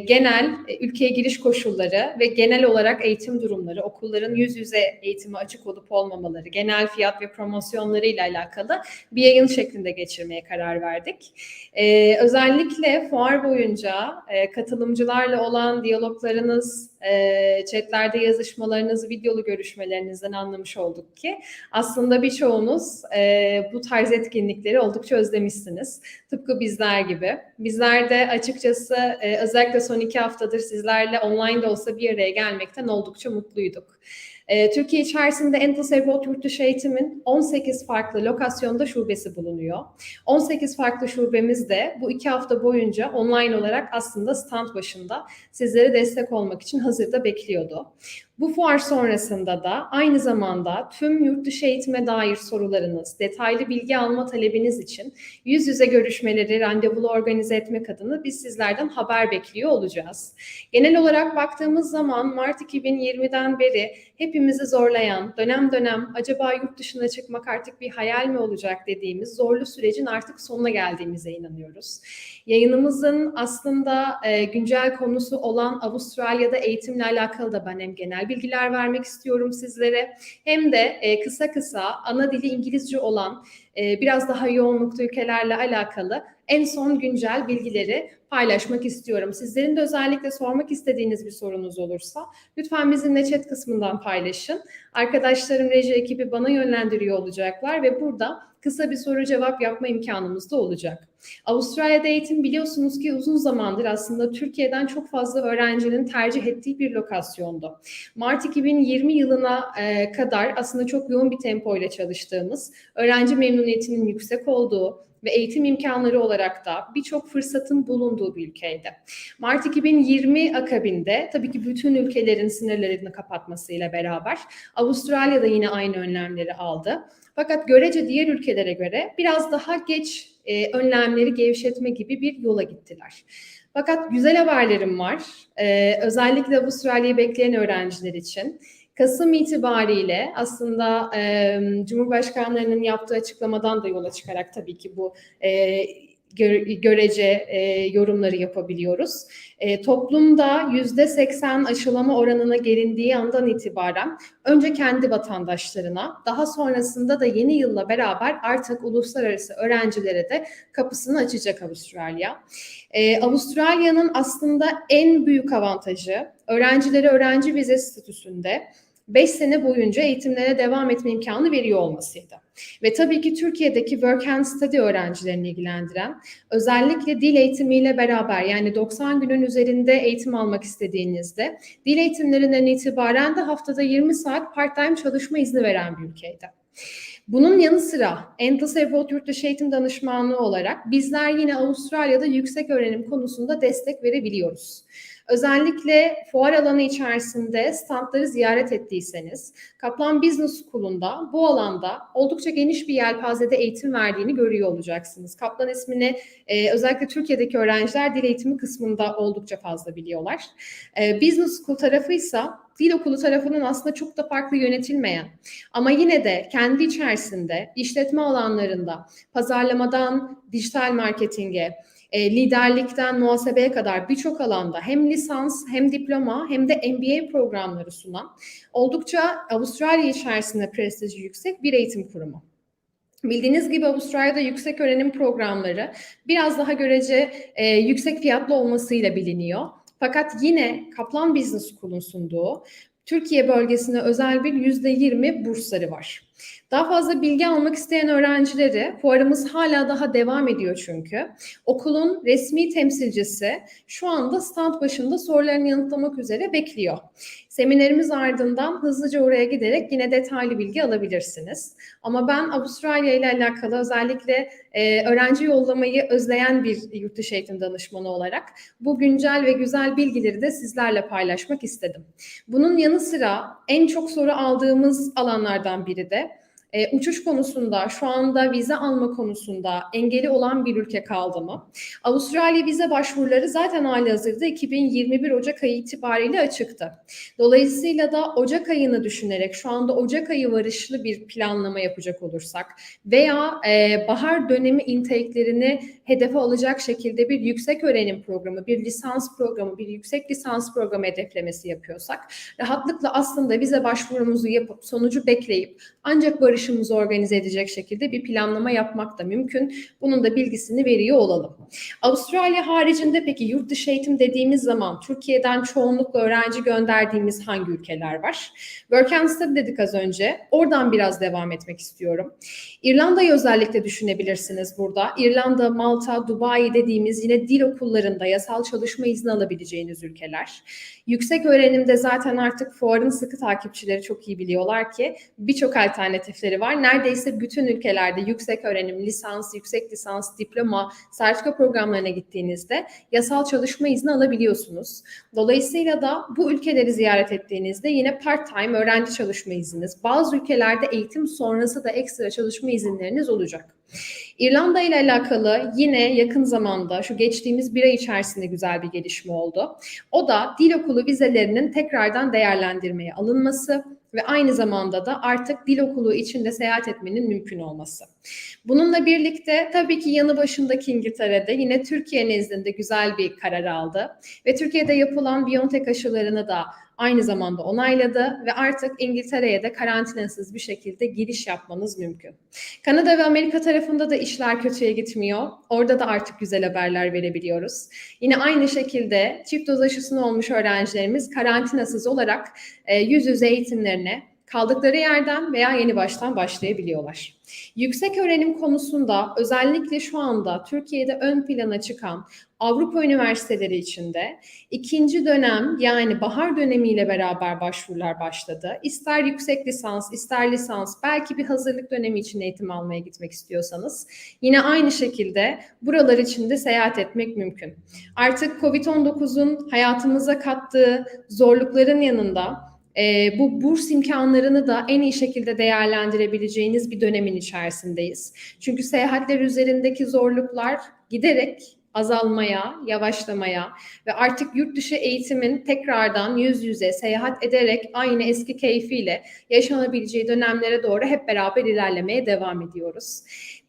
genel ülkeye giriş koşulları ve genel olarak eğitim durumları, okulların yüz yüze eğitime açık olup olmamaları, genel fiyat ve promosyonları ile alakalı bir yayın şeklinde geçirmeye karar verdik. Özellikle fuar boyunca katılımcılarla olan diyaloglarınız, chatlerde yazışmalarınız, videolu görüşmelerinizden anlamış olduk ki aslında birçoğunuz bu tarz etkinlikleri oldukça özlemişsiniz. Tıpkı bizler gibi. Bizler de açıkçası özellikle son 2 haftadır sizlerle online de olsa bir araya gelmekten oldukça mutluyduk. Türkiye içerisinde Endless Abroad Yurtdışı Eğitim'in 18 farklı lokasyonda şubesi bulunuyor. 18 farklı şubemiz de bu 2 hafta boyunca online olarak aslında stand başında sizlere destek olmak için hazırda bekliyordu. Bu fuar sonrasında da aynı zamanda tüm yurtdışı eğitime dair sorularınız, detaylı bilgi alma talebiniz için yüz yüze görüşmeleri, randevulu organize etmek adına biz sizlerden haber bekliyor olacağız. Genel olarak baktığımız zaman Mart 2020'den beri hepimizi zorlayan, dönem dönem acaba yurt dışına çıkmak artık bir hayal mi olacak dediğimiz zorlu sürecin artık sonuna geldiğimize inanıyoruz. Yayınımızın aslında güncel konusu olan Avustralya'da eğitimle alakalı da ben hem genel bilgiler vermek istiyorum sizlere hem de kısa kısa ana dili İngilizce olan biraz daha yoğunlukta ülkelerle alakalı en son güncel bilgileri paylaşmak istiyorum. Sizlerin de özellikle sormak istediğiniz bir sorunuz olursa lütfen bizimle chat kısmından paylaşın. Arkadaşlarım, reji ekibi bana yönlendiriyor olacaklar ve burada kısa bir soru cevap yapma imkanımız da olacak. Avustralya'da eğitim biliyorsunuz ki uzun zamandır aslında Türkiye'den çok fazla öğrencinin tercih ettiği bir lokasyondu. Mart 2020 yılına kadar aslında çok yoğun bir tempoyla çalıştığımız, öğrenci memnuniyetinin yüksek olduğu ve eğitim imkanları olarak da birçok fırsatın bulunduğu bir ülkeydi. Mart 2020 akabinde tabii ki bütün ülkelerin sınırlarını kapatmasıyla beraber Avustralya da yine aynı önlemleri aldı. Fakat görece diğer ülkelere göre biraz daha geç önlemleri gevşetme gibi bir yola gittiler. Fakat güzel haberlerim var. Özellikle Avustralya'yı bekleyen öğrenciler için. Kasım itibariyle aslında Cumhurbaşkanlarının yaptığı açıklamadan da yola çıkarak tabii ki bu görece yorumları yapabiliyoruz. Toplumda %80 aşılama oranına gelindiği andan itibaren önce kendi vatandaşlarına, daha sonrasında da yeni yılla beraber artık uluslararası öğrencilere de kapısını açacak Avustralya. Avustralya'nın aslında en büyük avantajı öğrencilere öğrenci vize statüsünde 5 sene boyunca eğitimlerine devam etme imkanı veriyor olmasıydı. Ve tabii ki Türkiye'deki Work and Study öğrencilerini ilgilendiren, özellikle dil eğitimiyle beraber yani 90 günün üzerinde eğitim almak istediğinizde dil eğitimlerinden itibaren de haftada 20 saat part-time çalışma izni veren bir ülkeydi. Bunun yanı sıra Endless Abroad Yurtdışı Eğitim Danışmanlığı olarak bizler yine Avustralya'da yüksek öğrenim konusunda destek verebiliyoruz. Özellikle fuar alanı içerisinde standları ziyaret ettiyseniz Kaplan Business School'unda bu alanda oldukça geniş bir yelpazede eğitim verdiğini görüyor olacaksınız. Kaplan ismini özellikle Türkiye'deki öğrenciler dil eğitimi kısmında oldukça fazla biliyorlar. Business School tarafıysa dil okulu tarafının aslında çok da farklı yönetilmeyen ama yine de kendi içerisinde işletme alanlarında pazarlamadan dijital marketinge, liderlikten muhasebeye kadar birçok alanda hem lisans hem diploma hem de MBA programları sunan oldukça Avustralya içerisinde prestiji yüksek bir eğitim kurumu. Bildiğiniz gibi Avustralya'da yüksek öğrenim programları biraz daha görece yüksek fiyatlı olmasıyla biliniyor. Fakat yine Kaplan Business School'un sunduğu Türkiye bölgesine özel bir %20 bursları var. Daha fazla bilgi almak isteyen öğrencileri, fuarımız hala daha devam ediyor çünkü. Okulun resmi temsilcisi şu anda stand başında sorularını yanıtlamak üzere bekliyor. Seminerimiz ardından hızlıca oraya giderek yine detaylı bilgi alabilirsiniz. Ama ben Avustralya ile alakalı özellikle öğrenci yollamayı özleyen bir yurtdışı eğitim danışmanı olarak bu güncel ve güzel bilgileri de sizlerle paylaşmak istedim. Bunun yanı sıra en çok soru aldığımız alanlardan biri de uçuş konusunda, şu anda vize alma konusunda engeli olan bir ülke kaldı mı? Avustralya vize başvuruları zaten halihazırda 2021 Ocak ayı itibariyle açıktı. Dolayısıyla da Ocak ayını düşünerek şu anda Ocak ayı varışlı bir planlama yapacak olursak veya bahar dönemi intake'lerini hedefe alacak şekilde bir yüksek öğrenim programı, bir lisans programı, bir yüksek lisans programı hedeflemesi yapıyorsak rahatlıkla aslında vize başvurumuzu yapıp sonucu bekleyip ancak barışımızı organize edecek şekilde bir planlama yapmak da mümkün. Bunun da bilgisini veriyor olalım. Avustralya haricinde peki yurt dışı eğitim dediğimiz zaman Türkiye'den çoğunlukla öğrenci gönderdiğimiz hangi ülkeler var? Work and Study dedik az önce. Oradan biraz devam etmek istiyorum. İrlanda'yı özellikle düşünebilirsiniz burada. İrlanda, Malta, Dubai dediğimiz yine dil okullarında yasal çalışma izni alabileceğiniz ülkeler. Yüksek öğrenimde zaten artık fuarın sıkı takipçileri çok iyi biliyorlar ki birçok alternatifleri var. Neredeyse bütün ülkelerde yüksek öğrenim, lisans, yüksek lisans, diploma, sertifika programlarına gittiğinizde yasal çalışma izni alabiliyorsunuz. Dolayısıyla da bu ülkeleri ziyaret ettiğinizde yine part-time öğrenci çalışma izniniz, bazı ülkelerde eğitim sonrası da ekstra çalışma izinleriniz olacak. İrlanda ile alakalı yine yakın zamanda şu geçtiğimiz bir ay içerisinde güzel bir gelişme oldu. O da dil okulu vizelerinin tekrardan değerlendirmeye alınması ve aynı zamanda da artık dil okulu içinde seyahat etmenin mümkün olması. Bununla birlikte tabii ki yanı başındaki İngiltere'de yine Türkiye nezdinde güzel bir karar aldı ve Türkiye'de yapılan BioNTech aşılarını da aynı zamanda onayladı ve artık İngiltere'ye de karantinasız bir şekilde giriş yapmanız mümkün. Kanada ve Amerika tarafında da işler kötüye gitmiyor. Orada da artık güzel haberler verebiliyoruz. Yine aynı şekilde çift doz aşısını olmuş öğrencilerimiz karantinasız olarak yüz yüze eğitimlerine kaldıkları yerden veya yeni baştan başlayabiliyorlar. Yüksek öğrenim konusunda özellikle şu anda Türkiye'de ön plana çıkan Avrupa üniversiteleri içinde ikinci dönem yani bahar dönemiyle beraber başvurular başladı. İster yüksek lisans, ister lisans, belki bir hazırlık dönemi için eğitim almaya gitmek istiyorsanız yine aynı şekilde buralar için de seyahat etmek mümkün. Artık COVID-19'un hayatımıza kattığı zorlukların yanında bu burs imkanlarını da en iyi şekilde değerlendirebileceğiniz bir dönemin içerisindeyiz. Çünkü seyahatler üzerindeki zorluklar giderek azalmaya, yavaşlamaya ve artık yurt dışı eğitimin tekrardan yüz yüze seyahat ederek aynı eski keyfiyle yaşanabileceği dönemlere doğru hep beraber ilerlemeye devam ediyoruz.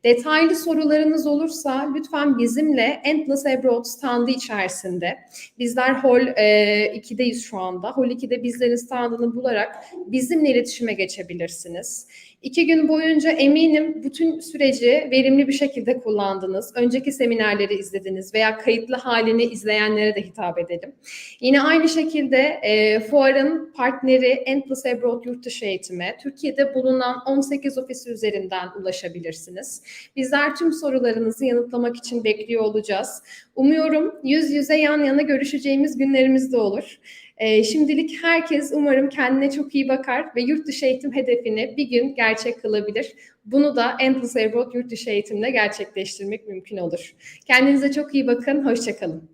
Detaylı sorularınız olursa lütfen bizimle Endless Abroad standı içerisinde, bizler Hall 2'deyiz şu anda. Hall 2'de bizlerin standını bularak bizimle iletişime geçebilirsiniz. 2 gün boyunca eminim bütün süreci verimli bir şekilde kullandınız. Önceki seminerleri izlediniz veya kayıtlı halini izleyenlere de hitap edelim. Yine aynı şekilde fuarın partneri Endless Abroad Yurtdışı Eğitime Türkiye'de bulunan 18 ofisi üzerinden ulaşabilirsiniz. Bizler tüm sorularınızı yanıtlamak için bekliyor olacağız. Umuyorum yüz yüze yan yana görüşeceğimiz günlerimiz de olur. Şimdilik herkes umarım kendine çok iyi bakar ve yurt dışı eğitim hedefini bir gün gerçek kılabilir. Bunu da Endless Abroad yurt dışı eğitimle gerçekleştirmek mümkün olur. Kendinize çok iyi bakın, hoşça kalın.